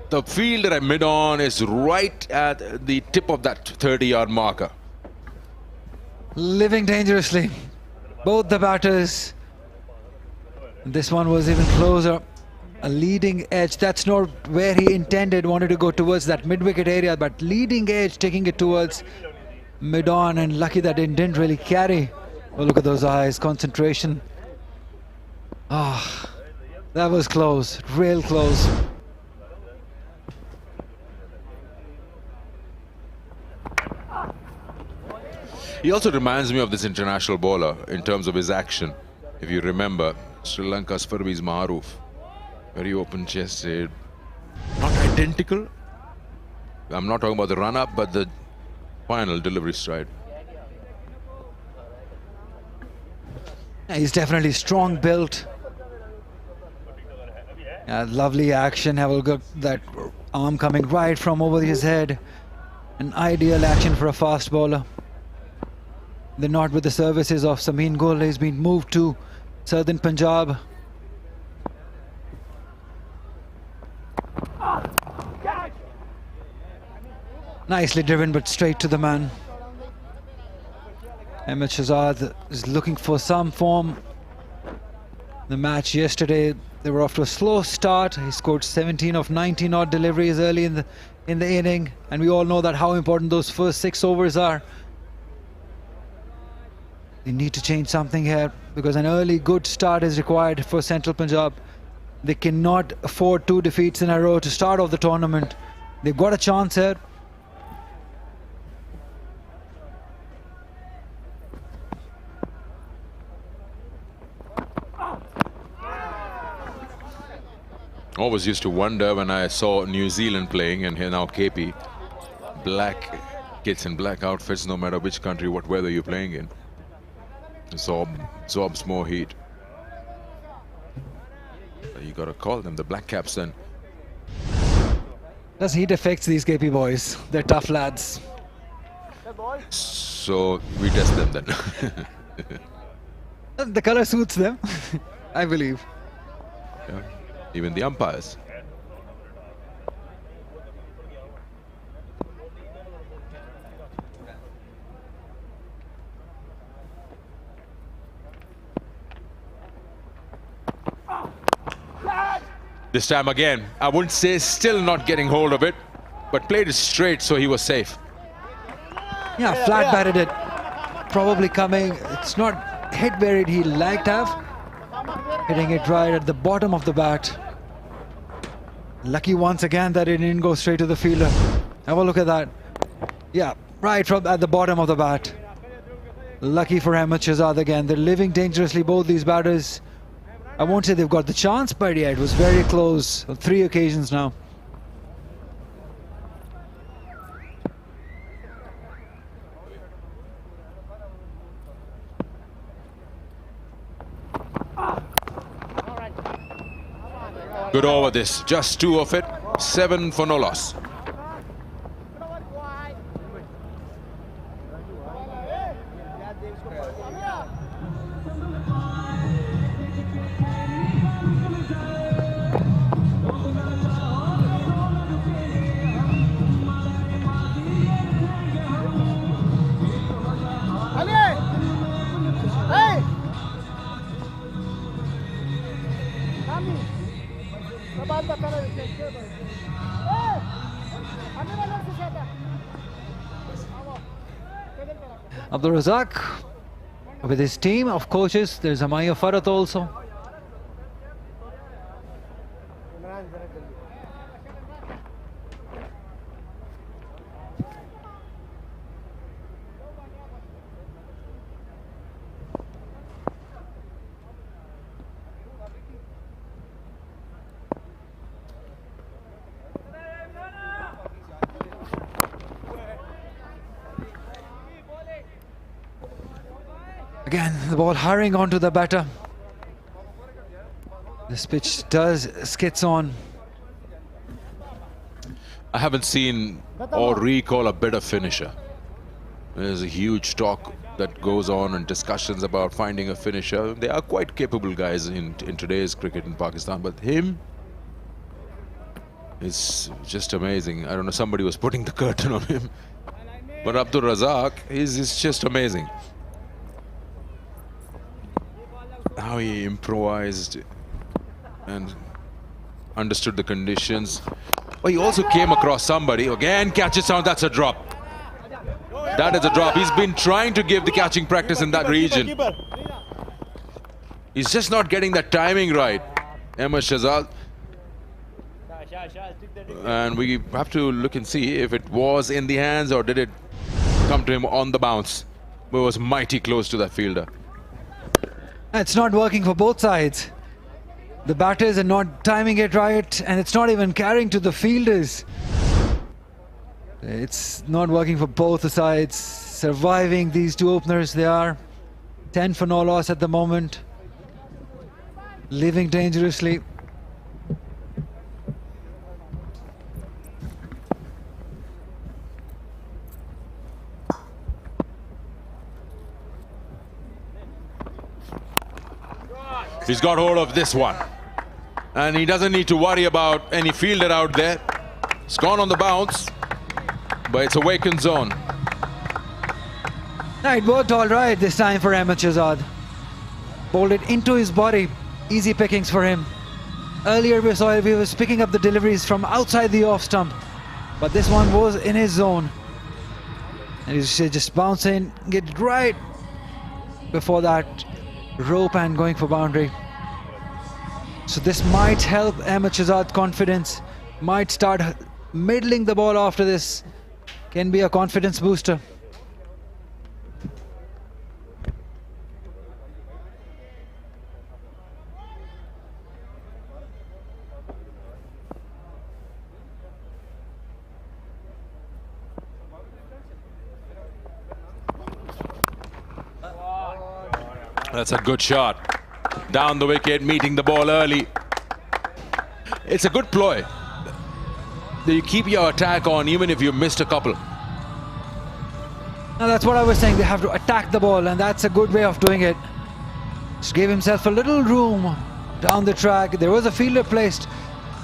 The fielder at mid-on is right at the tip of that 30-yard marker. Living dangerously, both the batters. This one was even closer. A leading edge, that's not where he intended, wanted to go towards that mid-wicket area, but leading edge, taking it towards mid-on, and lucky that it didn't really carry. Oh, look at those eyes, concentration. Ah, that was close, real close. He also reminds me of this international bowler in terms of his action. If you remember, Sri Lanka's Parvez Maharouf. Very open-chested. Not identical. I'm not talking about the run-up, but the final delivery stride. Yeah, he's definitely strong built. Yeah, lovely action. Have a look at that arm coming right from over his head. An ideal action for a fast bowler. They're not with the services of Samin Gul. He's been moved to Southern Punjab. Nicely driven, but straight to the man. Ahmed Shahzad is looking for some form. The match yesterday, they were off to a slow start. He scored 17 of 19 odd deliveries early in the inning, and we all know that how important those first 6 overs are. They need to change something here because an early good start is required for Central Punjab. They cannot afford 2 defeats in a row to start off the tournament. They've got a chance here. Always used to wonder when I saw New Zealand playing, and here now KP, black kids in black outfits, no matter which country, what weather you're playing in, absorbs more heat. You gotta call them the black caps then. Does heat affects these KP boys? They're tough lads. So we test them then. The color suits them, I believe. Yeah. Even the umpires. This time again, I wouldn't say still not getting hold of it, but played it straight, so he was safe. Yeah, flat batted it. Probably coming. It's not hit where he'd like to have. Hitting it right at the bottom of the bat. Lucky once again that it didn't go straight to the fielder. Have a look at that. Yeah, right from at the bottom of the bat. Lucky for Ahmed Shahzad again. They're living dangerously, both these batters. I won't say they've got the chance, but yeah, it was very close on 3 occasions now. Good over this, just 2 of it, 7 for no loss. Abdul Razak with his team of coaches. There's Amaya Farat also. Again, the ball hurrying onto the batter. This pitch does skits on. I haven't seen or recall a better finisher. There's a huge talk that goes on and discussions about finding a finisher. They are quite capable guys in today's cricket in Pakistan, but him is just amazing. I don't know, somebody was putting the curtain on him. But Abdul Razak is just amazing. How he improvised and understood the conditions. But he also came across somebody. Again, catches out. That's a drop. That is a drop. He's been trying to give the catching practice in that region. He's just not getting that timing right. Ahmed Shahzad. And we have to look and see if it was in the hands or did it come to him on the bounce. But it was mighty close to that fielder. It's not working for both sides. The batters are not timing it right, and it's not even carrying to the fielders. It's not working for both the sides. Surviving these 2 openers, they are 10 for no loss at the moment. Living dangerously. He's got hold of this one. And he doesn't need to worry about any fielder out there. It's gone on the bounce. but it's a vacant zone. No, it worked all right this time for Ahmed Shahzad. Bowled it into his body. Easy pickings for him. Earlier we saw he was picking up the deliveries from outside the off stump, but this one was in his zone. And he's just bouncing, get it right before that rope and going for boundary. So this might help Ahmed Shahzad's confidence. Might start middling the ball after this. Can be a confidence booster. That's a good shot. Down the wicket, meeting the ball early. It's a good ploy. You keep your attack on even if you missed a couple. Now that's what I was saying. They have to attack the ball, and that's a good way of doing it. Just gave himself a little room down the track. There was a fielder placed,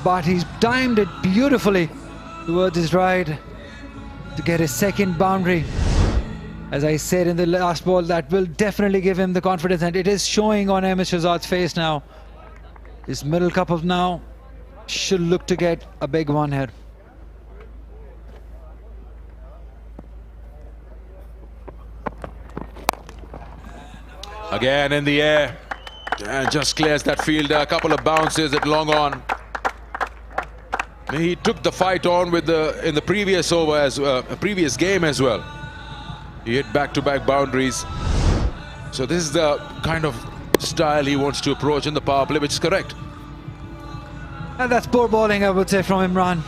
but he's timed it beautifully towards his right to get his second boundary. As I said in the last ball, that will definitely give him the confidence, and it is showing on Ahmed Shahzad's face now. His middle couple now should look to get a big one here. Again in the air, and just clears that fielder. A couple of bounces at long on. He took the fight on with in the previous over as previous game as well. He hit back-to-back boundaries. So this is the kind of style he wants to approach in the power play, which is correct. And that's poor bowling, I would say, from Imran.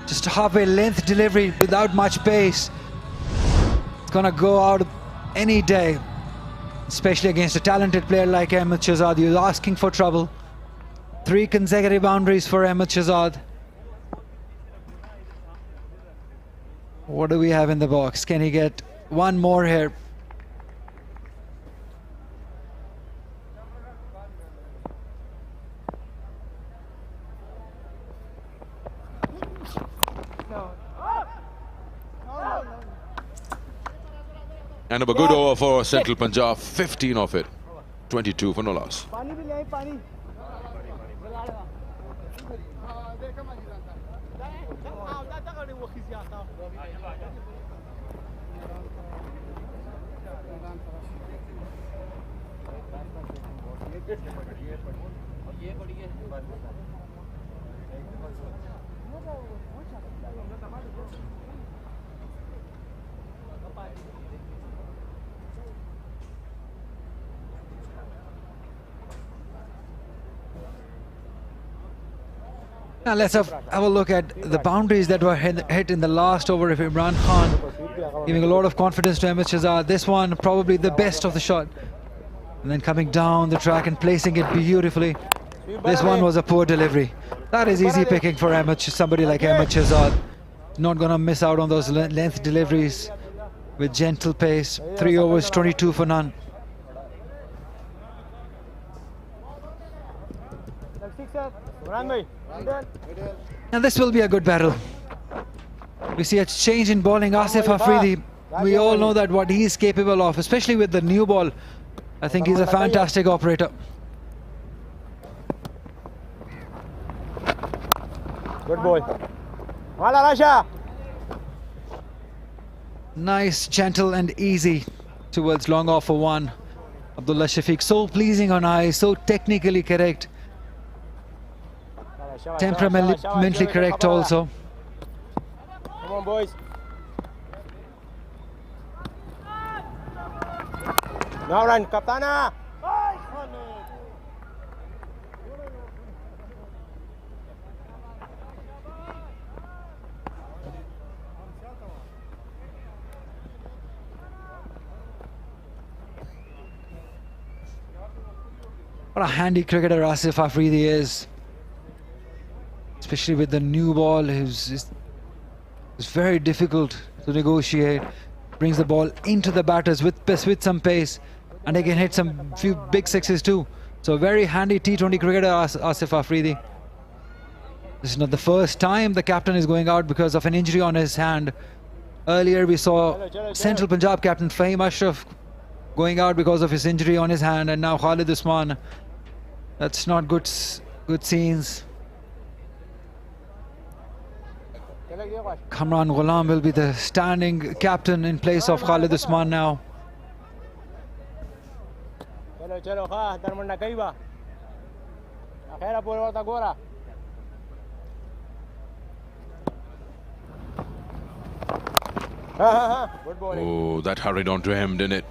Just a halfway length delivery without much pace. It's gonna go out any day, especially against a talented player like Ahmed Shahzad. He was asking for trouble. 3 consecutive boundaries for Ahmed Shahzad. What do we have in the box? Can he get one more here? And a good over for Central Punjab. 15 of it. 22 for no loss. Now let's have a look at the boundaries that were hit in the last over of Imran Khan, giving a lot of confidence to Ahmed Shahzad. This one probably the best of the shot, and then coming down the track and placing it beautifully. This one was a poor delivery. That is easy picking for somebody like Ahmed Shahzad. Not gonna miss out on those length deliveries with gentle pace. 3 overs, 22 for none. And this will be a good battle. We see a change in bowling. Asif Afridi, we all know that what he's capable of, especially with the new ball. I think he's a fantastic operator. Good boy. Nice, gentle and easy towards long off for 1. Abdullah Shafiq, so pleasing on eyes, so technically correct. Temperamentally correct also. Come on, boys. Now run, Kaptana. What a handy cricketer Asif Afridi is. Especially with the new ball, it's very difficult to negotiate. Brings the ball into the batters with some pace, and they can hit some few big sixes too. So very handy T20 cricketer Asif Afridi. This is not the first time the captain is going out because of an injury on his hand. Earlier we saw Central Punjab captain Fahim Ashraf going out because of his injury on his hand, and now Khalid Usman. That's not good scenes. Kamran Ghulam will be the standing captain in place of Khalid Usman now. Oh, that hurried onto him, didn't it?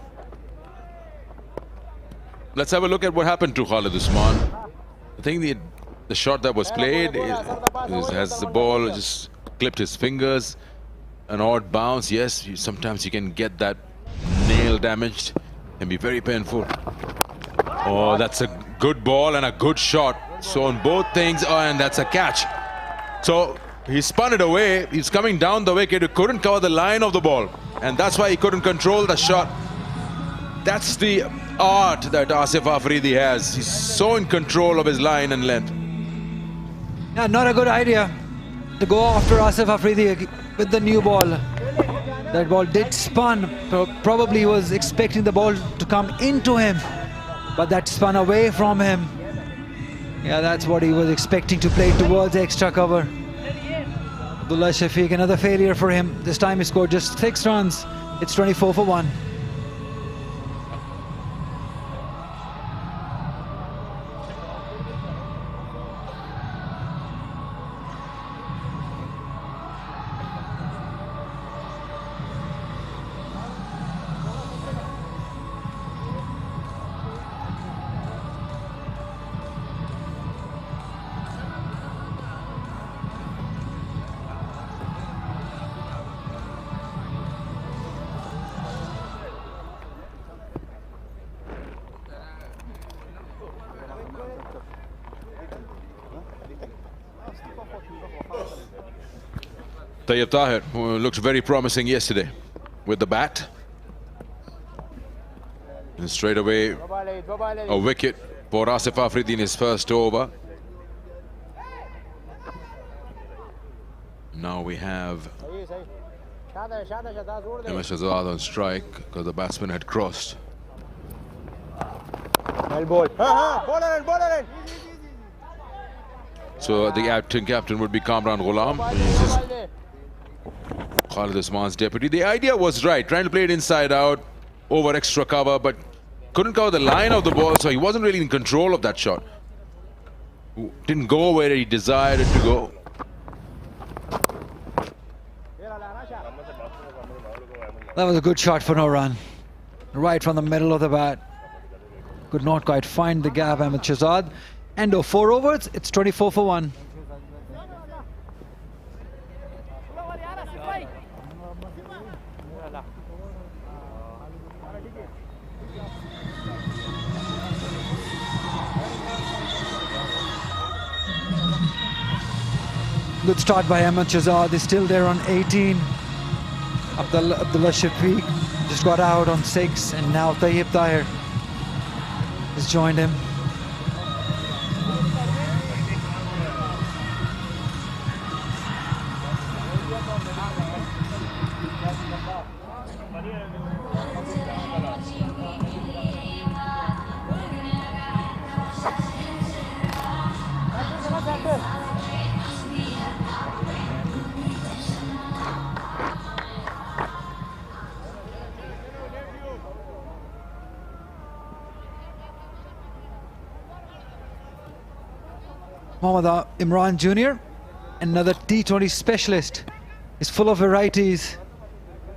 Let's have a look at what happened to Khalid Usman. I think the shot that was played has the ball just clipped his fingers. An odd bounce, yes, sometimes you can get that nail damaged. Can be very painful. Oh, that's a good ball and a good shot. So on both things, oh, and that's a catch. So he spun it away. He's coming down the wicket. He couldn't cover the line of the ball, and that's why he couldn't control the shot. That's the art that Asif Afridi has. He's so in control of his line and length. Yeah, not a good idea to go after Asif Afridi with the new ball. That ball did spun. Probably he was expecting the ball to come into him, but that spun away from him. Yeah, that's what he was expecting, to play towards extra cover. Abdullah Shafiq, another failure for him. This time he scored just 6 runs. It's 24 for 1. Tayyib Tahir, who looked very promising yesterday with the bat. And straight away, a wicket for Asif Afridi in his first over. Now we have MS2 on strike because the batsman had crossed. So the acting captain would be Kamran Ghulam. Khalid Usman's deputy. The idea was right, trying to play it inside out, over extra cover, but couldn't cover the line of the ball, so he wasn't really in control of that shot. Didn't go where he desired it to go. That was a good shot for no run. Right from the middle of the bat. Could not quite find the gap, Ahmed Shahzad. End of 4 overs, it's 24 for 1. Good start by Ahmed Shahzad. He's still there on 18. Abdullah Shafiq just got out on 6, and now Tayyib Tahir has joined him. Mohammad Imran Jr., another T20 specialist. He's full of varieties.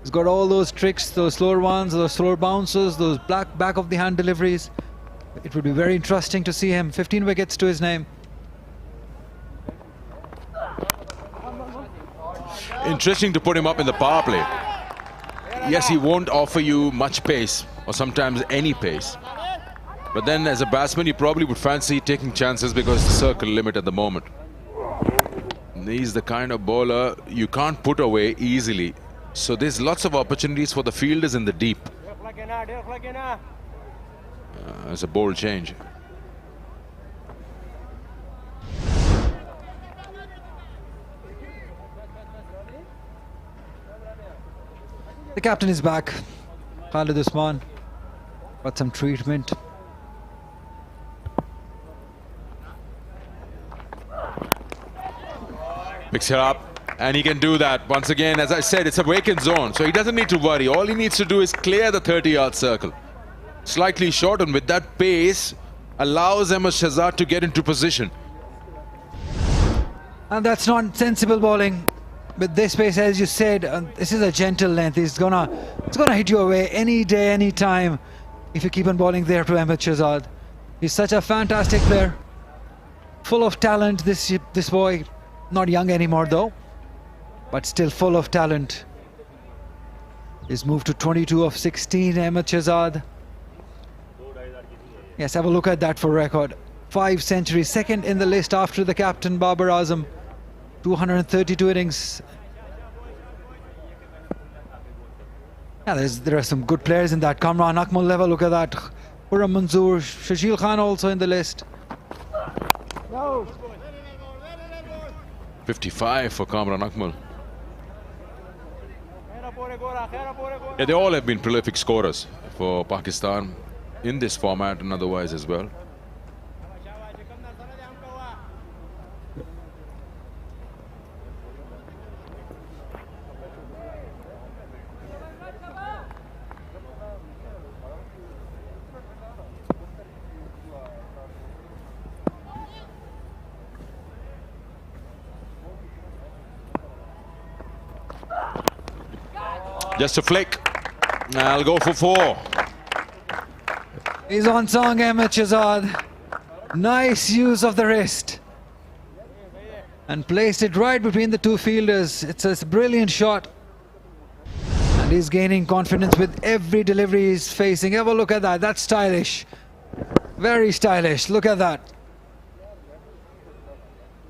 He's got all those tricks, those slower ones, those slower bounces, those back of the hand deliveries. It would be very interesting to see him. 15 wickets to his name. Interesting to put him up in the power play. Yes, he won't offer you much pace, or sometimes any pace. But then as a batsman, you probably would fancy taking chances because the circle limit at the moment. And he's the kind of bowler you can't put away easily. So there's lots of opportunities for the fielders in the deep. It's a bold change. The captain is back. Khalid Usman got some treatment. Picks it up. And he can do that. Once again, as I said, it's a vacant zone. So he doesn't need to worry. All he needs to do is clear the 30-yard circle. Slightly short, and with that pace, allows Ahmed Shahzad to get into position. And that's not sensible bowling. With this pace, as you said, this is a gentle length. It's gonna hit you away any day, any time, if you keep on bowling there to Ahmed Shahzad. He's such a fantastic player. Full of talent, this boy. Not young anymore though, but still full of talent. He's moved to 22 of 16, Ahmed Shahzad. Yes, have a look at that for record. 5 centuries, second in the list after the captain Babar Azam. 232 innings. Yeah, there are some good players in that. Kamran Akmal level, look at that. Khurram Manzoor, Shashil Khan also in the list. 55 for Kamran Akmal. Yeah, they all have been prolific scorers for Pakistan in this format and otherwise as well. Just a flick. I'll go for 4. He's on song, Ahmed Shahzad. Nice use of the wrist. And placed it right between the two fielders. It's a brilliant shot. And he's gaining confidence with every delivery he's facing. Have a look at that. That's stylish. Very stylish. Look at that.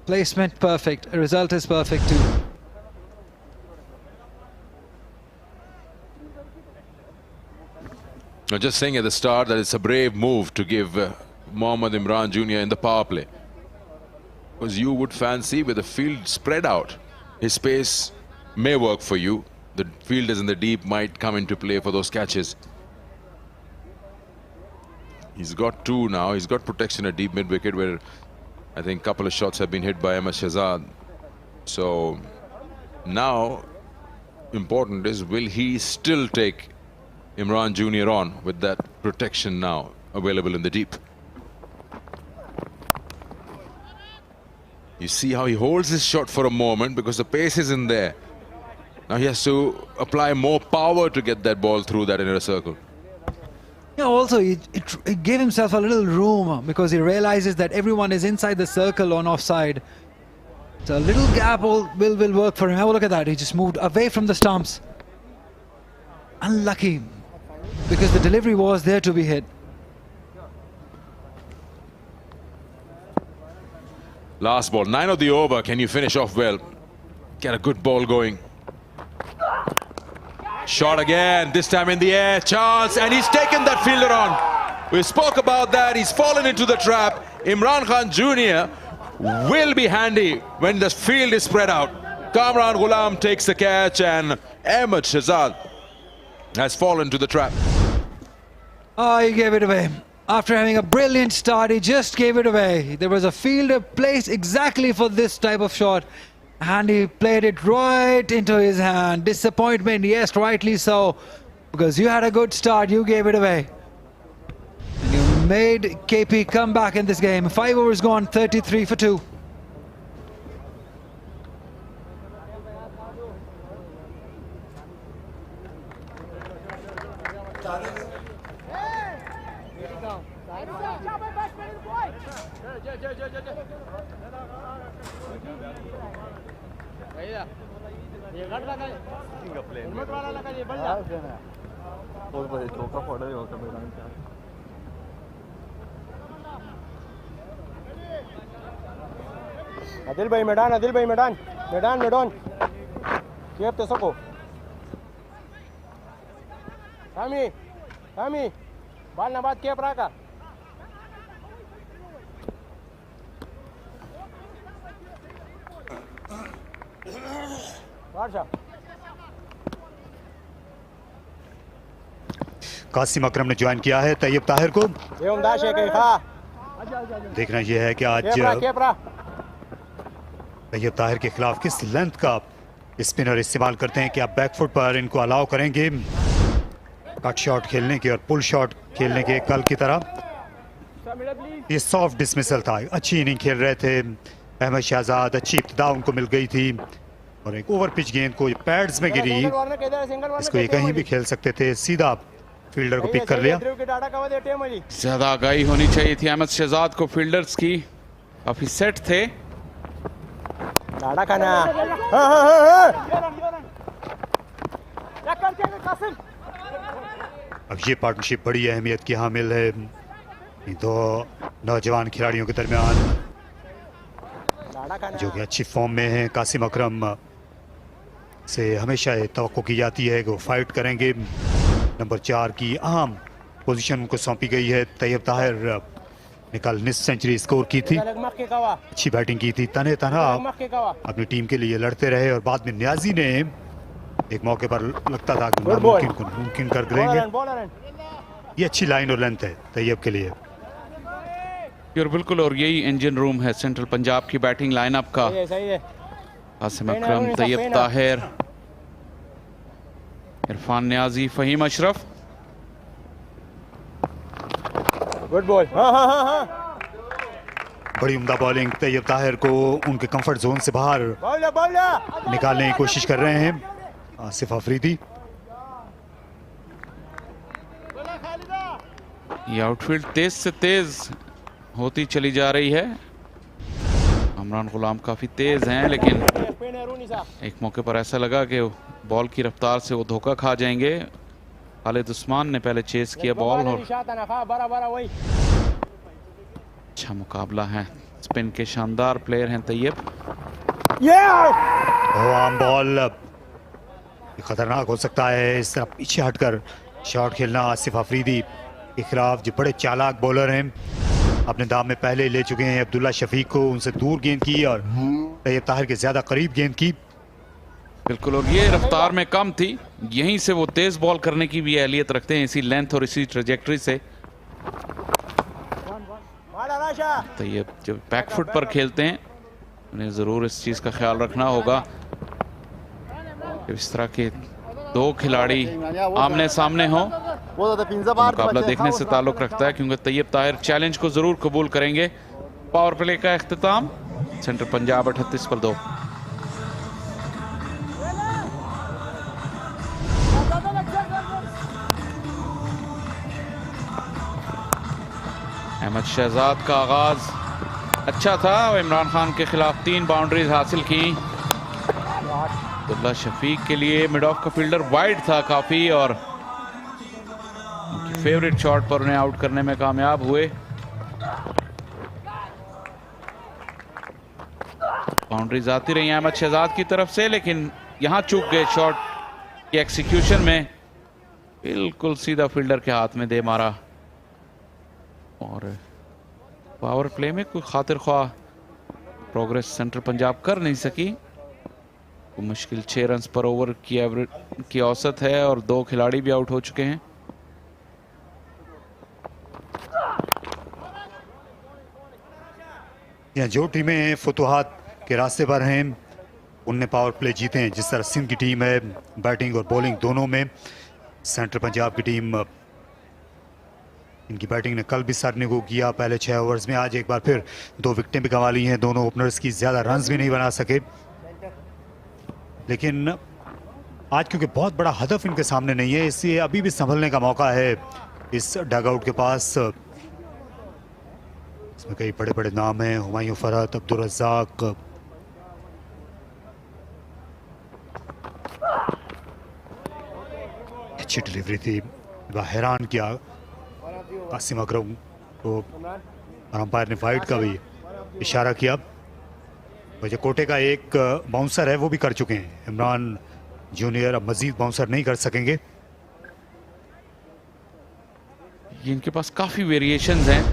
Placement perfect. Result is perfect too. I'm just saying at the start that it's a brave move to give Mohammad Imran Jr. in the power play. Because you would fancy with the field spread out, his pace may work for you. The fielders in the deep might come into play for those catches. He's got 2 now. He's got protection at deep mid-wicket where I think a couple of shots have been hit by Ahmed Shahzad. So now important is, will he still take Imran Jr. on with that protection now available in the deep? You see how he holds his shot for a moment because the pace isn't there. Now he has to apply more power to get that ball through that inner circle. Yeah, also he gave himself a little room because he realizes that everyone is inside the circle on offside. So a little gap will work for him. Have a look at that. He just moved away from the stumps. Unlucky, because the delivery was there to be hit. Last ball, 9 of the over. Can you finish off well? Get a good ball going. Shot again, this time in the air. Chance, and he's taken that fielder on. We spoke about that. He's fallen into the trap. Imran Khan Jr. will be handy when the field is spread out. Kamran Ghulam takes the catch, and Ahmed Shahzad has fallen to the trap. Oh, he gave it away. After having a brilliant start, he just gave it away. There was a fielder placed exactly for this type of shot, and he played it right into his hand. Disappointment, yes, rightly so, because you had a good start, you gave it away. And you made KP come back in this game. 5 overs gone, 33 for 2. Adil bhai मैदान मैदान cap ते सको Kami बाल ना बात cap रहा कासिम अकरम ने join किया है तैयब ताहिर को। देखना यह है कि आज तैयब ताहिर के खिलाफ किस लेंथ का स्पिनर इस्तेमाल करते हैं। कि आप बैकफुट पर इनको अलाउ करेंगे कट शॉट खेलने के और पुल शॉट खेलने के कल की तरह। ये सॉफ्ट डिसमिसल था, अच्छी इनिंग खेल रहे थे अहमद शहजाद, अच्छी इब्तिदा उनको मिल गई थी और एक ओवर पिच गेंद को पैड्स में गिरी, इसको ये कहीं भी खेल सकते थे, सीधा फील्डर को पिक कर लिया। ज्यादा आगाही होनी चाहिए थी अहमद शहजाद को, फील्डर्स की काफी सेट थे। अब ये पार्टनरशिप बड़ी अहमियत की हामिल है दो नौजवान खिलाड़ियों के दरमियान जो कि अच्छी फॉर्म में हैं। कासिम अकरम से हमेशा ये तवक्को की जाती है कि वो फाइट करेंगे। नंबर 4 की अहम पोजीशन उनको सौंपी गई है। तैयब ताहिर ने कल निस्फ सेंचुरी स्कोर की थी, अच्छी बैटिंग की थी, तने तनहा अपनी टीम के लिए लड़ते रहे और बाद में न्याजी ने एक मौके पर लगता था कि नामुमकिन को मुमकिन कर देंगे। ये अच्छी लाइन और लेंथ है तैयब के लिए। और बिल्कुल, और यही इंजन रूम है सेंट्रल पंजाब की बैटिंग लाइनअप का। कासिम अकरम, तैयब ताहिर, इरफान न्याजी, फहीम अशरफ। Good ball. बड़ी उम्दा बॉलिंग तैयब ताहिर को उनके कंफर्ट जोन से बाहर निकालने की कोशिश कर रहे हैं आसिफ अफरीदी। ये आउटफील्ड तेज से तेज होती चली जा रही है। इमरान गुलाम काफी तेज हैं, लेकिन एक मौके पर ऐसा लगा कि बॉल की रफ्तार से वो धोखा खा जाएंगे। खालिद उस्मान ने पहले चेस किया बॉल और अच्छा मुकाबला है। स्पिन के शानदार प्लेयर हैं तैयब। आम बॉल खतरनाक हो सकता है, इस तरह पीछे हटकर शॉट खेलना आसिफ अफरीदी के खिलाफ जो बड़े चालाक बॉलर हैं। अपने दाम में पहले ले चुके हैं अब्दुल्ला शफीक को, उनसे दूर गेंद की और तैयब ताहिर के ज्यादा करीब गेंद की। बिल्कुल, और ये रफ्तार में कम थी, यहीं से वो तेज बॉल करने की भी अहलियत रखते हैं, इसी लेंथ और इसी ट्रेजेक्टरी से। तैयब जब बैकफुट पर खेलते हैं उन्हें जरूर इस चीज का ख्याल रखना होगा। इस तरह के दो खिलाड़ी आमने सामने हों, मुकाबला देखने से ताल्लुक रखता है, क्योंकि तैयब ताहिर चैलेंज को जरूर कबूल करेंगे। पावर प्ले का इख्तिताम सेंट्रल पंजाब 38 पर 2। अहमद शहजाद का आगाज अच्छा था, इमरान खान के खिलाफ 3 बाउंड्रीज हासिल की। अब्दुल्ला शफीक के लिए मिड ऑफ का फील्डर वाइड था काफी और उनकी फेवरेट शॉट पर उन्हें आउट करने में कामयाब हुए। बाउंड्रीज आती रही अहमद शहजाद की तरफ से, लेकिन यहां चूक गए शॉट की एक्सिक्यूशन में, बिल्कुल सीधा फील्डर के हाथ में दे मारा और पावर प्ले में कोई खातिर ख्वाह प्रोग्रेस सेंट्रल पंजाब कर नहीं सकी। मुश्किल 6 रन पर ओवर की एवरेज की औसत है और 2 खिलाड़ी भी आउट हो चुके हैं। यहाँ जो टीमें फतुहात के रास्ते पर हैं उनने पावर प्ले जीते हैं। जिस तरह सिंध की टीम है बैटिंग और बॉलिंग दोनों में, सेंट्रल पंजाब की टीम इनकी बैटिंग ने कल भी सरने को किया पहले 6 ओवर्स में। आज एक बार फिर 2 विकेटें भी गंवा ली हैं दोनों ओपनर्स की, ज़्यादा रन्स भी नहीं बना सके। लेकिन आज क्योंकि बहुत बड़ा हदफ इनके सामने नहीं है, इसलिए अभी भी संभलने का मौका है इस डगआउट के पास। इसमें कई बड़े बड़े नाम हैं, हुमायूं फरहत, अब्दुल रज़ाक, अच्छी डिलीवरी थी, हैरान किया कासिम अकरम को और अंपायर ने वाइड का भी इशारा किया। वजह कोटे का एक बाउंसर है वो भी कर चुके हैं इमरान जूनियर, अब मजीद बाउंसर नहीं कर सकेंगे। इनके पास काफी वेरिएशंस हैं,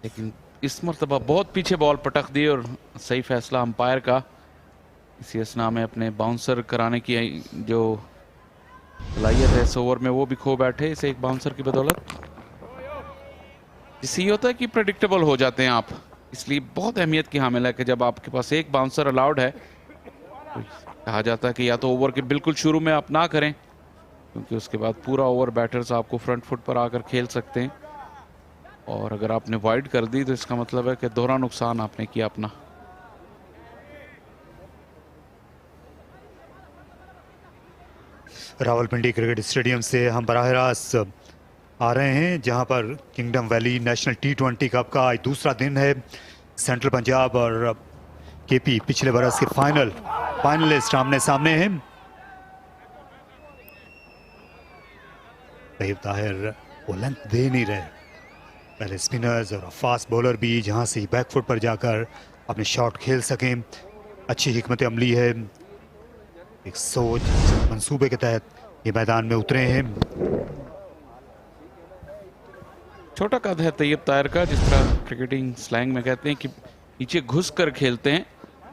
लेकिन इस मरतबा बहुत पीछे बॉल पटक दी और सही फैसला अंपायर का। इसी असना में अपने बाउंसर कराने की जो सलाहियत है इस ओवर में, वो भी खो बैठे इसे एक बाउंसर की बदौलत। इससे ये होता है कि प्रेडिक्टेबल हो जाते हैं आप, इसलिए बहुत अहमियत की हामिल है कि जब आपके पास एक बाउंसर अलाउड है तो कहा जाता है कि या तो ओवर के बिल्कुल शुरू में आप ना करें, क्योंकि उसके बाद पूरा ओवर बैटर्स आपको फ्रंट फुट पर आकर खेल सकते हैं, और अगर आपने वाइड कर दी तो इसका मतलब है कि दोहरा नुकसान आपने किया अपना। रावलपिंडी क्रिकेट स्टेडियम से हम बराह रास्त आ रहे हैं, जहां पर kingdom valley national T20 cup का आज दूसरा दिन है। सेंट्रल पंजाब और केपी पिछले बरस के फाइनलिस्ट आमने सामने हैं। तैयब ताहिर वो लेंथ दे नहीं रहे, पहले स्पिनर्स और फास्ट बॉलर भी जहां से बैकफुट पर जाकर अपने शॉट खेल सकें। अच्छी हिकमत अमली है, एक सोच मंसूबे के तहत ये मैदान में उतरे हैं। छोटा कद है तैयब ताहिर का, जिस तरह क्रिकेटिंग स्लैंग में कहते हैं कि नीचे घुस कर खेलते हैं,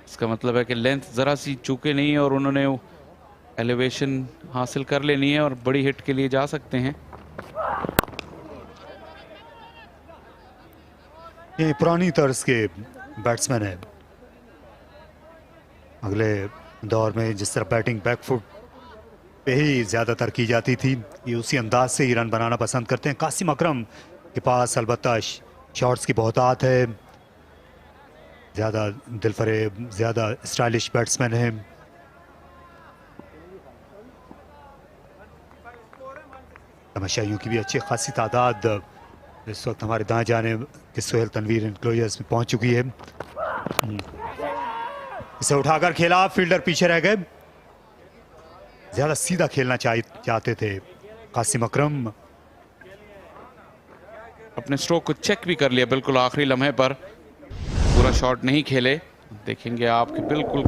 इसका मतलब है कि लेंथ ज़रा सी चूके नहीं है और उन्होंने एलिवेशन हासिल कर लेनी है और बड़ी हिट के लिए जा सकते हैं। ये पुरानी तर्ज के बैट्समैन है, अगले दौर में जिस तरह बैटिंग बैकफुट पे ही ज़्यादातर की जाती थी, ये उसी अंदाज से ही रन बनाना पसंद करते हैं। कासिम अकरम के पास अलबत्ता शॉट्स की बहुतात है, ज़्यादा दिलफरेब, ज़्यादा स्टाइलिश बैट्समैन है। तमाशाइयों की भी अच्छी खासी तादाद इस वक्त हमारे दाएं जाने के सोहेल तनवीर इंक्लोजर्स में पहुंच चुकी है। इसे उठाकर खेला, फील्डर पीछे रह गए, ज्यादा सीधा खेलना चाहते थे कासिम अकरम। अपने स्ट्रोक को चेक भी कर लिया बिल्कुल आखिरी लम्हे पर, पूरा शॉट नहीं खेले। देखेंगे आपके बिल्कुल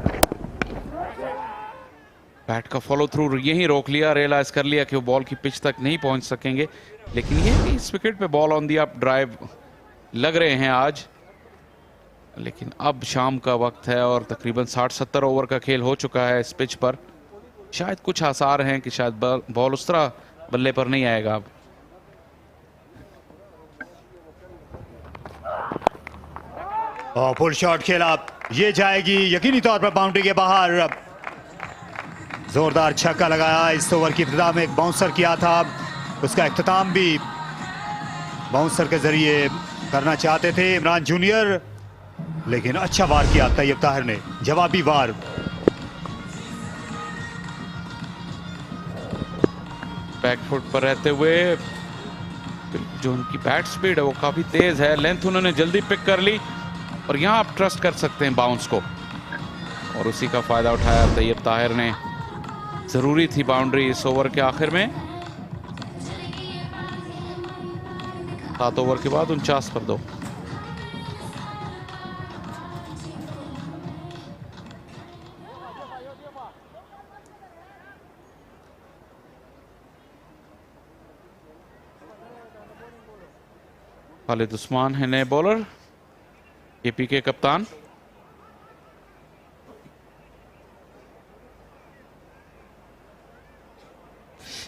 बैट का फॉलो थ्रू यही रोक लिया, रियलाइज कर लिया कि वो बॉल की पिच तक नहीं पहुंच सकेंगे, लेकिन ये कि इस विकेट पे ball on the up drive लग रहे हैं आज। लेकिन अब शाम का वक्त है और तकरीबन 60-70 ओवर का खेल हो चुका है इस पिच पर, शायद कुछ आसार हैं कि शायद बॉल उस तरह बल्ले पर नहीं आएगा अब। और फुल शॉट खेला, ये जाएगी यकीनी तौर पर बाउंड्री के बाहर। जोरदार छक्का लगाया, इस ओवर की इब्तिदा में एक बाउंसर किया था, उसका इख्तिताम भी बाउंसर के जरिए करना चाहते थे इमरान जूनियर, लेकिन अच्छा वार किया तैयब ताहिर ने, जवाबी वार। बैकफुट पर रहते हुए जो उनकी बैट स्पीड है वो काफी तेज है, लेंथ उन्होंने जल्दी पिक कर ली और यहां आप ट्रस्ट कर सकते हैं बाउंस को, और उसी का फायदा उठाया तैयब ताहिर ने। जरूरी थी बाउंड्री इस ओवर के आखिर में। 7 ओवर के बाद 49 पर 2। खालिद उस्मान है नए बॉलर, केपी के कप्तान।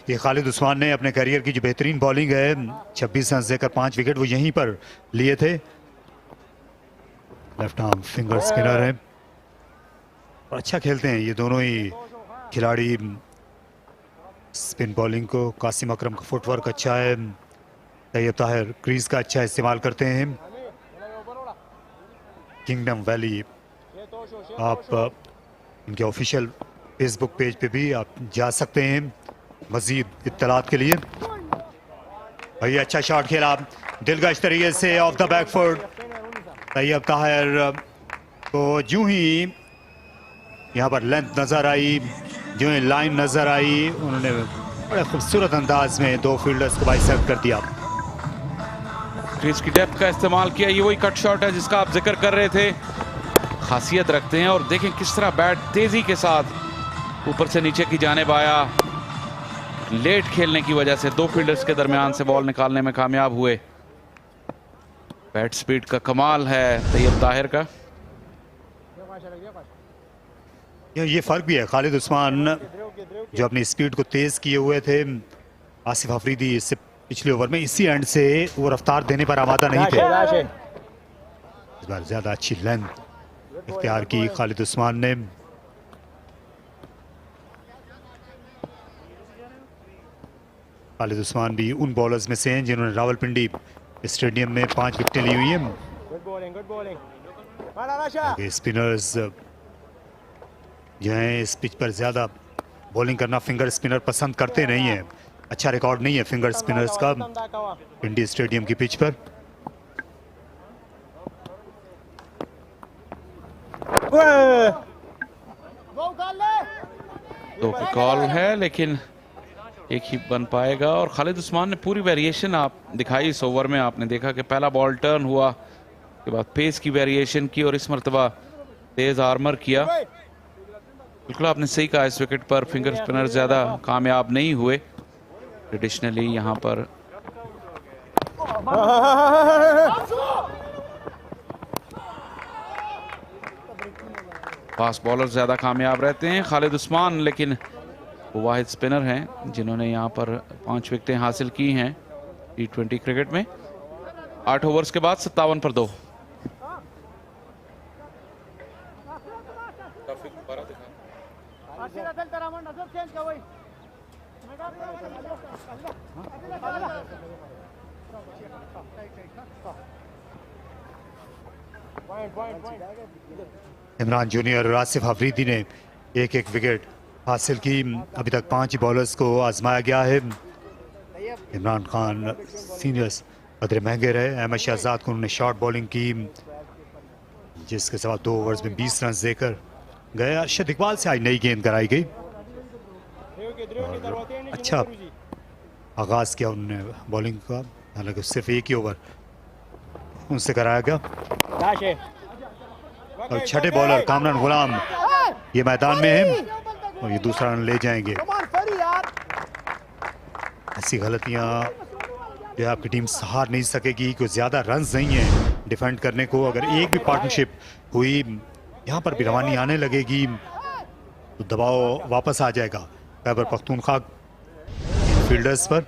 ये खालिद उस्मान ने अपने करियर की जो बेहतरीन बॉलिंग है, 26 रन देकर 5 विकेट वो यहीं पर लिए थे। लेफ्ट आर्म फिंगर स्पिनर है और अच्छा खेलते हैं ये दोनों ही खिलाड़ी स्पिन बॉलिंग को। कासिम अकरम का फुटवर्क अच्छा है, तैयब ताहिर क्रीज का अच्छा इस्तेमाल करते हैं। किंगडम वैली, आप इनके ऑफिशियल फेसबुक पेज पे भी आप जा सकते हैं मजीद इत्तलात के लिए। भाई अच्छा शॉट खेला दिलकश तरीके से off the back foot. Tayyab Tahir को जो ही यहाँ पर लेंथ नजर आई, जो ही लाइन नजर आई, उन्होंने बड़े खूबसूरत अंदाज में 2 फील्डर्स को बाइसेक्ट कर दिया। क्रीज की डेप्थ का इस्तेमाल किया, ये वही कट शॉट है जिसका आप जिक्र कर रहे थे, खासियत रखते हैं। और देखें किस तरह बैट तेजी के साथ ऊपर से नीचे की जानिब आया, लेट खेलने की वजह से 2 फील्डर्स के दरमियान से बॉल निकालने में कामयाब हुए। बैट स्पीड का कमाल है तैयब ताहिर का। ये फ़र्क भी है, खालिद उस्मान जो अपनी स्पीड को तेज़ किए हुए थे, आसिफ अफरीदी इससे पिछले ओवर में इसी एंड से वो रफ्तार देने पर आमादा नहीं थे। इस बार ज़्यादा अच्छी लेंथ इख्तियार की खालिद उस्मान ने। खालिद उस्मान भी उन बॉलर्स में से हैं जिन्होंने रावलपिंडी स्टेडियम में 5 विकेटें ली हुई हैं। स्पिनर्स जो हैं इस पिच पर ज़्यादा बॉलिंग करना फिंगर स्पिनर पसंद करते नहीं हैं। अच्छा रिकॉर्ड नहीं है फिंगर स्पिनर्स का पिंडी स्टेडियम की पिच पर। दो की कॉल है लेकिन एक ही बन पाएगा। और खालिद उस्मान ने पूरी वेरिएशन आप दिखाई इस ओवर में। आपने देखा कि पहला बॉल टर्न हुआ के बाद पेस की वेरिएशन की और इस मरतबा तेज आर्मर किया। बिल्कुल आपने सही कहा, इस विकेट पर फिंगर स्पिनर ज्यादा कामयाब नहीं हुए। ट्रेडिशनली यहाँ पर फास्ट बॉलर ज्यादा कामयाब रहते हैं। खालिद उस्मान लेकिन वो वाहिद स्पिनर हैं जिन्होंने यहाँ पर 5 विकेटें हासिल की हैं T20 क्रिकेट में। 8 ओवर्स के बाद 57 पर 2। इमरान जूनियर और आसिफ अफरीदी ने एक एक विकेट हासिल की। अभी तक 5 बॉलर्स को आजमाया गया है। इमरान खान सीनियर्स कदरे महंगे रहे। MS शहजाद को उन्होंने शॉर्ट बॉलिंग की जिसके सवा 2 ओवर्स में 20 रन देकर गए। अरशद इकबाल से आज नई गेंद कराई गई। अच्छा आगाज किया उन्होंने बॉलिंग का, हालांकि सिर्फ एक ही ओवर उनसे कराया गया। और छठे बॉलर कामरान गुलाम ये मैदान में हैं और ये दूसरा रन ले जाएंगे। ऐसी गलतियां जो आपकी टीम सहार नहीं सकेगी, क्योंकि ज्यादा रन्स नहीं है डिफेंड करने को। अगर एक भी पार्टनरशिप हुई, यहाँ पर भी रवानी आने लगेगी तो दबाव वापस आ जाएगा खैबर पख्तूनख्वा फील्डर्स पर।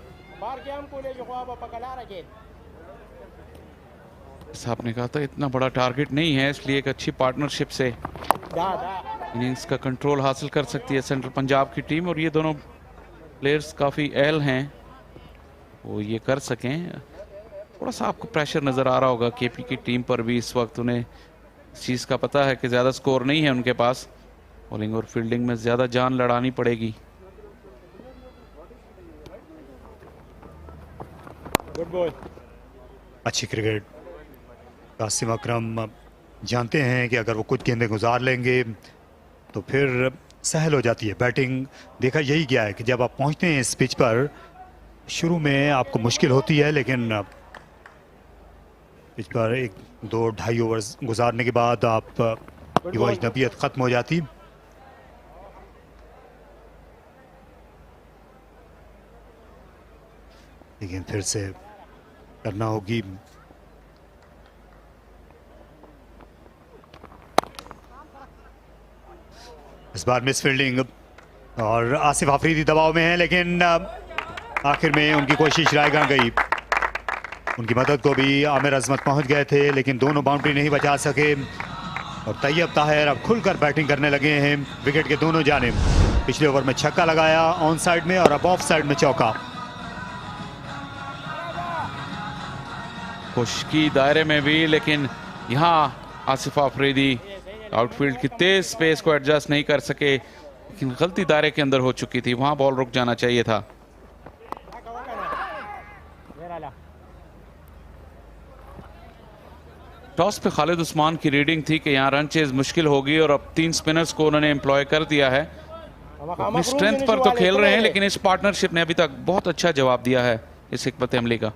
आपने कहा था इतना बड़ा टारगेट नहीं है, इसलिए एक अच्छी पार्टनरशिप से इनिंग्स का कंट्रोल हासिल कर सकती है सेंट्रल पंजाब की टीम। और ये दोनों प्लेयर्स काफ़ी अहल हैं, वो ये कर सकें। थोड़ा सा आपको प्रेशर नज़र आ रहा होगा केपी की टीम पर भी इस वक्त। उन्हें इस चीज़ का पता है कि ज़्यादा स्कोर नहीं है उनके पास, बॉलिंग और फील्डिंग में ज़्यादा जान लड़ानी पड़ेगी। अच्छी क्रिकेट। कासिम अकरम जानते हैं कि अगर वो कुछ गेंदें गुजार लेंगे तो फिर सहल हो जाती है बैटिंग। देखा यही गया है कि जब आप पहुंचते हैं इस पिच पर, शुरू में आपको मुश्किल होती है, लेकिन पिच पर 1-2-2.5 ओवर्स गुजारने के बाद आप की वो अजनबियत ख़त्म हो जाती। लेकिन फिर से करना होगी। इस बार मिस फील्डिंग और आसिफ अफरीदी दबाव में है, लेकिन आखिर में उनकी कोशिश रायगां गई। उनकी मदद को भी आमिर अजमत पहुंच गए थे, लेकिन दोनों बाउंड्री नहीं बचा सके। और तैयब ताहिर अब खुलकर बैटिंग करने लगे हैं विकेट के दोनों जानिब। पिछले ओवर में छक्का लगाया ऑन साइड में और अब ऑफ साइड में चौका। कोशिश की दायरे में भी, लेकिन यहाँ आसिफ अफरीदी आउटफील्ड की तेज स्पेस को एडजस्ट नहीं कर सके, लेकिन गलती दायरे के अंदर हो चुकी थी, वहां बॉल रुक जाना चाहिए था। टॉस पे खालिद उस्मान की रीडिंग थी कि यहाँ रन चेज मुश्किल होगी और अब 3 स्पिनर्स को उन्होंने एम्प्लॉय कर दिया है। अपनी स्ट्रेंथ पर तो खेल रहे हैं, लेकिन इस पार्टनरशिप ने अभी तक बहुत अच्छा जवाब दिया है इस हिकमत अमली का।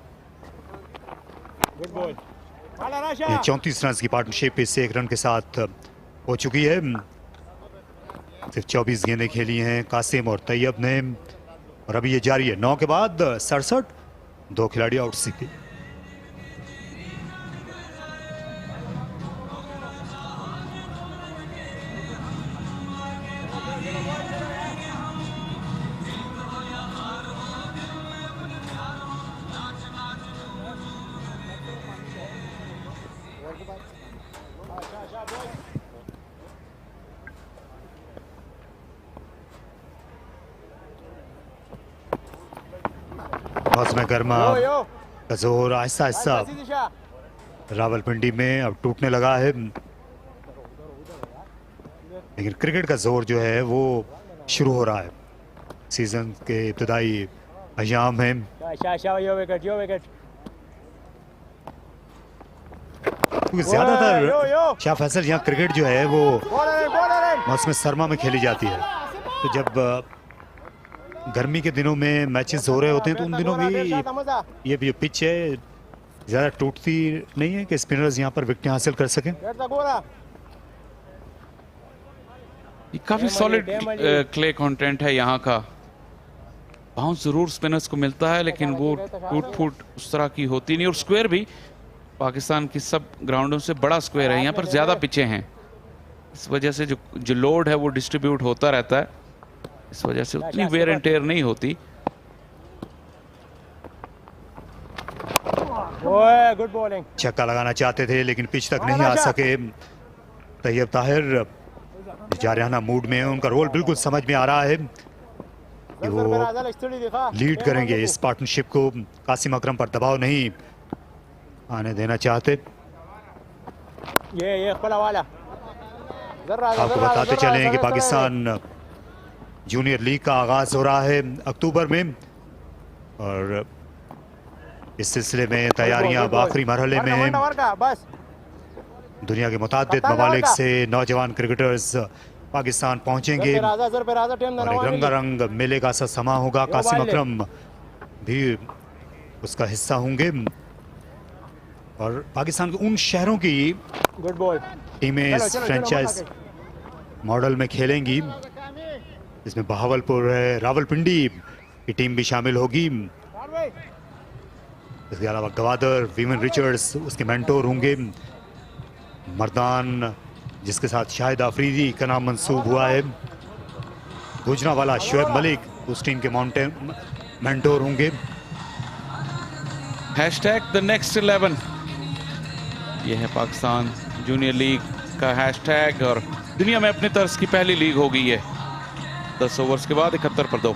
34 रन की पार्टनरशिप इससे 1 रन के साथ हो चुकी है। सिर्फ 24 गेंदें खेली हैं कासिम और तैयब ने, और अभी ये जारी है। 9 के बाद 67, 2 खिलाड़ी आउट सीखे। मौसम गर्मा का जोर आहिस्ता आहिस्ता रावलपिंडी में अब टूटने लगा है, लेकिन क्रिकेट का जोर जो है वो शुरू हो रहा है। सीजन के इब्तदाई अयाम हैं। ज्यादातर शाह फैसल यहाँ क्रिकेट जो है वो मौसम सरमा में खेली जाती है, तो जब गर्मी के दिनों में मैचेस हो रहे होते हैं तो उन दिनों भी ये भी पिच है ज़्यादा टूटती नहीं है कि स्पिनर्स यहाँ पर विकेट हासिल कर सकें। काफी सॉलिड क्ले कंटेंट है यहाँ का। बाउंस जरूर स्पिनर्स को मिलता है, लेकिन वो टूट फूट उस तरह की होती नहीं। और स्क्वायर भी पाकिस्तान की सब ग्राउंडों से बड़ा स्क्वायर है, यहाँ पर ज्यादा पिचें हैं, इस वजह से जो लोड है वो डिस्ट्रीब्यूट होता रहता है, इस वजह से उतनी वेयर एंड टेयर नहीं होती। Good bowling. छक्का लगाना चाहते थे लेकिन पिच तक नहीं आ सके। तैयब ताहिर जारियाना मूड में है, उनका रोल बिल्कुल समझ में आ रहा है कि वो लीड करेंगे इस पार्टनरशिप को। कासिम अकरम पर दबाव नहीं आने देना चाहते। ये वाला आपको बताते चलें कि पाकिस्तान जूनियर लीग का आगाज हो रहा है अक्टूबर में, और इस सिलसिले में तैयारियां अब आखिरी मरहले में हैं। दुनिया के मुताबिक ममालिक से नौजवान क्रिकेटर्स पाकिस्तान पहुंचेंगे और एक रंगारंग मेले का सा समा होगा। कासिम अकरम भी उसका हिस्सा होंगे और पाकिस्तान के उन शहरों की टीमें इस फ्रेंचाइज मॉडल में खेलेंगी, इसमें बहावलपुर है, रावलपिंडी की टीम भी शामिल होगी। इसके अलावा गवादर, वीवन रिचर्ड्स उसके मेंटोर होंगे। मर्दान जिसके साथ शाहिद आफरीदी का नाम मंसूब हुआ है। गुजरावाला शोएब मलिक उस टीम के माउंटेन मेंटोर होंगे। हैशटैग द नेक्स्ट 11 ये है पाकिस्तान जूनियर लीग का हैशटैग, और दुनिया में अपनी तर्ज की पहली लीग हो गई है। 10 ओवर्स के बाद 71 पर 2।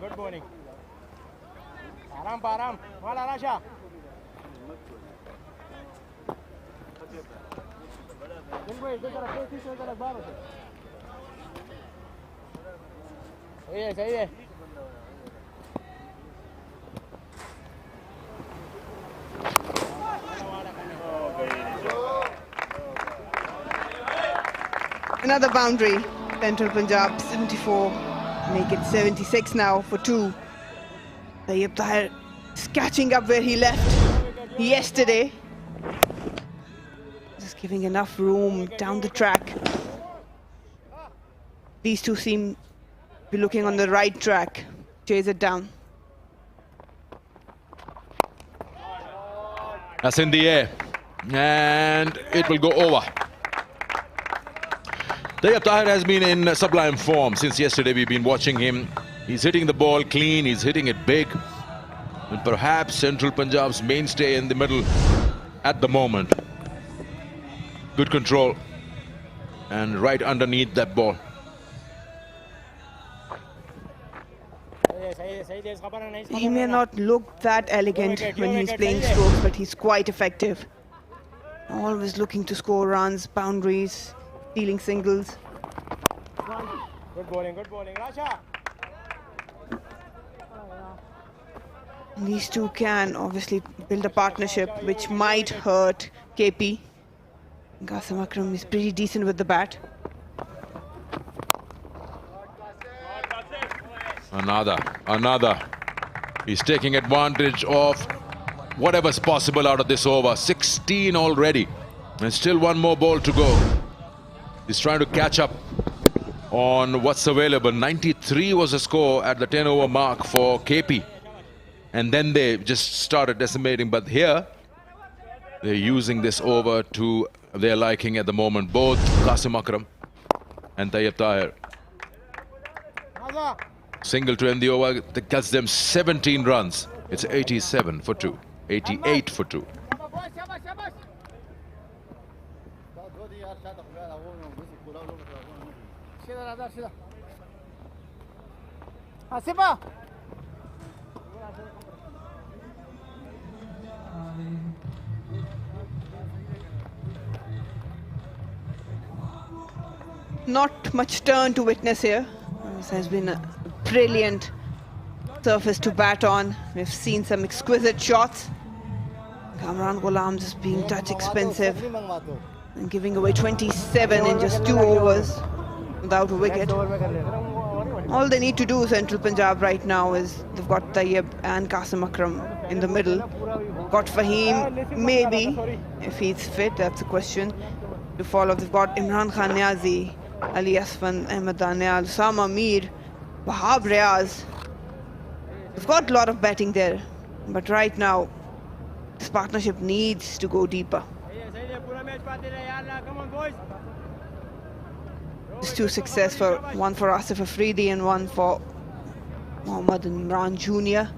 गुड बॉलिंग आराम वाला राशा सही है Another boundary. Central Punjab 74, make it 76 now for 2. Tayyib Tahir is catching up where he left yesterday. Just giving enough room down the track. These two seem to be looking on the right track. Chase it down. That's in the air, and it will go over. Tayyib Tahir has been in sublime form since yesterday. We've been watching him. He's hitting the ball clean, he's hitting it big. And perhaps Central Punjab's mainstay in the middle at the moment. Good control. And right underneath that ball. He may not look that elegant when he's playing strokes, but he's quite effective. Always looking to score runs, boundaries, stealing singles. Good bowling, Rasha. These two can obviously build a partnership which might hurt KP. Qasim Akram is pretty decent with the bat. Another. He's taking advantage of whatever's possible out of this over. 16 already. And still one more ball to go. He's trying to catch up on what's available. 93 was the score at the 10 over mark for KP. And then they just started decimating. But here, they're using this over to their liking at the moment. Both Qasim Akram and Tayyab Tahir. Single to end the over that gets them 17 runs. It's 87 for 2. 88 for 2. Not much turn to witness here. This has been a brilliant surface to bat on. We've seen some exquisite shots. Kamran Ghulam just being touch expensive and giving away 27 in just 2 overs without a wicket. All they need to do, Central Punjab right now, is they've got Tayyab and Qasim Akram in the middle. Got Fahim, maybe, if he's fit, that's a question to follow. They've got Imran Khan Niazi, Ali Asfan, Ahmed Daniel, Usama Mir, Wahab Riaz. They've got a lot of batting there, but right now this partnership needs to go deeper. It's 2 successful, one for Asif Afridi and one for Mohammad Imran Jr.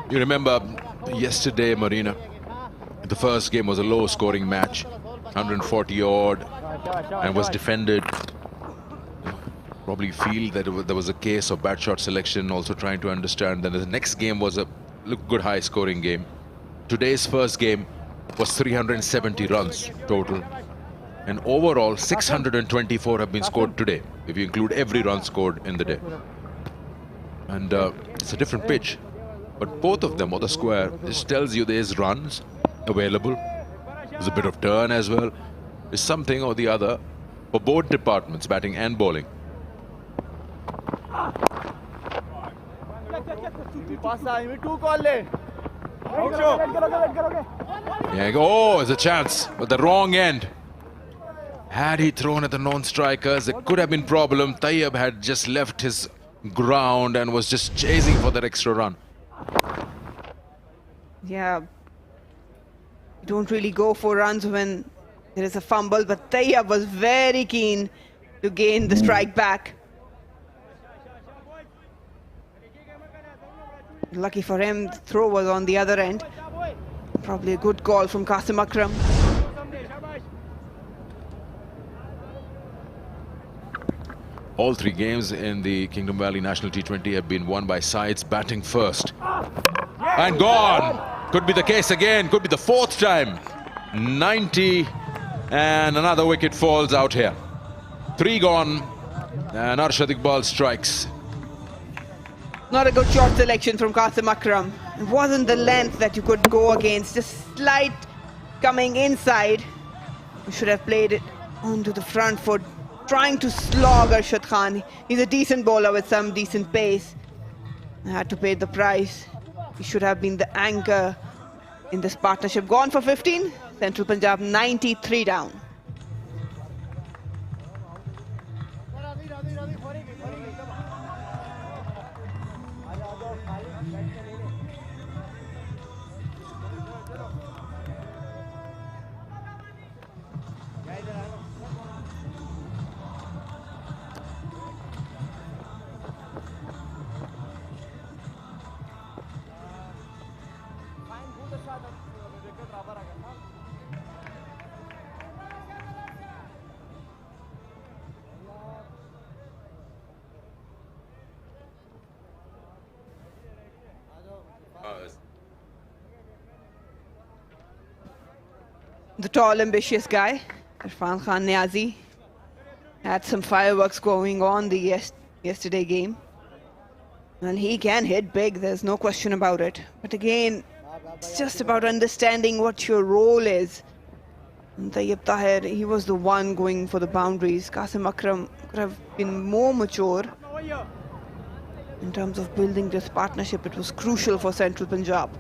You remember yesterday, Marina, the first game was a low scoring match, 140 odd, and was defended. Probably feel that there was a case of bad shot selection, also trying to understand that the next game was a good high scoring game. Today's first game was 370 runs total, and overall 624 have been scored today, if you include every run scored in the day. And it's a different pitch, but both of them, or the square, this tells you there's runs available. There's a bit of turn as well. There's something or the other for both departments, batting and bowling. Yeah, oh, there's a chance, but the wrong end. Had he thrown at the non-strikers, it could have been problem. Tayyab had just left his ground and was just chasing for that extra run. Yeah, you don't really go for runs when there is a fumble, but Tayyab was very keen to gain the strike back. Lucky for him, the throw was on the other end. Probably a good call from Qasim Akram. All 3 games in the Kingdom Valley National T20 have been won by sides batting first. And gone! Could be the case again, could be the 4th time. 90, and another wicket falls out here. 3 gone, and Arshad Iqbal strikes. Not a good shot selection from Qasim Akram. It wasn't the length that you could go against, just slight coming inside. You should have played it onto the front foot, trying to slog Arshad Khan. He's a decent bowler with some decent pace. I had to pay the price. He should have been the anchor in this partnership. Gone for 15, Central Punjab 93 down. The tall, ambitious guy, Irfan Khan Niazi, had some fireworks going on the yesterday game. And he can hit big, there's no question about it. But again, it's just about understanding what your role is. Tayyib Tahir, he was the one going for the boundaries. Qasim Akram could have been more mature in terms of building this partnership. It was crucial for Central Punjab.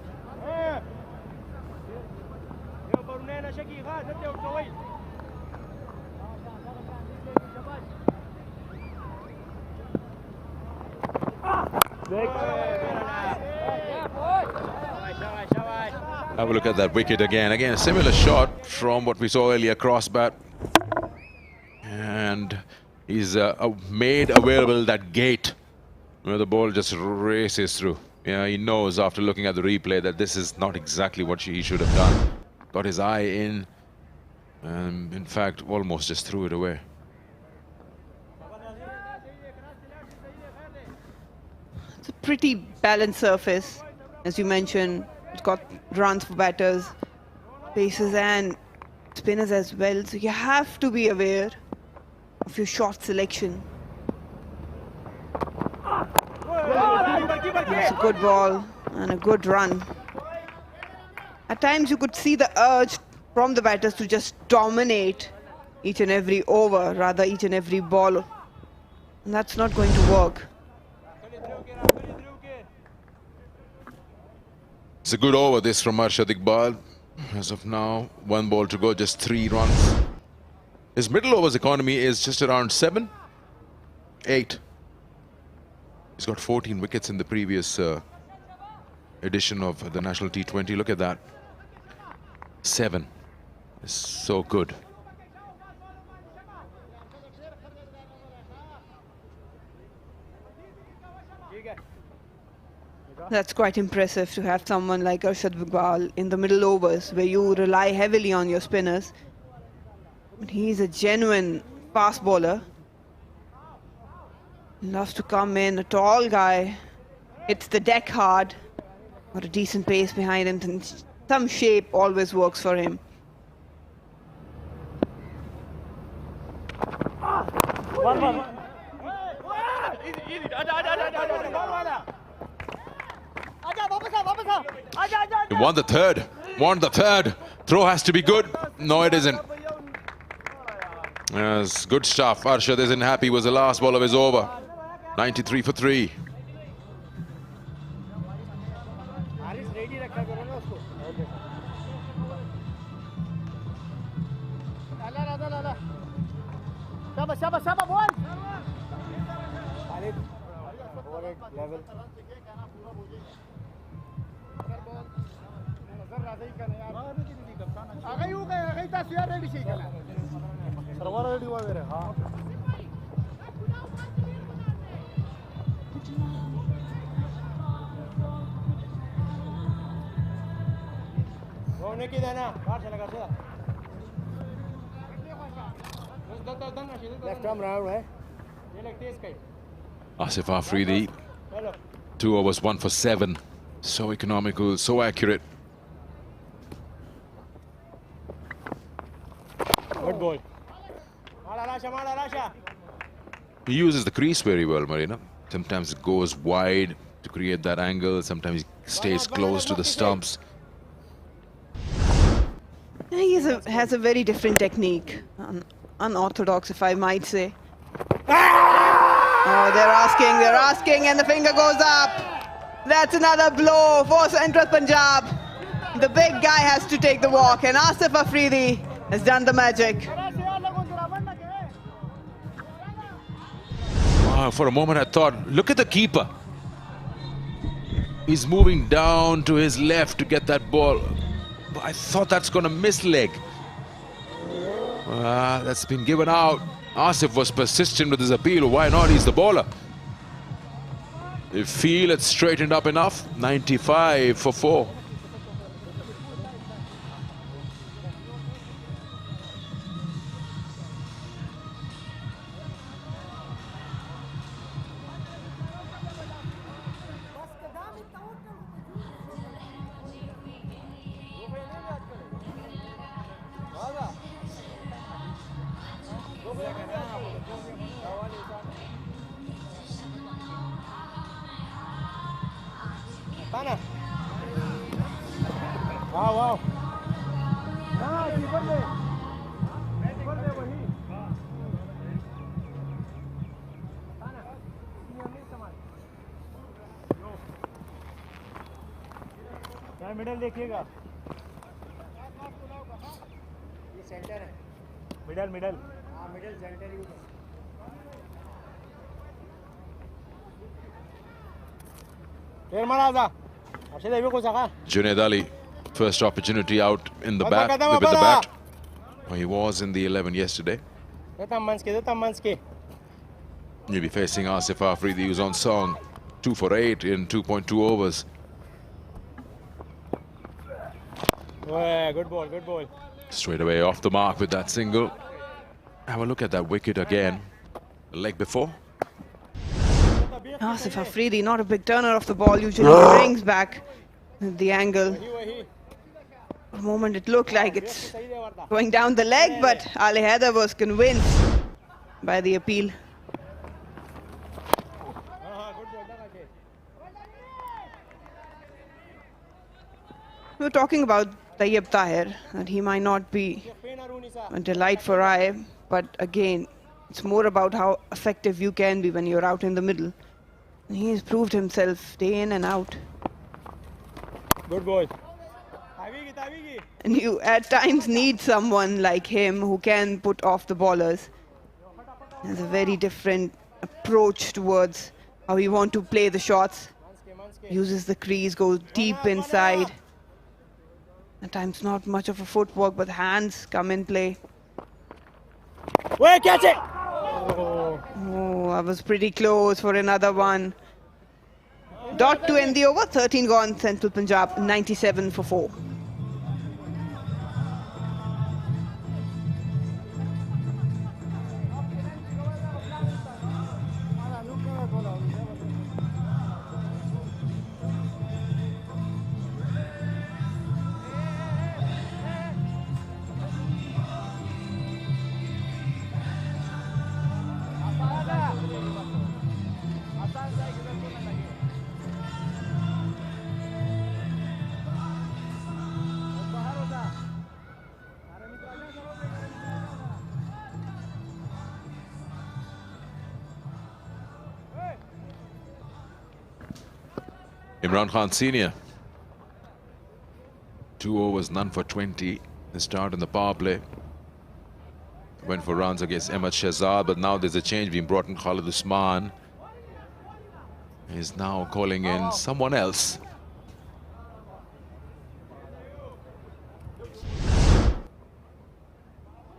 Have a look at that wicket again. Again, a similar shot from what we saw earlier, cross bat. And he's made available that gate where the ball just races through. Yeah, he knows after looking at the replay that this is not exactly what he should have done. Got his eye in, and in fact, almost just threw it away. It's a pretty balanced surface, as you mentioned. It's got runs for batters, paces and spinners as well. So you have to be aware of your shot selection. It's a good ball and a good run. At times you could see the urge from the batters to just dominate each and every over, rather each and every ball. And that's not going to work. It's a good over this from Arshad Iqbal. As of now, 1 ball to go, just 3 runs. His middle overs economy is just around 7, 8. He's got 14 wickets in the previous edition of the National T20. Look at that. 7. It's so good. That's quite impressive to have someone like Arshad Iqbal in the middle overs where you rely heavily on your spinners. But he's a genuine fast bowler. Loves to come in, a tall guy, hits the deck hard, got a decent pace behind him, and some shape always works for him. He won the third. Won the third. Throw has to be good. No, it isn't. Yes, good stuff. Arshad isn't happy. Was the last ball of his over. 93 for 3. Asif Afridi, 2 overs, 1 for 7. So economical, so accurate. Good ball. He uses the crease very well, Marina. Sometimes it goes wide to create that angle. Sometimes he stays close to the stumps. He has a very different technique, unorthodox, if I might say. Oh, they're asking, and the finger goes up. That's another blow for Central Punjab. The big guy has to take the walk, and Asif Afridi has done the magic. Wow, for a moment I thought, look at the keeper. He's moving down to his left to get that ball. But I thought that's going to miss leg. That's been given out. Asif was persistent with his appeal. Why not? He's the bowler. They feel it's straightened up enough. 95 for 4. Wow. Middle देखिएगा, ये centre है, middle middle, हाँ middle centre ही है। फिर मारा जा, अच्छे देवी को सका। Junaid Ali, first opportunity out in the bat with the bat. Well, he was in the 11 yesterday. He'll be facing Asif Afridi, who's on song. 2 for 8 in 2.2 overs. Good ball, good ball. Straight away off the mark with that single. Have a look at that wicket again. The leg before. Asif Afridi, not a big turner of the ball, usually he rings back the angle. For a moment it looked like it's going down the leg, but Ali Haider was convinced by the appeal. We were talking about Tayyib Tahir, that he might not be a delight for eye, but again, it's more about how effective you can be when you're out in the middle. And he has proved himself day in and out. Good boy. And you at times need someone like him who can put off the bowlers. He has a very different approach towards how you want to play the shots. Uses the crease, goes deep inside. At times not much of a footwork, but hands come in play. Wait, catch it! Oh, I was pretty close for another one. Dot to end the over, 13 gone, Central Punjab, 97 for 4. Imran Khan Senior. 2 overs, none for 20. The start in the power play. Went for runs against Ahmed Shahzad, but now there's a change being brought in. Khalid Usman is now calling in someone else.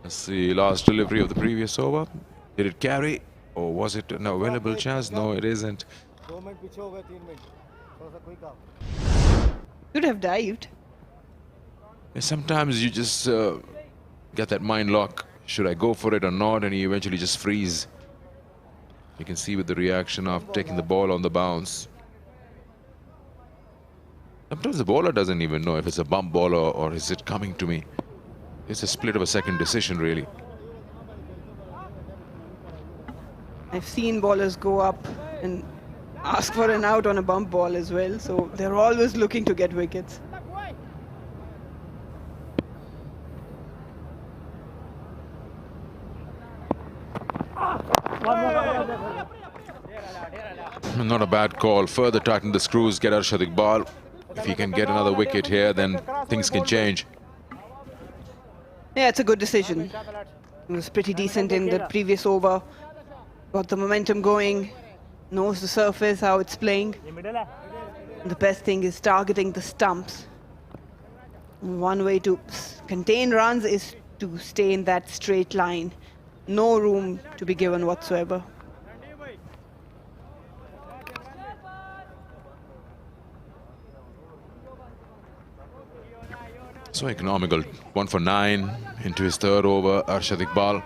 That's the last delivery of the previous over. Did it carry, or was it an available chance? No, it isn't. Could have dived. Sometimes you just get that mind lock. Should I go for it or not? And you eventually just freeze. You can see with the reaction of taking the ball on the bounce. Sometimes the bowler doesn't even know if it's a bump ball or is it coming to me. It's a split of a second decision, really. I've seen bowlers go up and ask for an out on a bump ball as well, so they're always looking to get wickets. Not a bad call. Further tighten the screws, get Arshad Iqbal. If he can get another wicket here, then things can change. Yeah, it's a good decision. He was pretty decent in the previous over. Got the momentum going. Knows the surface, how it's playing. The best thing is targeting the stumps. One way to contain runs is to stay in that straight line. No room to be given whatsoever. So economical. 1 for 9 into his third over, Arshad Iqbal.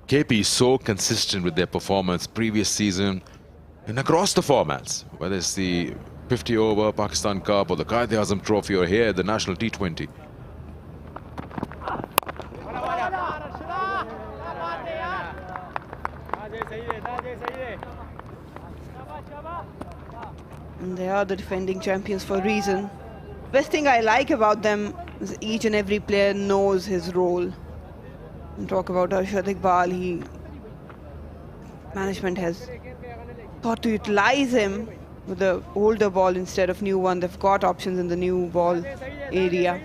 KP is so consistent with their performance previous season and across the formats, whether it's the 50 over Pakistan Cup or the Quaid-e-Azam Trophy or here the National T20. And they are the defending champions for a reason. Best thing I like about them is each and every player knows his role. And talk about Arshad Iqbal, management has thought to utilize him with the older ball instead of new one. They've got options in the new ball area.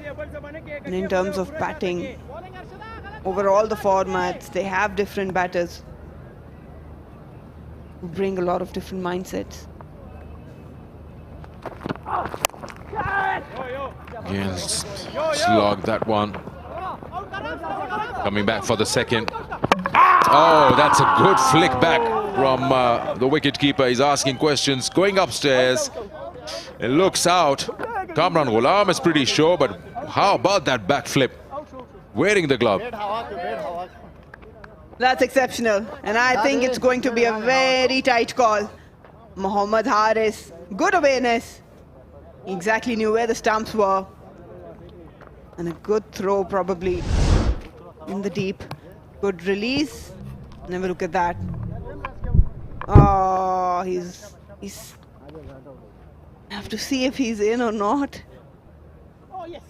And in terms of batting, over all the formats, they have different batters who bring a lot of different mindsets. Again, slog that one. Coming back for the second. Oh, that's a good flick back from the wicket-keeper. He's asking questions, going upstairs. It looks out. Kamran Ghulam is pretty sure, but how about that back flip? Wearing the glove. That's exceptional, and I think it's going to be a very tight call. Mohammad Haris, good awareness. He exactly knew where the stumps were. And a good throw probably in the deep. Good release. Never look at that. Oh, he's have to see if he's in or not. Oh, yes.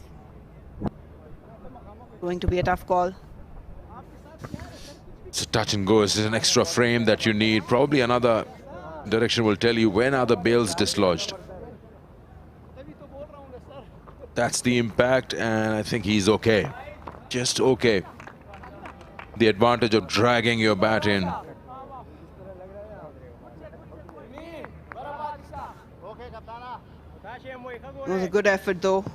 Going to be a tough call. It's a touch and go. It's an extra frame that you need. Probably another direction will tell you when are the bails dislodged. That's the impact, and I think he's okay. Just okay. The advantage of dragging your bat in. It was a good effort though.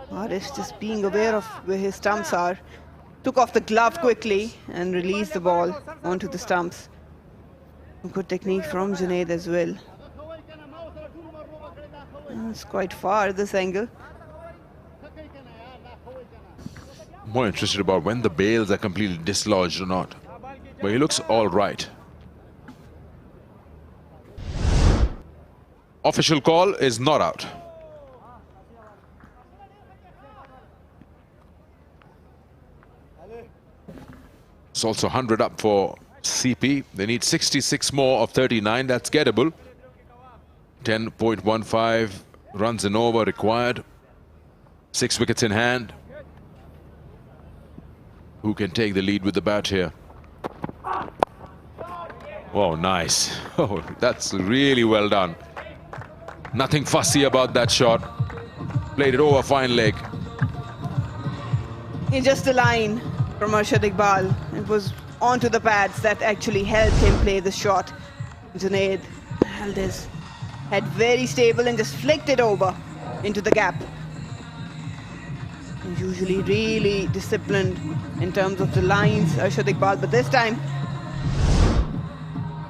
Haris just being aware of where his stumps are. Took off the glove quickly and released the ball onto the stumps. Good technique from Junaid as well. It's quite far, this angle. More interested about when the bails are completely dislodged or not. But he looks all right. Official call is not out. It's also 100 up for CP. They need 66 more of 39. That's gettable. 10.15 runs and over required. 6 wickets in hand. Who can take the lead with the bat here? Oh, nice. Oh, that's really well done. Nothing fussy about that shot. Played it over fine leg. It's just a line from Arshad Iqbal. It was onto the pads that actually helped him play the shot. Junaid held his head very stable and just flicked it over into the gap. He's usually really disciplined in terms of the lines, Arshad Iqbal, but this time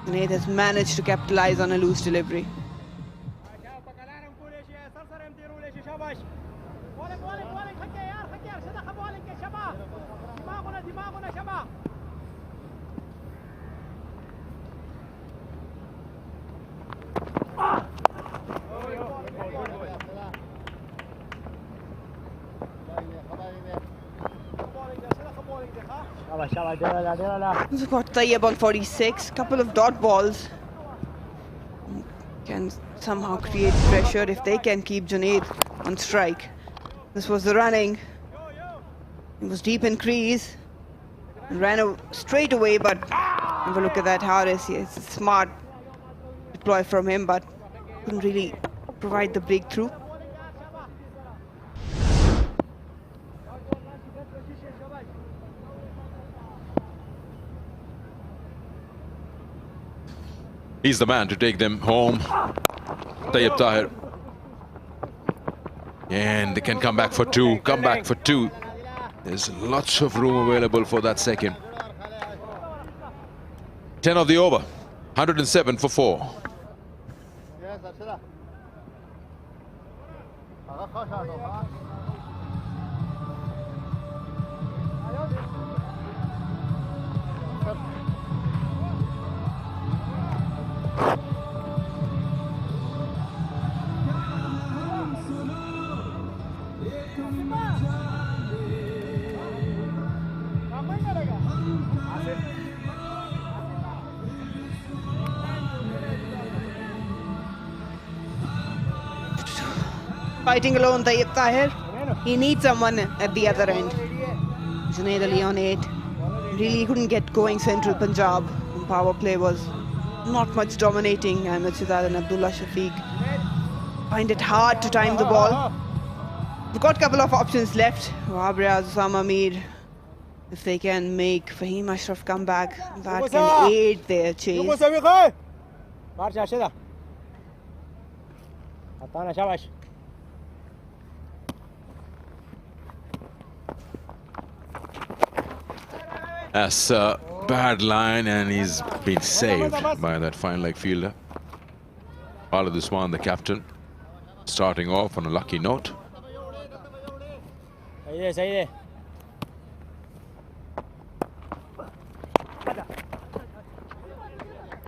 Junaid has managed to capitalize on a loose delivery. He's got Tayyab on 46, couple of dot balls. Can somehow create pressure if they can keep Junaid on strike. This was the running. It was deep in crease. Ran straight away, but have a look at that Haris. It's a smart deploy from him, but couldn't really provide the breakthrough. He's the man to take them home. Tayyab Tahir. And they can come back for 2. Come back for 2. There's lots of room available for that second. 10 of the over. 107 for 4. Fighting alone, Tayyab Tahir. He needs someone at the other end. Junaid Ali on 8. Really couldn't get going central Punjab. Power play was not much dominating. Ahmed Shahzad and Abdullah Shafiq find it hard to time the ball. We've got a couple of options left. Wahab Riaz, Osama Mir. If they can make Fahim Ashraf come back, that can aid their chase. That's a bad line, and he's been saved by that fine leg fielder. Khalid Usman, the captain, starting off on a lucky note.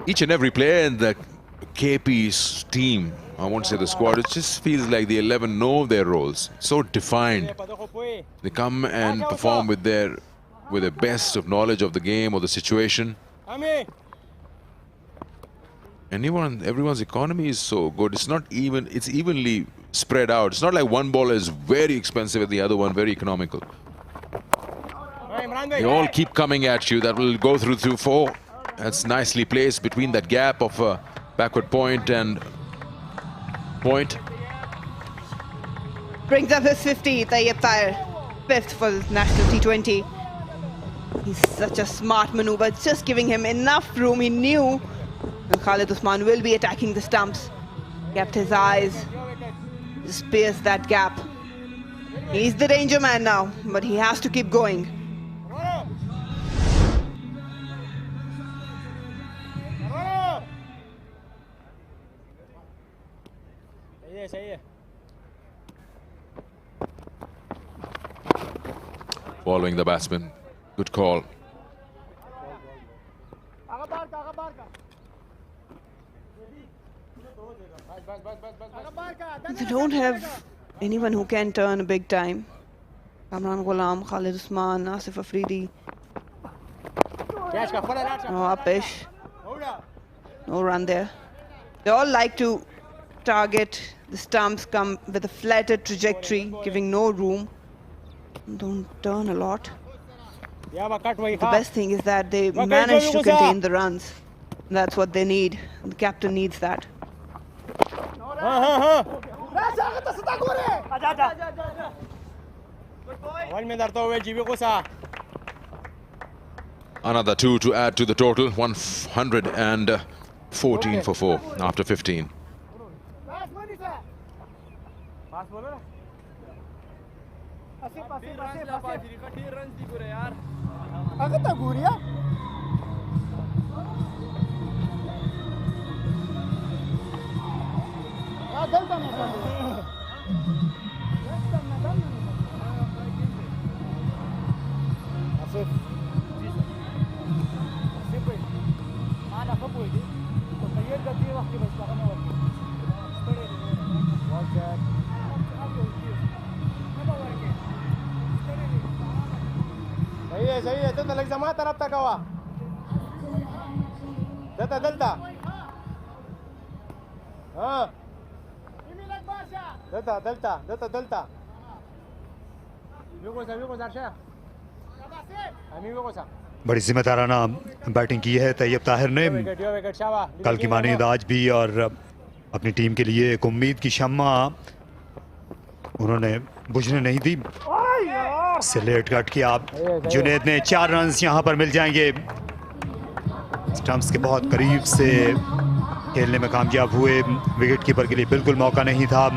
Each and every player in the KP's team, I won't say the squad, it just feels like the 11 know their roles, so defined. They come and perform with their best of knowledge of the game or the situation. Everyone's economy is so good. It's not even, it's evenly spread out. It's not like one bowler is very expensive and the other one very economical. They all keep coming at you. That will go through 2-4. That's nicely placed between that gap of a backward point and point. Brings up his 50, Tayyib Tahir, 5th for the national T20. He's such a smart maneuver, just giving him enough room. He knew Khalid Usman will be attacking the stumps. Kept his eyes, just pierced that gap. He's the danger man now, but he has to keep going. Following the batsman. Good call. They don't have anyone who can turn a big time. Kamran Ghulam, Khalid Usman, Asif Afridi. No Apish. No run there. They all like to target the stumps, come with a flattered trajectory, giving no room. Don't turn a lot. The best thing is that they manage to contain the runs. That's what they need. The captain needs that. Another 2 to add to the total. 114 for 4 after 15. सही है तो लग जमा तरफ तक हुआ दलता दलता हाँ दलता दलता दलता दलता बड़ी जिम्मेदाराना बैटिंग की है तैयब ताहिर ने। कल की मानींद आज भी और अपनी टीम के लिए एक उम्मीद की शम्मा उन्होंने बुझने नहीं दी। से लेट कट किया जुनेद ने 4 रन्स यहां पर मिल जाएंगे। स्टंप्स के बहुत करीब से खेलने में कामयाब हुए। विकेट कीपर के लिए बिल्कुल मौका नहीं था।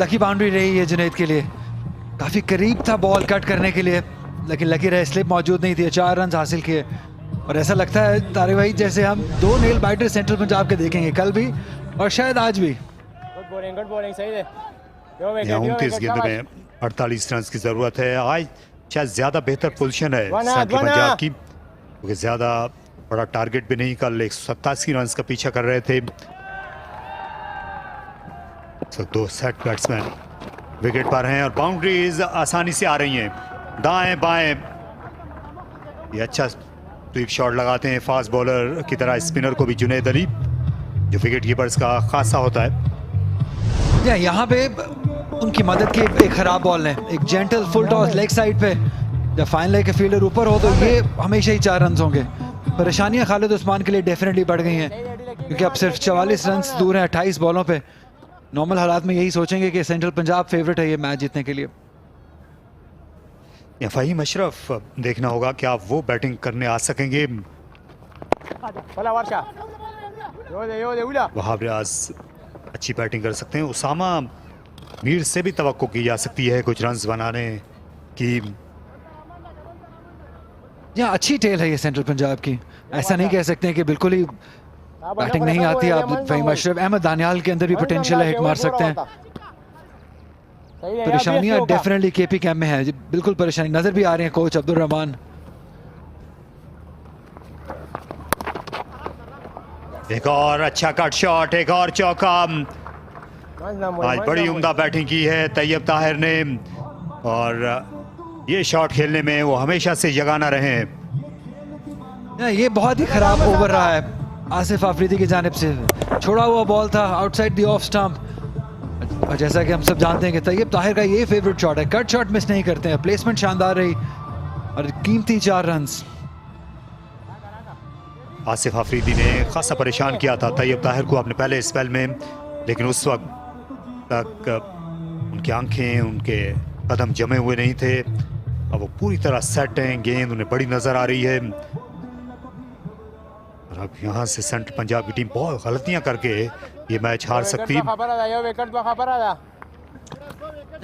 लकी बाउंड्री रही है जुनेद के लिए। काफी करीब था बॉल कट करने के लिए, लेकिन लकी रहे स्लिप मौजूद नहीं थी। 4 रन हासिल किए और ऐसा लगता है तारिक भाई जैसे हम 2 नेल बाइटर सेंट्रल पंजाब के देखेंगे कल भी और शायद आज भी। गुड बॉलिंग सही है। 29 गेंद में 48 रन की जरूरत है। आज शायद ज्यादा बेहतर पोजीशन है पंजाब की, क्योंकि ज्यादा बड़ा टारगेट भी नहीं। कल 187 रन का पीछा कर रहे थे। तो 2 सेट बैट्समैन विकेट पर हैं और बाउंड्रीज आसानी से आ रही हैं दाएं बाएं। ये अच्छा स्वीप शॉट लगाते हैं फास्ट बॉलर की तरह स्पिनर को भी जुनैद अली, जो विकेट कीपर्स का खासा होता है। यहाँ पे उनकी मदद की एक खराब बॉल है, एक gentle full toss leg side पे जब फाइन लेग के फील्डर ऊपर हो तो ये हमेशा ही 4 रन होंगे। परेशानियां खालिद उस्मान के लिए डेफिनेटली बढ़ गई हैं क्योंकि अब सिर्फ 44 रन दूर हैं 28 बॉलों पे। नॉर्मल हालात में यही सोचेंगे कि सेंट्रल पंजाब फेवरेट है ये मैच जीतने के लिए। या फ़हीम अशरफ, देखना होगा कि आप वो बैटिंग करने आ सकेंगे। वहाब रियाज अच्छी बैटिंग कर सकते हैं। उसामा मीर से भी तवक्को की जा सकती है कुछ रन्स बनाने की। यहाँ अच्छी टेल है ये सेंट्रल पंजाब की, ऐसा नहीं कह सकते हैं कि बिल्कुल ही बैटिंग नहीं आती। आप फ़हीम अशरफ, अहमद दानियाल के अंदर भी पोटेंशियल है, हिट मार सकते हैं। परेशानियां डेफिनेटली केपी कैम्प में है, बिल्कुल परेशानी नजर भी आ रही है कोच अब्दुल रहमान। एक और अच्छा कट शॉट, एक और चौका। आज बड़ी उम्दा बैटिंग की है तैयब ताहिर ने और ये शॉट खेलने में वो हमेशा से यगाना रहे हैं। ये बहुत ही खराब ओवर रहा है आसिफ आफरीदी की जानिब से। छोड़ा हुआ बॉल था आउटसाइड द ऑफ स्टंप, और जैसा कि हम सब जानते हैं कि तैयब ताहिर का ये फेवरेट शॉट है, कट शॉट मिस नहीं करते हैं। प्लेसमेंट शानदार रही और कीमती 4 रन। आसिफ आफरीदी ने खासा परेशान किया था तैयब ताहिर को अपने पहले स्पेल में, लेकिन उस वक्त तक उनकी आंखें, उनके कदम जमे हुए नहीं थे। अब वो पूरी तरह सेट हैं, गेंद उन्हें बड़ी नजर आ रही है। और अब यहाँ से सेंट्रल पंजाब की टीम बहुत गलतियां करके ये मैच हार सकती है।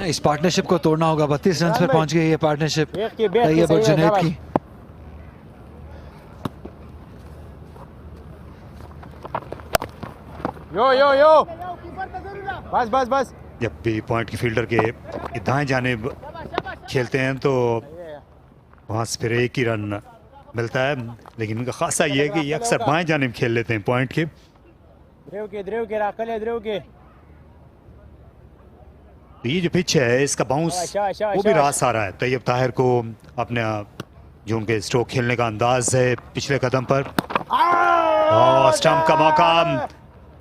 इस पार्टनरशिप को तोड़ना होगा। 32 रन पर पहुंच गई ये पार्टनरशिप तैयब और जुनैद की। यो बस बस बस। जब भी पॉइंट की फील्डर के दाएं जानिब खेलते हैं तो वहां से फिर एक ही रन मिलता है, लेकिन इनका खासा ये है कि ये अक्सर बाएं जानिब खेल लेते हैं पॉइंट के। ये जो पिच है इसका बाउंस वो भी रास आ रहा है तैयब ताहिर को। अपने जो उनके स्ट्रोक खेलने का अंदाज है पिछले कदम पर। और स्टंप का मौका।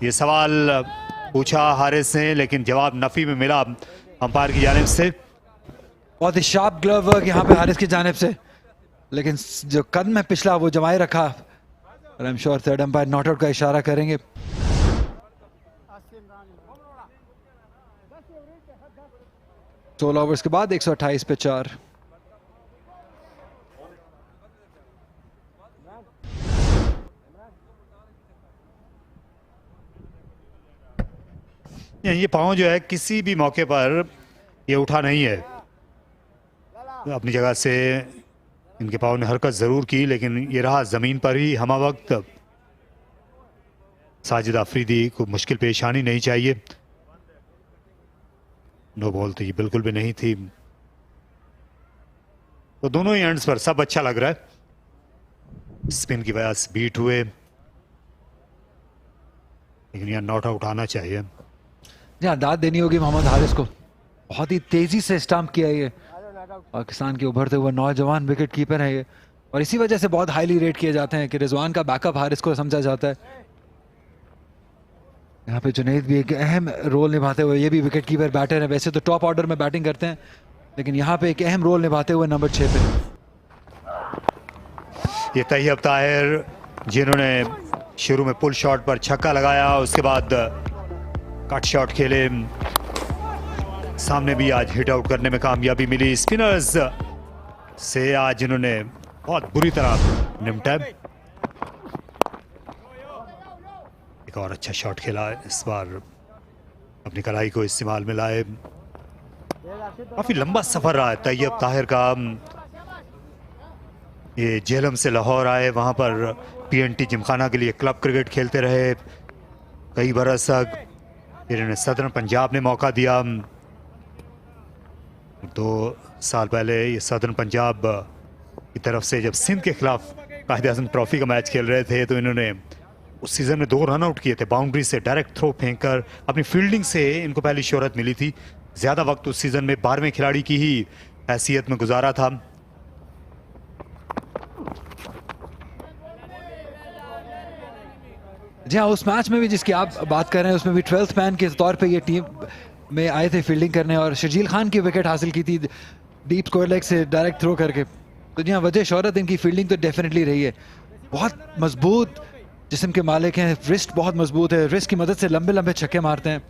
ये सवाल पूछा हारिस ने, लेकिन जवाब नफी में मिला अंपायर की जानिब से। बहुत ही शार्प ग्लव वर्क यहाँ पे हारिस की जानिब से, लेकिन जो कदम है पिछला वो जमाए रखा। और I am sure third umpire not out का इशारा करेंगे। सोलह ओवर्स के बाद 128 पे 4। ये पाँव जो है किसी भी मौके पर ये उठा नहीं है। अपनी जगह से इनके पाँव ने हरकत ज़रूर की, लेकिन ये रहा ज़मीन पर ही हमा वक्त। साजिद आफरीदी को मुश्किल पेश आनी नहीं चाहिए। नो बॉल तो ये बिल्कुल भी नहीं थी। तो दोनों ही एंड्स पर सब अच्छा लग रहा है। स्पिन की वजह से बीट हुए, लेकिन यहाँ नॉट आउट आना चाहिए। जहाँ दाद देनी होगी मोहम्मद हारिस को। बहुत ही तेजी से स्टंप किया ये पाकिस्तान के उभरते हुए नौजवान विकेट कीपर है ये, और इसी वजह से बहुत हाईली रेट किए जाते हैं कि रिजवान का बैकअप हारिस को समझा जाता है। यहाँ पे जुनैद भी एक अहम रोल निभाते हुए, ये भी विकेट कीपर बैटर है, वैसे तो टॉप ऑर्डर में बैटिंग करते हैं, लेकिन यहाँ पे एक अहम रोल निभाते हुए नंबर 6 पे। ये तैयब ताहिर जिन्होंने शुरू में पुल शॉट पर छक्का लगाया, उसके बाद कट शॉट खेले, सामने भी आज हिट आउट करने में कामयाबी मिली। स्पिनर्स से आज इन्होंने बहुत बुरी तरह निपटा। एक और अच्छा शॉट खेला, इस बार अपनी कलाई को इस्तेमाल में लाए। काफी लंबा सफर रहा है तैयब ताहिर का। ये जेहलम से लाहौर आए, वहां पर PNT जिमखाना के लिए क्लब क्रिकेट खेलते रहे कई बरस तक। फिर इन्हें सदर्न पंजाब ने मौका दिया। 2 साल पहले ये सदर्न पंजाब की तरफ से जब सिंध के खिलाफ कायद-ए-आज़म ट्रॉफी का मैच खेल रहे थे, तो इन्होंने उस सीज़न में 2 रन आउट किए थे बाउंड्री से डायरेक्ट थ्रो फेंककर। अपनी फील्डिंग से इनको पहली शोहरत मिली थी। ज़्यादा वक्त उस सीज़न में 12वें खिलाड़ी की ही हैसियत में गुजारा था। जी हाँ, उस मैच में भी जिसकी आप बात कर रहे हैं उसमें भी 12th मैन के तौर पे ये टीम में आए थे फील्डिंग करने, और शर्जील खान की विकेट हासिल की थी डीप स्क्वायर लेग से डायरेक्ट थ्रो करके। दुनिया वजह शोहरत इनकी फील्डिंग तो डेफिनेटली रही है। बहुत मजबूत जिस्म के मालिक हैं, रिस्ट बहुत मजबूत है, रिस्ट की मदद से लंबे लंबे छक्के मारते हैं।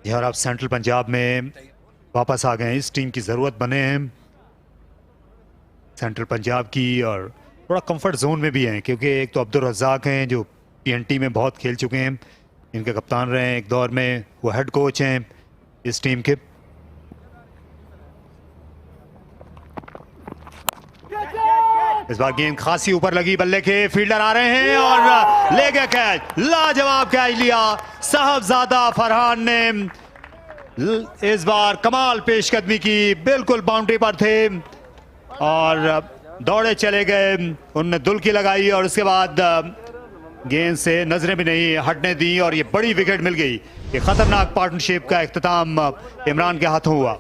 यार आप सेंट्रल पंजाब में वापस आ गए हैं, इस टीम की ज़रूरत बने हैं सेंट्रल पंजाब की, और थोड़ा कंफर्ट जोन में भी हैं क्योंकि एक तो अब्दुल रज़ाक हैं जो TNT में बहुत खेल चुके हैं, इनके कप्तान रहे हैं एक दौर में, वो हेड कोच हैं इस टीम के। इस बार गेंद खासी ऊपर लगी, बल्ले के फील्डर आ रहे हैं और ले गए कैच, लाजवाब कैच लिया साहबजादा फरहान ने। इस बार कमाल पेशकदमी की, बिल्कुल बाउंड्री पर थे और दौड़े चले गए, उनने दुलकी लगाई और उसके बाद गेंद से नजरें भी नहीं हटने दी और ये बड़ी विकेट मिल गई। ये खतरनाक पार्टनरशिप का इख्तिताम इमरान के हाथों हुआ।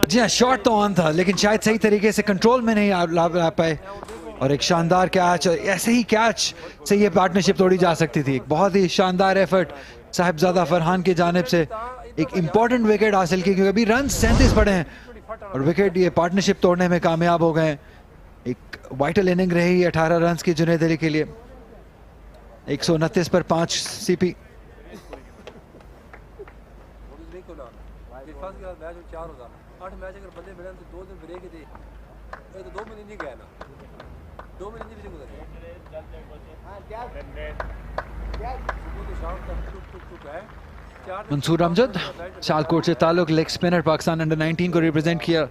जी हाँ, शॉट तो ऑन था लेकिन शायद सही तरीके से कंट्रोल में नहीं ला पाए और एक शानदार कैच, ऐसे ही कैच से ये पार्टनरशिप तोड़ी जा सकती थी। एक बहुत ही शानदार एफर्ट साहिबजादा फरहान की जानिब से, एक इंपॉर्टेंट विकेट हासिल की क्योंकि अभी रन 37 पड़े हैं और विकेट ये पार्टनरशिप तोड़ने में कामयाब हो गए। एक वाइटल इनिंग रही 18 रन की जुनैद अली के लिए, 129 पर 5 CP। मंसूर अमजद सियालकोट से ताल्लुक, लेग स्पिनर, पाकिस्तान अंडर 19 को रिप्रेजेंट किया,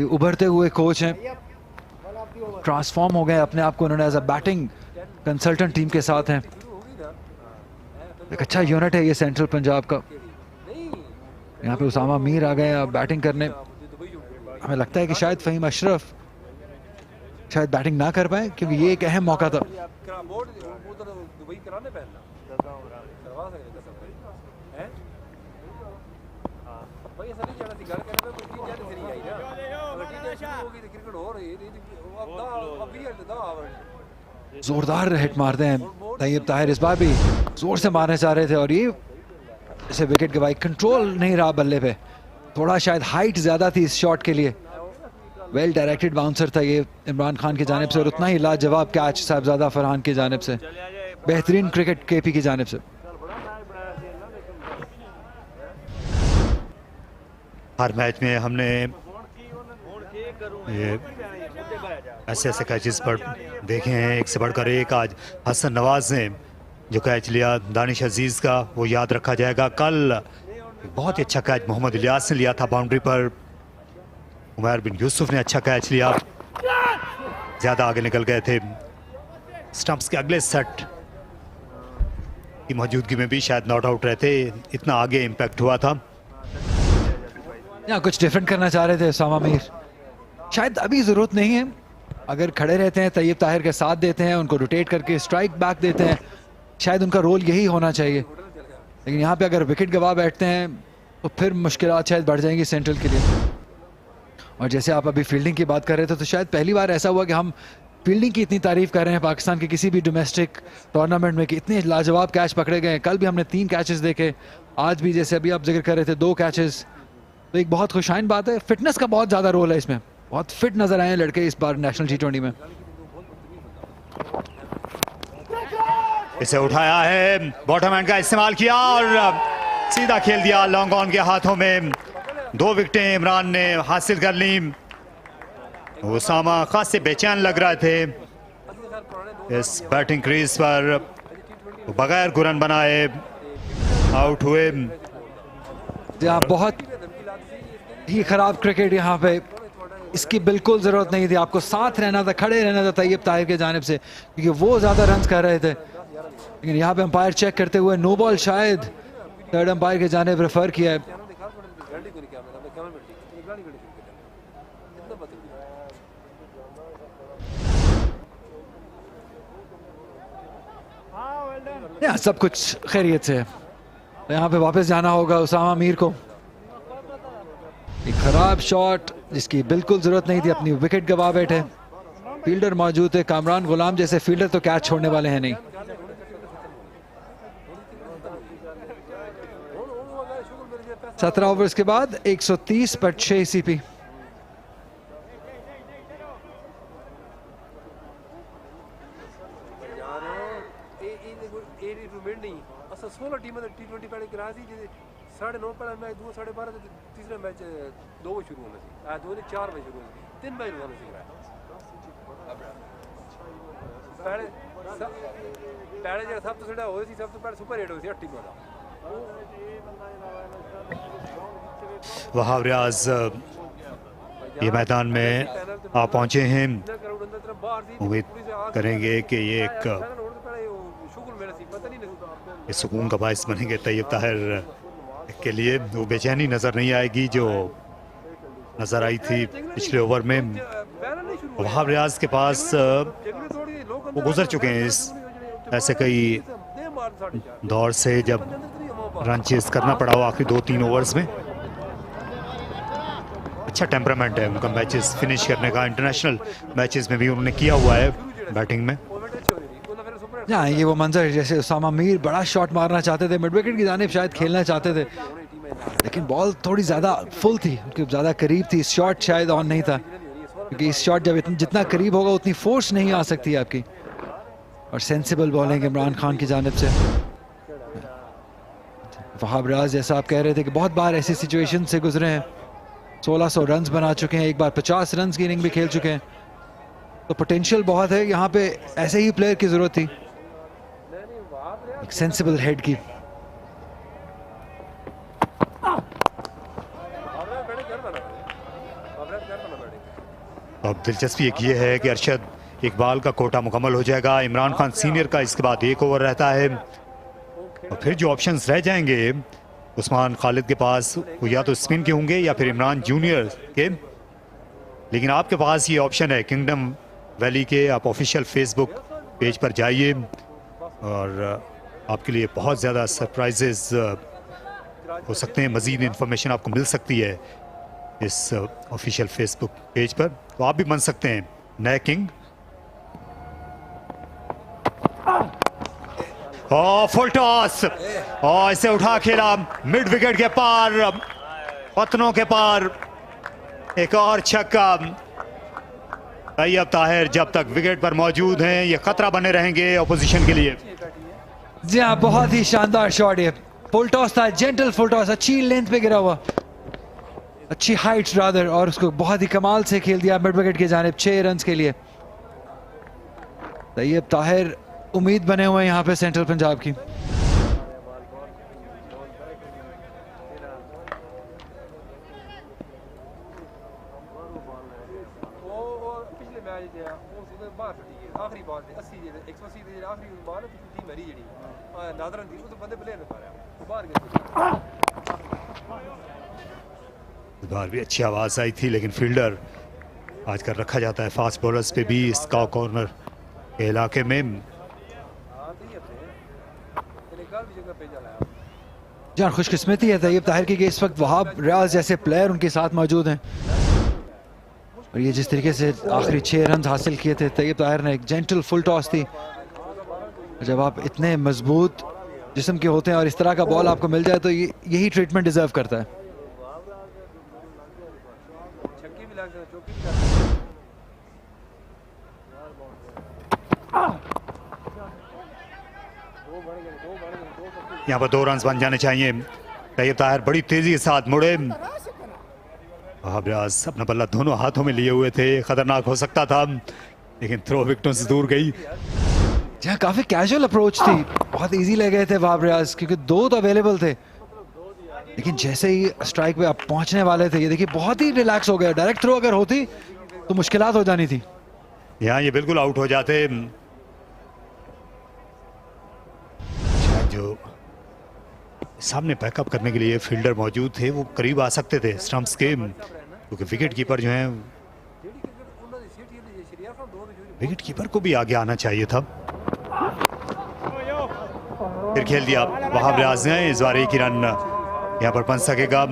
उभरते हुए कोच हैं, ट्रांसफॉर्म हो गए अपने आप को उन्होंने as a batting consultant team के साथ हैं। एक अच्छा यूनिट है ये सेंट्रल पंजाब का। यहाँ पे उसामा मीर आ गए बैटिंग करने, हमें लगता है कि शायद फ़हीम अशरफ शायद बैटिंग ना कर पाए क्योंकि ये एक अहम मौका था। जोरदार हिट मारते हैं तैयब ताहिर, इस बार भी जोर से मारने चाह रहे थे और ये इसे विकेट गवाई, कंट्रोल नहीं रहा बल्ले पे, थोड़ा शायद हाइट ज्यादा थी इस शॉट के लिए। वेल डायरेक्टेड बाउंसर था ये इमरान खान की जानिब से और उतना ही लाजवाब कैच साहिबजादा फरहान की जानिब से, बेहतरीन क्रिकेट KP की जानिब से। हर मैच में हमने ये ऐसे ऐसे कैचेस पर देखे हैं, एक से बढ़कर एक। आज हसन नवाज ने जो कैच लिया दानिश अजीज का वो याद रखा जाएगा। कल बहुत ही अच्छा कैच मोहम्मद इलियास ने लिया था बाउंड्री पर, उमर बिन यूसुफ ने अच्छा कैच लिया, ज्यादा आगे निकल गए थे। स्टंप्स के अगले सेट की मौजूदगी में भी शायद नॉट आउट रहते, इतना आगे इम्पैक्ट हुआ था। यहाँ कुछ डिफरेंट करना चाह रहे थे उसामा मीर, शायद अभी जरूरत नहीं है। अगर खड़े रहते हैं तैयब ताहिर के साथ देते हैं, उनको रोटेट करके स्ट्राइक बैक देते हैं, शायद उनका रोल यही होना चाहिए। लेकिन यहाँ पे अगर विकेट गवा बैठते हैं तो फिर मुश्किलात शायद बढ़ जाएंगी सेंट्रल के लिए। और जैसे आप अभी फील्डिंग की बात कर रहे थे तो शायद पहली बार ऐसा हुआ कि हम फील्डिंग की इतनी तारीफ कर रहे हैं पाकिस्तान के किसी भी डोमेस्टिक टूर्नामेंट में कि इतने लाजवाब कैच पकड़े गए। कल भी हमने 3 कैचेस देखे, आज भी जैसे अभी आप जिक्र कर रहे थे 2 कैचेस, तो एक बहुत खुशाइन बात है। फिटनेस का बहुत ज़्यादा रोल है इसमें, बहुत फिट नजर आए हैं लड़के इस बार नेशनल T20 में। इसे उठाया है, बॉटम हैंड का इस्तेमाल किया और सीधा खेल दिया लॉन्ग ऑन के हाथों में। 2 विकेटें इमरान ने हासिल कर ली। उसामा खासे बेचैन लग रहे थे इस बैटिंग क्रीज पर, बगैर गुरन बनाए आउट हुए। बहुत ही खराब क्रिकेट यहाँ पे, इसकी बिल्कुल ज़रूरत नहीं थी। आपको साथ रहना था, खड़े रहना था तैयब ताहिर के जानिब से क्योंकि वो ज़्यादा रन कर रहे थे। लेकिन यहाँ पे अंपायर चेक करते हुए नो बॉल शायद थर्ड अंपायर के जानिब रेफर किया है। यहाँ सब कुछ खैरियत से है, तो यहाँ पे वापस जाना होगा उसामा मीर को। एक खराब शॉट जिसकी बिल्कुल जरूरत नहीं थी, अपनी विकेट गवा बैठे। फील्डर मौजूद है, कामरान गुलाम जैसे फील्डर तो कैच छोड़ने वाले हैं नहीं। सत्रह ओवर्स के बाद 130 पर 6 CP। पहले कराची 9:30 पहला मैच 2 12:30 तीसरा मैच 2 बजे शुरू होना सी 2 ने 4 बजे शुरू होना 3 मैच होना सी पहले जो सब तो छड़ा होई सी सब तो पहले सुपर 8 होई सी 8 टीमां दा वहाब रियाज ये मैदान में आप पहुंचे हैं। उम्मीद करेंगे कि ये एक सुकून का बायस बनेंगे तैयब ताहिर के लिए। वो बेचैनी नज़र नहीं आएगी जो नज़र आई थी पिछले ओवर में। वहाब रियाज के पास वो गुजर चुके हैं इस ऐसे कई दौर से जब रन चेस करना पड़ा हो आखिरी 2-3 ओवर्स में। अच्छा टेम्परामेंट है उनका मैचेस फिनिश करने का। इंटरनेशनल मैचेस में भी उन्होंने किया हुआ है बैटिंग में। यहाँ ये वो मंजर जैसे उसामा मीर बड़ा शॉट मारना चाहते थे, मिड विकेट की जानिब शायद खेलना चाहते थे, लेकिन बॉल थोड़ी ज़्यादा फुल थी, उनके ज़्यादा करीब थी। शॉट शायद ऑन नहीं था क्योंकि इस शॉट जब जितना करीब होगा उतनी फोर्स नहीं आ सकती आपकी। और सेंसिबल बॉलिंग इमरान खान की जानिब से। वहाब रियाज जैसा आप कह रहे थे कि बहुत बार ऐसी सिचुएशन से गुजरे हैं, 1600 रन्स बना चुके हैं, एक बार 50 रन की इनिंग भी खेल चुके हैं, तो पोटेंशियल बहुत है। यहाँ पे ऐसे ही प्लेयर की जरूरत थी, एक सेंसिबल हेड की। अब दिलचस्पी एक ये है कि अरशद इकबाल का कोटा मुकम्मल हो जाएगा, इमरान खान सीनियर का इसके बाद 1 ओवर रहता है और फिर जो ऑप्शंस रह जाएंगे उस्मान खालिद के पास वो या तो स्पिन के होंगे या फिर इमरान जूनियर के। लेकिन आपके पास ये ऑप्शन है किंगडम वैली के। आप ऑफिशियल फेसबुक पेज पर जाइए और आपके लिए बहुत ज़्यादा सरप्राइजेस हो सकते हैं, मज़ीद इन्फॉर्मेशन आपको मिल सकती है इस ऑफिशियल फेसबुक पेज पर, तो आप भी बन सकते हैं नए किंग। फुल टॉस और इसे उठा खेला मिड विकेट के पार, पत्तनों के पार, एक और छक्का। तैयब ताहिर जब तक विकेट पर मौजूद हैं ये खतरा बने रहेंगे ऑपोजिशन के लिए। जी हाँ, बहुत ही शानदार शॉट ये। फुल टॉस था, जेंटल फुल टॉस, अच्छी लेंथ पे गिरा हुआ, अच्छी हाइट रादर, और उसको बहुत ही कमाल से खेल दिया मिड विकेट की जानिब 6 रन के लिए। तैयब ताहिर उम्मीद बने हुए हैं यहाँ पे सेंट्रल पंजाब की। आखिरी बॉल 80 180 ਦੀ ਆਖਰੀ ਬਾਲ ਟੀ ਮਰੀ ਜਿਹੜੀ ਨਾਦਰਨ ਦੀ ਉਹ ਤਾਂ ਬੰਦੇ ਪਲੇਅਰ ਨੇ ਮਾਰਿਆ ਉਹ ਬਾਹਰ ਗਿਆ। इस बार भी अच्छी आवाज आई थी, लेकिन फील्डर आजकल रखा जाता है फास्ट बॉलर्स पे भी इसका कॉर्नर के इलाके में। जान खुशकिस्मती है तैयब ताहिर की कि इस वक्त वहाब रियाज जैसे प्लेयर उनके साथ मौजूद हैं, और ये जिस तरीके से आखिरी 6 रन हासिल किए थे तैयब ताहिर ने, एक जेंटल फुल टॉस थी। जब आप इतने मजबूत जिस्म के होते हैं और इस तरह का बॉल आपको मिल जाए तो यही ट्रीटमेंट डिजर्व करता है। यहाँ पर 2 रन बन जाने चाहिए। तैयब ताहिर बड़ी तेजी के साथ मुड़े, वहाब रियाज अपना बल्ला दोनों हाथों में लिए हुए थे, खतरनाक हो सकता था, लेकिन थ्रो विकेटों से दूर गई। जहाँ काफी कैजुअल अप्रोच थी, बहुत इजी ले गए थे वहाब रियाज क्योंकि 2 तो अवेलेबल थे, लेकिन जैसे ही स्ट्राइक पे आप पहुंचने वाले थे ये देखिए बहुत ही रिलैक्स हो गया। डायरेक्ट थ्रो अगर होती तो मुश्किलात हो जानी थी। यहाँ ये बिल्कुल आउट हो जाते। जो सामने बैकअप करने के लिए फील्डर मौजूद थे वो करीब आ सकते थे स्टंप्स के, क्योंकि विकेट कीपर जो है, विकेट कीपर को भी आगे आना चाहिए था। फिर खेल दिया वहाब रियाज ने, इस बार 1 ही रन यहाँ पर बन सकेगा।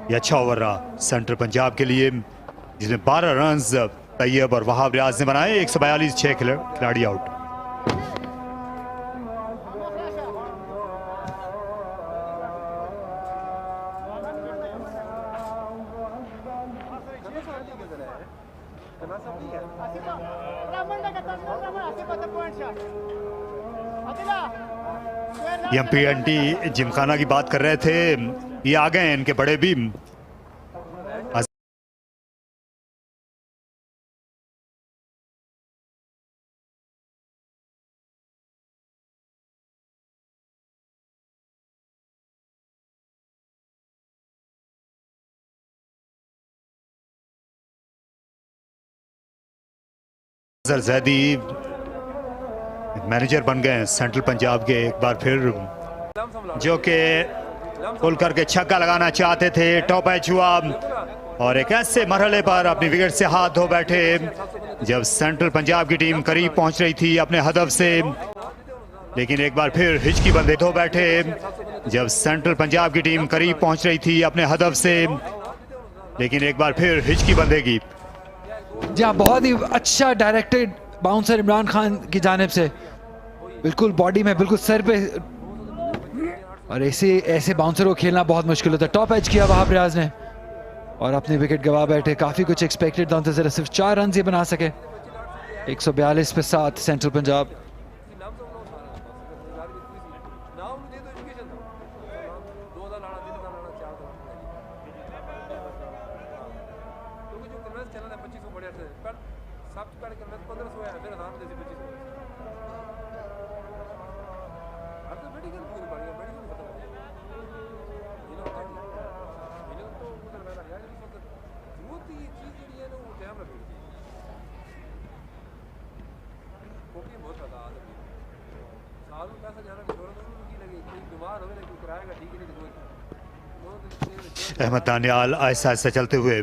ये अच्छा ओवर रहा सेंट्रल पंजाब के लिए, जिसमें 12 रन तैयब और वहाब रियाज ने बनाए। 142, 6 खिलाड़ी आउट। एमपीएनटी जिमखाना की बात कर रहे थे, ये आ गए इनके बड़े भी। जैदी मैनेजर बन गए सेंट्रल पंजाब के एक बार फिर, जो कि पुल करके छक्का लगाना चाहते थे। टॉप एज हुआ और एक ऐसे मरहले पर अपनी विकेट से हाथ धो बैठे जब सेंट्रल पंजाब की टीम करीब पहुंच रही थी अपने हदफ से, लेकिन एक बार फिर हिचकी बंदे धो बैठे जब सेंट्रल पंजाब की टीम करीब पहुंच रही थी अपने हदफ से, लेकिन एक बार फिर हिचकी बंदेगी। जहाँ बहुत ही अच्छा डायरेक्टेड बाउंसर इमरान खान की जानिब से, बिल्कुल बॉडी में, बिल्कुल सर पे, और ऐसे बाउंसर को खेलना बहुत मुश्किल होता है। टॉप एज किया वहाब रियाज ने और अपनी विकेट गवा बैठे। काफ़ी कुछ एक्सपेक्टेड था उनसे, सिर्फ 4 रन ही बना सके। 142 पे 7 सेंट्रल पंजाब। अहमद दानियाल आहिस्ता आहिस्ता चलते हुए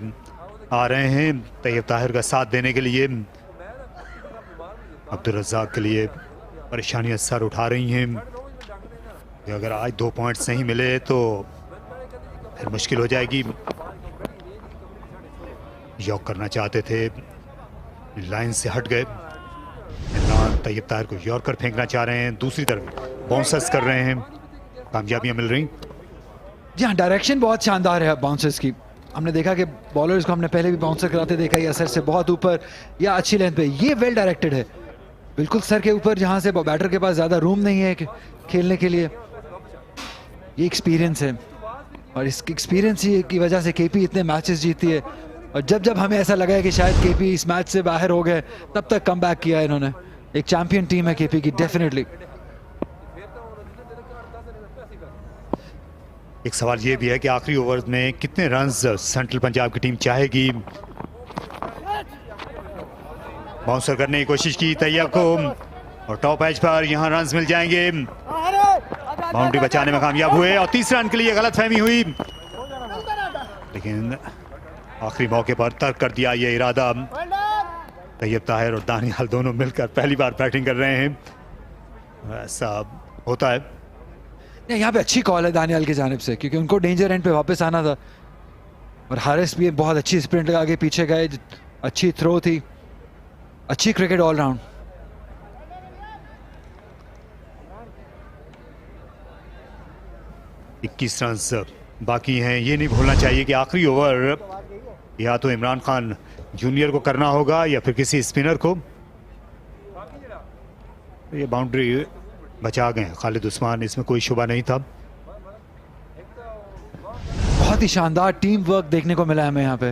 आ रहे हैं तैयब ताहिर का साथ देने के लिए। अब्दुल रज़ाक के लिए परेशानियां सर उठा रही हैं कि अगर आज 2 पॉइंट्स नहीं मिले तो फिर मुश्किल हो जाएगी। यॉक करना चाहते थे, लाइन से हट गए। इमरान तैयब ताहिर को यॉर्कर फेंकना चाह रहे हैं, दूसरी तरफ बाउंसर्स कर रहे हैं, कामयाबियां मिल रही। जी हाँ, डायरेक्शन बहुत शानदार है बाउंसर्स की। हमने देखा कि बॉलर्स को हमने पहले भी बाउंसर कराते देखा, या सर से बहुत ऊपर या अच्छी लेंथ पे। ये वेल डायरेक्टेड है, बिल्कुल सर के ऊपर, जहाँ से बैटर के पास ज़्यादा रूम नहीं है खेलने के लिए। ये एक्सपीरियंस है और इस एक्सपीरियंस की वजह से केपी इतने मैचेस जीती है। और जब जब हमें ऐसा लगा है कि शायद केपी इस मैच से बाहर हो गए, तब तक कम बैक किया है इन्होंने। एक चैंपियन टीम है केपी की, डेफिनेटली। एक सवाल ये भी है कि आखिरी ओवर में कितने रन्स सेंट्रल पंजाब की टीम चाहेगी। बाउंसर करने की कोशिश की तैयब को और टॉप एज पर यहां रन्स मिल जाएंगे। बाउंड्री बचाने में कामयाब हुए और तीसरे रन के लिए गलतफहमी हुई, लेकिन आखिरी मौके पर तर्क कर दिया ये इरादा। तैयब ताहिर और दानियाल दोनों मिलकर पहली बार बैटिंग कर रहे हैं, ऐसा होता है। यहाँ पे अच्छी कॉल है दानियाल की जानिब से, क्योंकि उनको डेंजर एंड पे वापस आना था। और हारिस भी बहुत अच्छी स्प्रिंट लगा के पीछे गए, अच्छी थ्रो थी, अच्छी क्रिकेट ऑलराउंड। इक्कीस रन बाकी हैं। ये नहीं भूलना चाहिए कि आखिरी ओवर या तो इमरान खान जूनियर को करना होगा या फिर किसी स्पिनर को। ये बाउंड्री बचा गए खालिद उस्मान, इसमें कोई शुबा नहीं था। बहुत ही शानदार टीम वर्क देखने को मिला हमें यहाँ पे।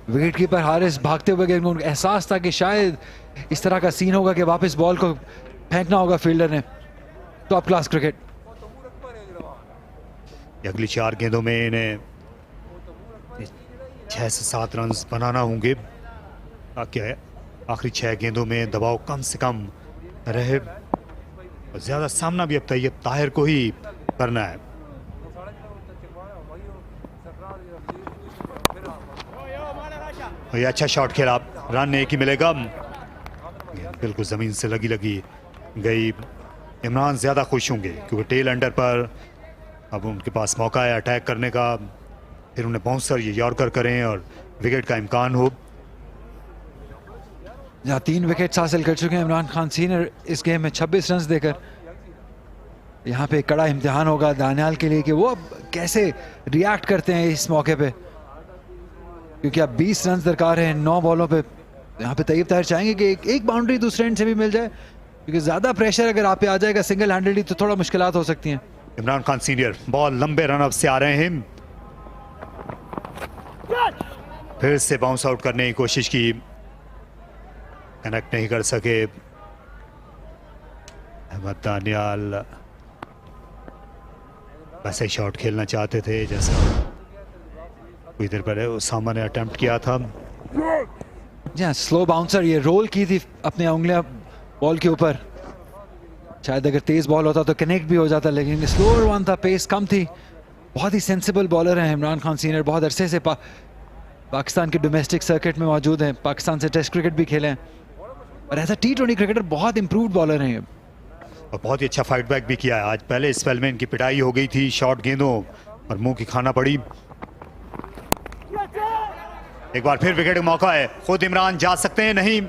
विकेट कीपर हारिस भागते हुए गए, उनको एहसास था कि शायद इस तरह का सीन होगा कि वापस बॉल को फेंकना होगा फील्डर ने। Top class cricket. अगली 4 गेंदों में इन्हें 6 से 7 रन बनाना होंगे, ताकि आखिरी 6 गेंदों में दबाव कम से कम रहे। और ज्यादा सामना भी अब तैयब ताहिर को ही करना है। ये अच्छा शॉट खेला, रन एक ही मिलेगा। बिल्कुल जमीन से लगी गई। इमरान ज्यादा खुश होंगे क्योंकि टेल अंडर पर अब उनके पास मौका है अटैक करने का। फिर उन्हें बाउंसर ये यॉर्कर करें और विकेट का इम्कान हो। जहाँ 3 विकेट्स हासिल कर चुके हैं इमरान खान सीनियर इस गेम में 26 रन देकर। यहाँ पे कड़ा इम्तिहान होगा दानियाल के लिए कि वो अब कैसे रिएक्ट करते हैं इस मौके पे, क्योंकि अब 20 रन दरकार हैं 9 बॉलों पे। यहाँ पे तैयब ताहिर चाहेंगे कि एक बाउंड्री दूसरे एंड से भी मिल जाए क्योंकि ज़्यादा प्रेशर अगर आप पे आ जाएगा सिंगल हैंडेडली तो थोड़ा मुश्किलात हो सकती हैं। इमरान खान सीनियर बॉल लंबे रन अप से आ रहे हैं, फिर से बाउंस आउट करने की कोशिश की, कनेक्ट नहीं कर सके। अहमद दानियाल वैसे शॉट खेलना चाहते थे जैसा कुछ देर पहले उसामा ने अटेम्प्ट किया था। जी स्लो बाउंसर, ये रोल की थी अपने उंगलियां बॉल के ऊपर, शायद अगर तेज बॉल होता तो कनेक्ट भी हो जाता, लेकिन स्लोअर वन था, पेस कम थी। बहुत ही सेंसिबल बॉलर हैं इमरान खान सीनियर, बहुत अरसे से पाकिस्तान के डोमेस्टिक सर्किट में मौजूद हैं, पाकिस्तान से टेस्ट क्रिकेट भी खेले हैं और एज अ T20 क्रिकेटर बहुत इंप्रूव्ड बॉलर हैं। और बहुत ही अच्छा फाइट बैक भी किया है। आज पहले स्पेल में इनकी पिटाई हो गई थी शॉर्ट गेंदों और मुंह की खाना पड़ी। एक बार फिर विकेट का मौका है, खुद इमरान जा सकते हैं, नहीं,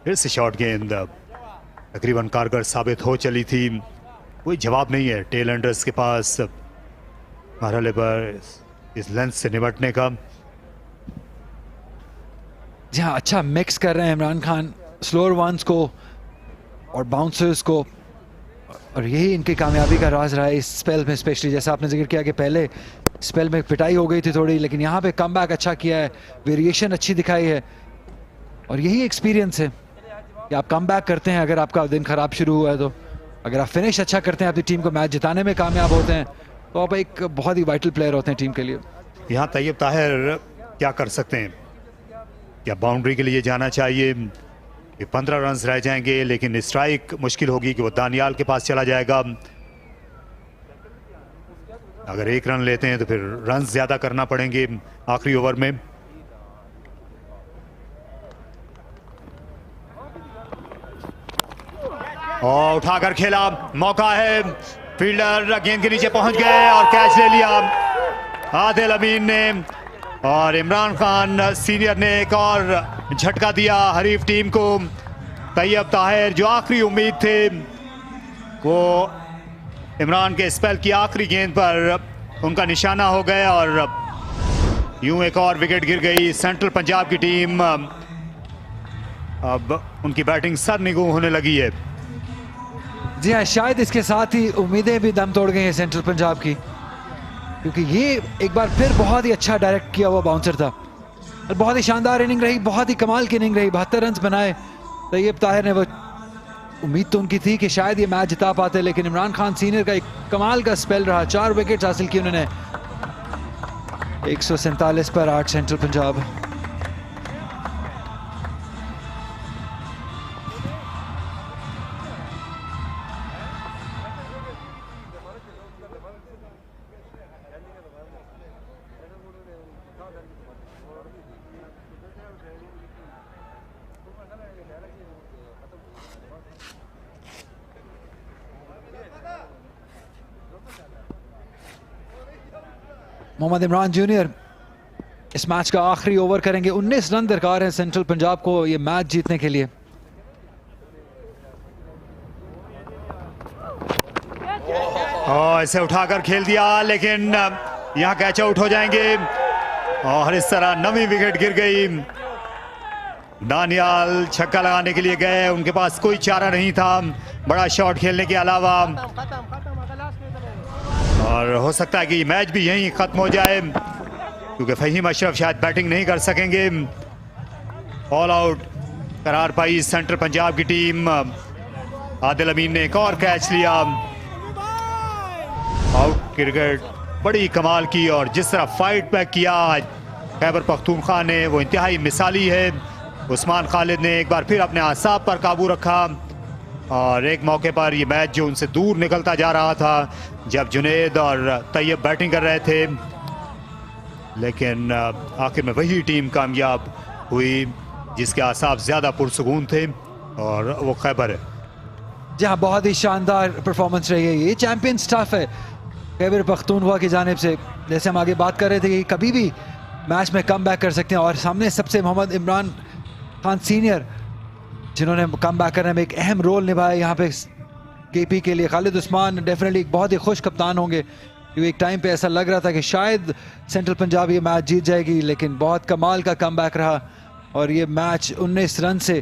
फिर से शॉर्ट गेंद तकरीबन कारगर साबित हो चली थी। कोई जवाब नहीं है टेल एंडर्स के पास मरहले पर इस लेंथ से निपटने का। जी हाँ, अच्छा मिक्स कर रहे हैं इमरान खान स्लोअर वंस को और बाउंसर्स को, और यही इनकी कामयाबी का राज रहा है इस स्पेल में। स्पेशली जैसा आपने जिक्र किया कि पहले स्पेल में पिटाई हो गई थी थोड़ी, लेकिन यहाँ पे कमबैक अच्छा किया है, वेरिएशन अच्छी दिखाई है, और यही एक्सपीरियंस है कि आप कमबैक करते हैं अगर आपका दिन खराब शुरू हुआ है तो। अगर आप फिनिश अच्छा करते हैं, अपनी टीम को मैच जिताने में कामयाब होते हैं, तो आप एक बहुत ही वाइटल प्लेयर होते हैं टीम के लिए। यहाँ तैयब ताहिर क्या कर सकते हैं? क्या बाउंड्री के लिए जाना चाहिए? 15 रन रह जाएंगे, लेकिन स्ट्राइक मुश्किल होगी कि वो दानियाल के पास चला जाएगा। अगर 1 रन लेते हैं तो फिर रन ज्यादा करना पड़ेंगे आखिरी ओवर में। और उठाकर खेला, मौका है, फील्डर गेंद के नीचे पहुंच गए और कैच ले लिया आदिल अमीन ने, और इमरान खान सीनियर ने एक और झटका दिया हरीफ टीम को। तैयब ताहिर जो आखिरी उम्मीद थे वो इमरान के स्पेल की आखिरी गेंद पर उनका निशाना हो गए, और यूं एक और विकेट गिर गई। सेंट्रल पंजाब की टीम अब उनकी बैटिंग सरनिगू होने लगी है। जी हाँ, शायद इसके साथ ही उम्मीदें भी दम तोड़ गई हैं सेंट्रल पंजाब की, क्योंकि ये एक बार फिर बहुत ही अच्छा डायरेक्ट किया हुआ बाउंसर था और बहुत ही शानदार इनिंग रही, बहुत ही कमाल की इनिंग रही। 72 रन बनाए तैयब ताहिर ने। वो उम्मीद तो उनकी थी कि शायद ये मैच जिता पाते, लेकिन इमरान खान सीनियर का एक कमाल का स्पेल रहा। 4 विकेट हासिल किए उन्होंने, 147 पर 8 सेंट्रल पंजाब। मोहम्मद इमरान जूनियर इस मैच का आखिरी ओवर करेंगे। 19 रन दरकार हैं सेंट्रल पंजाब को ये मैच जीतने के लिए। इसे उठाकर खेल दिया, लेकिन यहाँ कैच आउट हो जाएंगे और इस तरह 9वीं विकेट गिर गई। दानियाल छक्का लगाने के लिए गए, उनके पास कोई चारा नहीं था बड़ा शॉट खेलने के अलावा, और हो सकता है कि मैच भी यहीं खत्म हो जाए क्योंकि फहीम अशरफ शायद बैटिंग नहीं कर सकेंगे। ऑल आउट करार पाई सेंट्रल पंजाब की टीम। आदिल अमीन ने एक और कैच लिया। आउट क्रिकेट बड़ी कमाल की, और जिस तरह फाइट बैक किया आज खैबर पख्तूनख्वा ने वो इंतहाई मिसाली है। उस्मान खालिद ने एक बार फिर अपने आसाब पर काबू रखा, और एक मौके पर ये मैच जो उनसे दूर निकलता जा रहा था जब जुनेद और तैयब बैटिंग कर रहे थे, लेकिन आखिर में वही टीम कामयाब हुई जिसके आसाब ज़्यादा पुरसुकून थे, और वो खैबर है। जहाँ बहुत ही शानदार परफॉर्मेंस रही है। ये चैंपियन स्टाफ है खैबर पख्तूनख्वा की जानिब से। जैसे हम आगे बात कर रहे थे कि कभी भी मैच में कम बैक कर सकते हैं, और सामने सबसे मोहम्मद इमरान खान सीनियर जिन्होंने कम बैक करने में एक अहम रोल निभाया यहाँ पे केपी के लिए। खालिद उस्मान डेफिनेटली एक बहुत ही खुश कप्तान होंगे, क्योंकि एक टाइम पे ऐसा लग रहा था कि शायद सेंट्रल पंजाब ये मैच जीत जाएगी, लेकिन बहुत कमाल का कम बैक रहा और ये मैच 19 रन से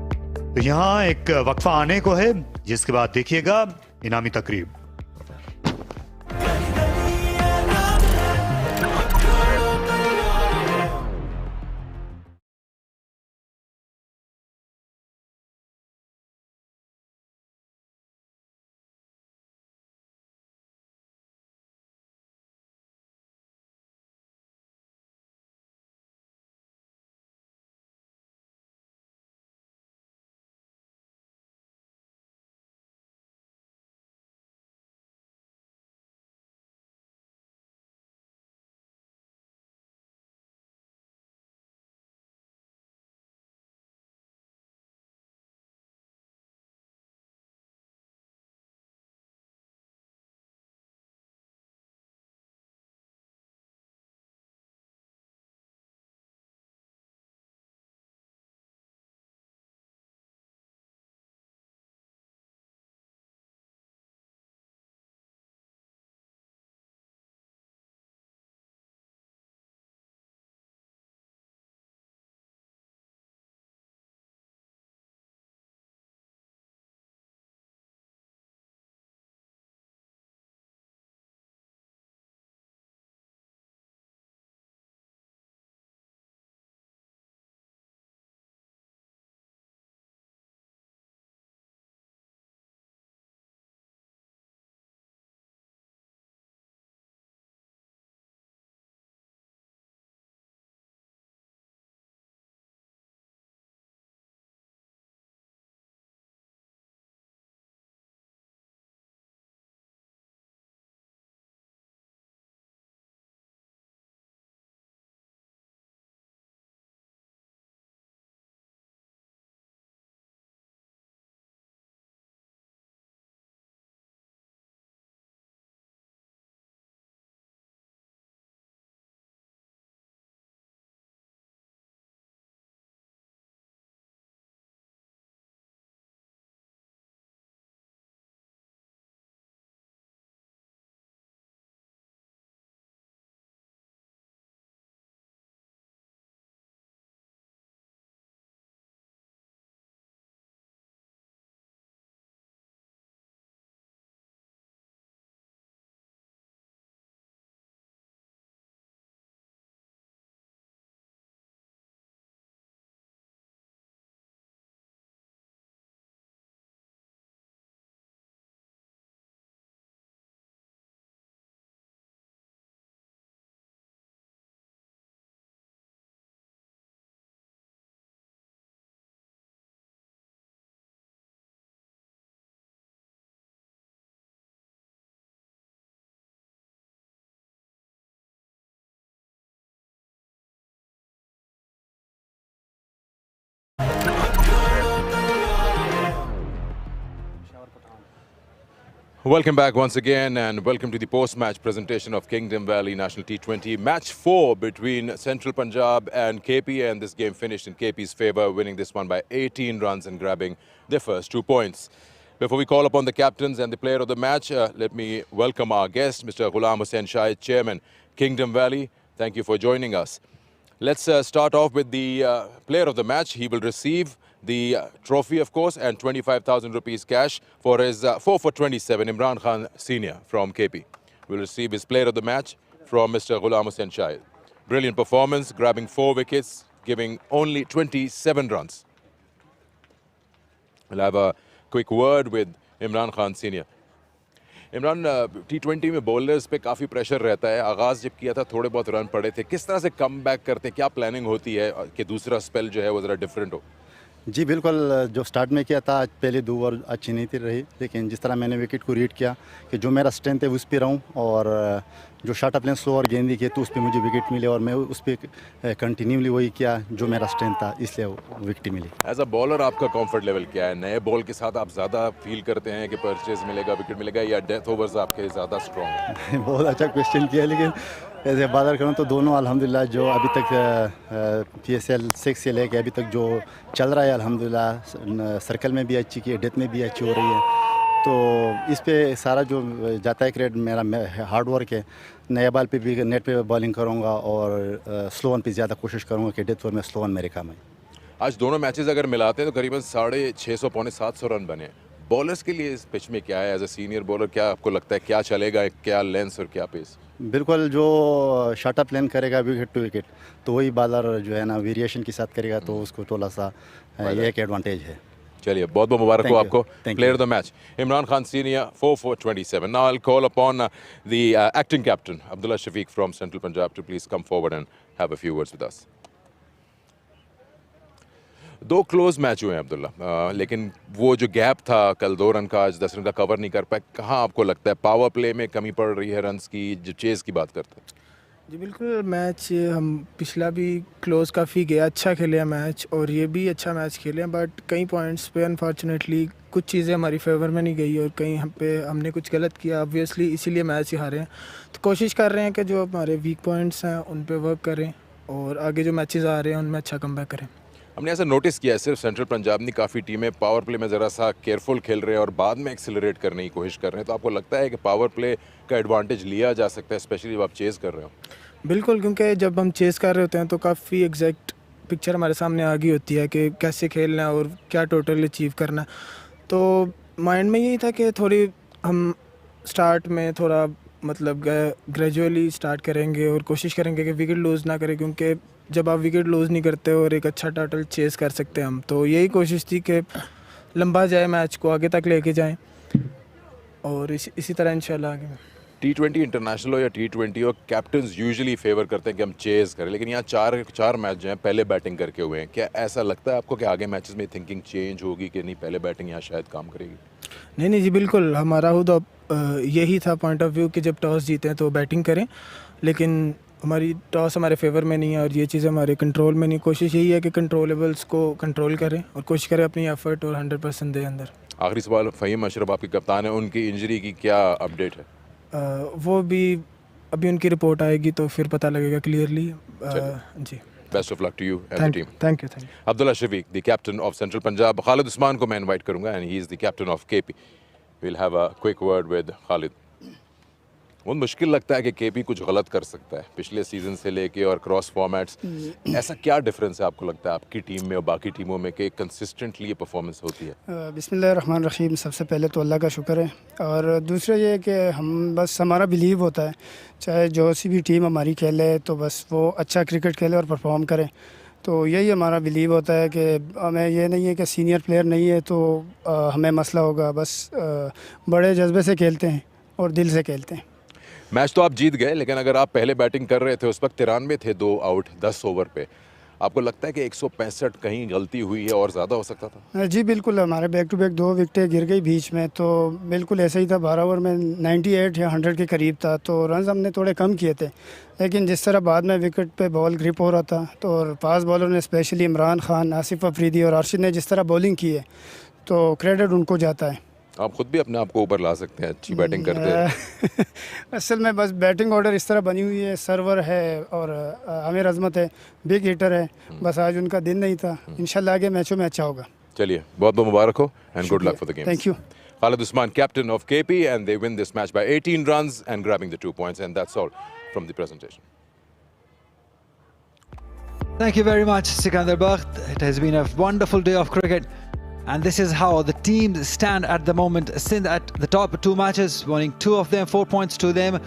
तो यहाँ एक वक्फा आने को है, जिसके बाद देखिएगा इनामी तकरीब। Welcome back once again, and welcome to the post-match presentation of Kingdom Valley National T20. Match 4 between Central Punjab and KP, and this game finished in KP's favour, winning this one by 18 runs and grabbing their first 2 points. Before we call upon the captains and the player of the match, let me welcome our guest, Mr. Ghulam Hussain Shahid, Chairman, Kingdom Valley. Thank you for joining us. Let's start off with the player of the match. He will receive the trophy, of course, and 25,000 rupees cash for his 4 for 27, Imran Khan Senior from KP. Will receive his player of the match from Mr. Ghulam Hussain Shahid. Brilliant performance, grabbing 4 wickets, giving only 27 runs. We'll have a quick word with Imran Khan Senior. Imran T20 में bowlers पे काफ़ी pressure रहता है. आगाज़ जब किया था थोड़े बहुत रन पड़े थे. किस तरह से कम बैक करते हैं? क्या प्लानिंग होती है कि दूसरा स्पेल जो है वो ज़रा डिफरेंट हो? जी बिल्कुल, जो स्टार्ट में किया था आज पहले 2 ओवर अच्छी नहीं थी रही, लेकिन जिस तरह मैंने विकेट को रीड किया कि जो मेरा स्ट्रेंथ है उस पर रहूँ, और जो शॉट अपने स्लो और गेंदी किए तो उस पर मुझे विकेट मिले, और मैं उस पर कंटिन्यूली वही किया जो मेरा स्ट्रेंथ था, इसलिए विकेट मिली. एज अ बॉलर आपका कंफर्ट लेवल क्या है? नए बॉल के साथ आप ज़्यादा फील करते हैं कि परचेज मिलेगा, विकेट मिलेगा, या डेथ ओवर्स आपके ज़्यादा स्ट्रॉन्ग है? बहुत अच्छा क्वेश्चन किया, लेकिन ऐसे बात करूँ तो दोनों अल्हम्दुलिल्लाह जो अभी तक PSL 6 से लेके अभी तक जो चल रहा है अल्हम्दुलिल्लाह, सर्कल में भी अच्छी की है, डेथ में भी अच्छी हो रही है. तो इस पे सारा जो जाता है क्रेडिट मेरा हार्ड वर्क है. नए बॉल पे भी नेट पे बॉलिंग करूँगा और स्लो वन पे ज़्यादा कोशिश करूँगा कि डेथ ओवर में स्लो वन मेरे काम है. आज दोनों मैचेस अगर मिलाते हैं तो करीबन 650 पौने 700 रन बने। बॉलर्स के लिए इस पिच में क्या है, एज अ सीनियर बॉलर क्या आपको लगता है क्या चलेगा, क्या लेंथ और क्या पेस? बिल्कुल, जो शॉर्ट प्लान करेगा विकेट टू विकेट तो वही बॉलर जो है ना वेरिएशन के साथ करेगा तो उसको थोड़ा सा ये एक एडवांटेज है। चलिए बहुत बहुत मुबारक हो आपको। Player of the match Imran Khan Senior 4/4/27. Now I'll call upon the acting captain Abdullah Shafiq from Central Punjab to please come forward and have a few words with us. 2 close match हुए हैं अब्दुल्ला, लेकिन वो जो gap था कल 2 run का, आज 10 run का कवर नहीं कर पाए। कहाँ आपको लगता है पावर प्ले में कमी पड़ रही है रन्स की, जो चेज़ की बात करते हैं? जी बिल्कुल, मैच हम पिछला भी क्लोज काफ़ी गया, अच्छा खेले हैं मैच और ये भी अच्छा मैच खेले हैं, बट कई पॉइंट्स पे अनफॉर्चुनेटली कुछ चीज़ें हमारी फेवर में नहीं गई और कहीं हमने कुछ गलत किया ऑब्वियसली, इसीलिए मैच ही हारे हैं। तो कोशिश कर रहे हैं कि जो हमारे वीक पॉइंट्स हैं उन पे वर्क करें और आगे जो मैचेस आ रहे हैं उनमें अच्छा कमबैक करें। हमने ऐसा नोटिस किया है सिर्फ सेंट्रल पंजाब नहीं, काफ़ी टीमें पावर प्ले में ज़रा सा केयरफुल खेल रहे हैं और बाद में एक्सेलरेट करने की कोशिश कर रहे हैं। तो आपको लगता है कि पावर प्ले का एडवांटेज लिया जा सकता है, स्पेशली जब आप चेज़ कर रहे हो? बिल्कुल, क्योंकि जब हम चेस कर रहे होते हैं तो काफ़ी एग्जैक्ट पिक्चर हमारे सामने आ गई होती है कि कैसे खेलना है और क्या टोटल अचीव करना है। तो माइंड में यही था कि थोड़ी हम स्टार्ट में थोड़ा मतलब ग्रेजुअली स्टार्ट करेंगे और कोशिश करेंगे कि विकेट लूज़ ना करें, क्योंकि जब आप विकेट लूज़ नहीं करते और एक अच्छा टोटल चेस कर सकते हैं हम। तो यही कोशिश थी कि लंबा जाए, मैच को आगे तक लेके जाएं और इसी तरह इंशाल्लाह आगे। T20 इंटरनेशनल हो या T20 हो, कैप्टन्स यूजुअली फेवर करते हैं कि हम चेज़ करें, लेकिन यहाँ चार मैच जो हैं पहले बैटिंग करके हुए हैं। क्या ऐसा लगता है आपको कि आगे मैचेस में थिंकिंग चेंज होगी कि नहीं, पहले बैटिंग यहाँ शायद काम करेगी? नहीं जी बिल्कुल, हमारा खुद यही था पॉइंट ऑफ व्यू कि जब टॉस जीते हैं तो बैटिंग करें, लेकिन हमारी टॉस हमारे फेवर में नहीं है और ये चीज़ हमारे कंट्रोल में नहीं। कोशिश यही है कि कंट्रोलेबल्स को कंट्रोल करें और कोशिश करें अपनी एफर्ट और 100% दें अंदर। आखिरी सवाल, फ़हीम अशरफ आपके कप्तान है, उनकी इंजरी की क्या अपडेट है? वो भी अभी उनकी रिपोर्ट आएगी तो फिर पता लगेगा क्लियरली। जी, best of luck to you and the team. Thank you. Abdullah Shafique, the captain of Central Punjab. Khalid Usman को मैं इनवाइट करूंगा and he is the captain of KP. Will have a quick word with Khalid. बहुत मुश्किल लगता है कि केपी कुछ गलत कर सकता है पिछले सीज़न से लेके और क्रॉस फॉर्मेट्स। ऐसा क्या डिफरेंस है आपको लगता है आपकी टीम में और बाकी टीमों में कि कंसिस्टेंटली ये परफॉर्मेंस होती है? बिस्मिल्लाहिर्रहमानिर्रहीम, सबसे पहले तो अल्लाह का शुक्र है और दूसरा ये कि हम बस हमारा बिलीव होता है चाहे जो सी भी टीम हमारी खेले तो बस वो अच्छा क्रिकेट खेले और परफॉर्म करे। तो यही हमारा बिलीव होता है कि हमें ये नहीं है कि सीनियर प्लेयर नहीं है तो हमें मसला होगा। बस बड़े जज्बे से खेलते हैं और दिल से खेलते हैं। मैच तो आप जीत गए, लेकिन अगर आप पहले बैटिंग कर रहे थे उस वक्त 93 थे 2 आउट 10 ओवर पे, आपको लगता है कि 165 कहीं गलती हुई है और ज़्यादा हो सकता था? जी बिल्कुल, हमारे बैक टू बैक 2 विकेटें गिर गई बीच में, तो बिल्कुल ऐसा ही था। 12 ओवर में 98 या 100 के करीब था, तो रन हमने थोड़े कम किए थे, लेकिन जिस तरह बाद में विकेट पे बॉल ग्रिप हो रहा था तो और फास्ट बॉलर ने स्पेशली इमरान खान, आसिफ अफरीदी और अर्शद ने जिस तरह बॉलिंग की है तो क्रेडिट उनको जाता है। आप खुद भी अपने आप को ऊपर ला सकते हैं, अच्छी बैटिंग करते हैं। असल में बस बैटिंग ऑर्डर इस तरह बनी हुई है, सर्वर है और आमिर अजमत है, बिग हिटर है, बस आज उनका दिन नहीं था। इंशाल्लाह आगे मैचों में अच्छा होगा। चलिए बहुत बहुत मुबारक हो and good luck for the game. Thank you. Khalid Usman, captain of KP, and they win this match by 18 runs and grabbing the 2 points, and that's all from the presentation. Thank you very much, Sikandar Bakht. It has been a wonderful day of cricket. And this is how the teams stand at the moment. Sindh at the top 2 matches, winning 2 of them, 4 points to them.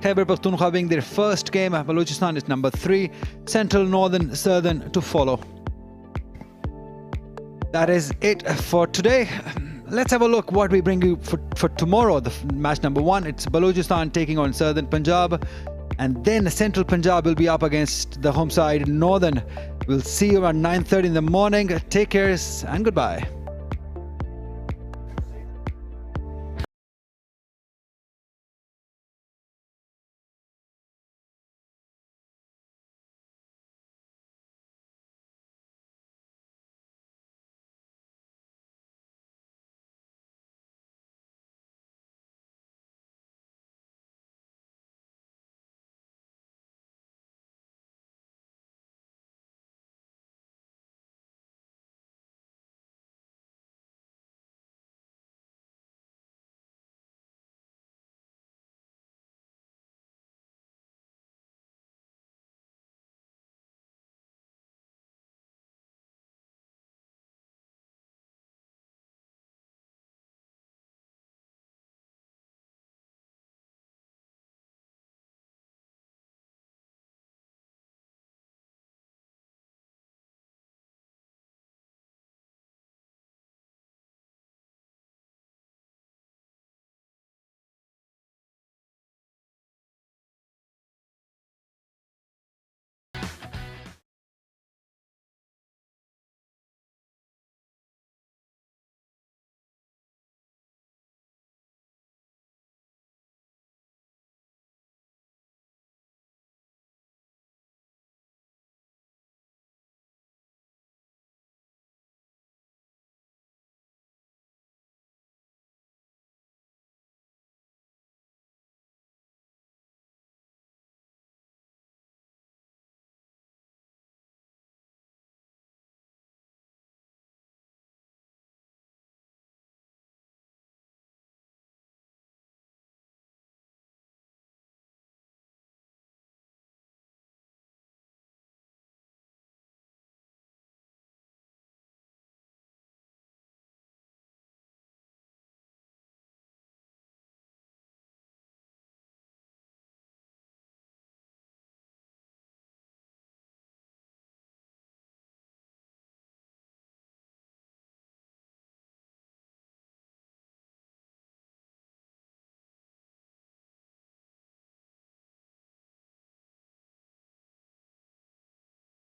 Khyber Pakhtunkhwa being their first game. Balochistan is number 3. Central, Northern, Southern to follow. That is it for today. Let's have a look what we bring you for tomorrow. The match number 1, it's Balochistan taking on Southern Punjab. And then Central Punjab will be up against the home side, Northern. We'll see you around 9:30 in the morning. Take care and goodbye.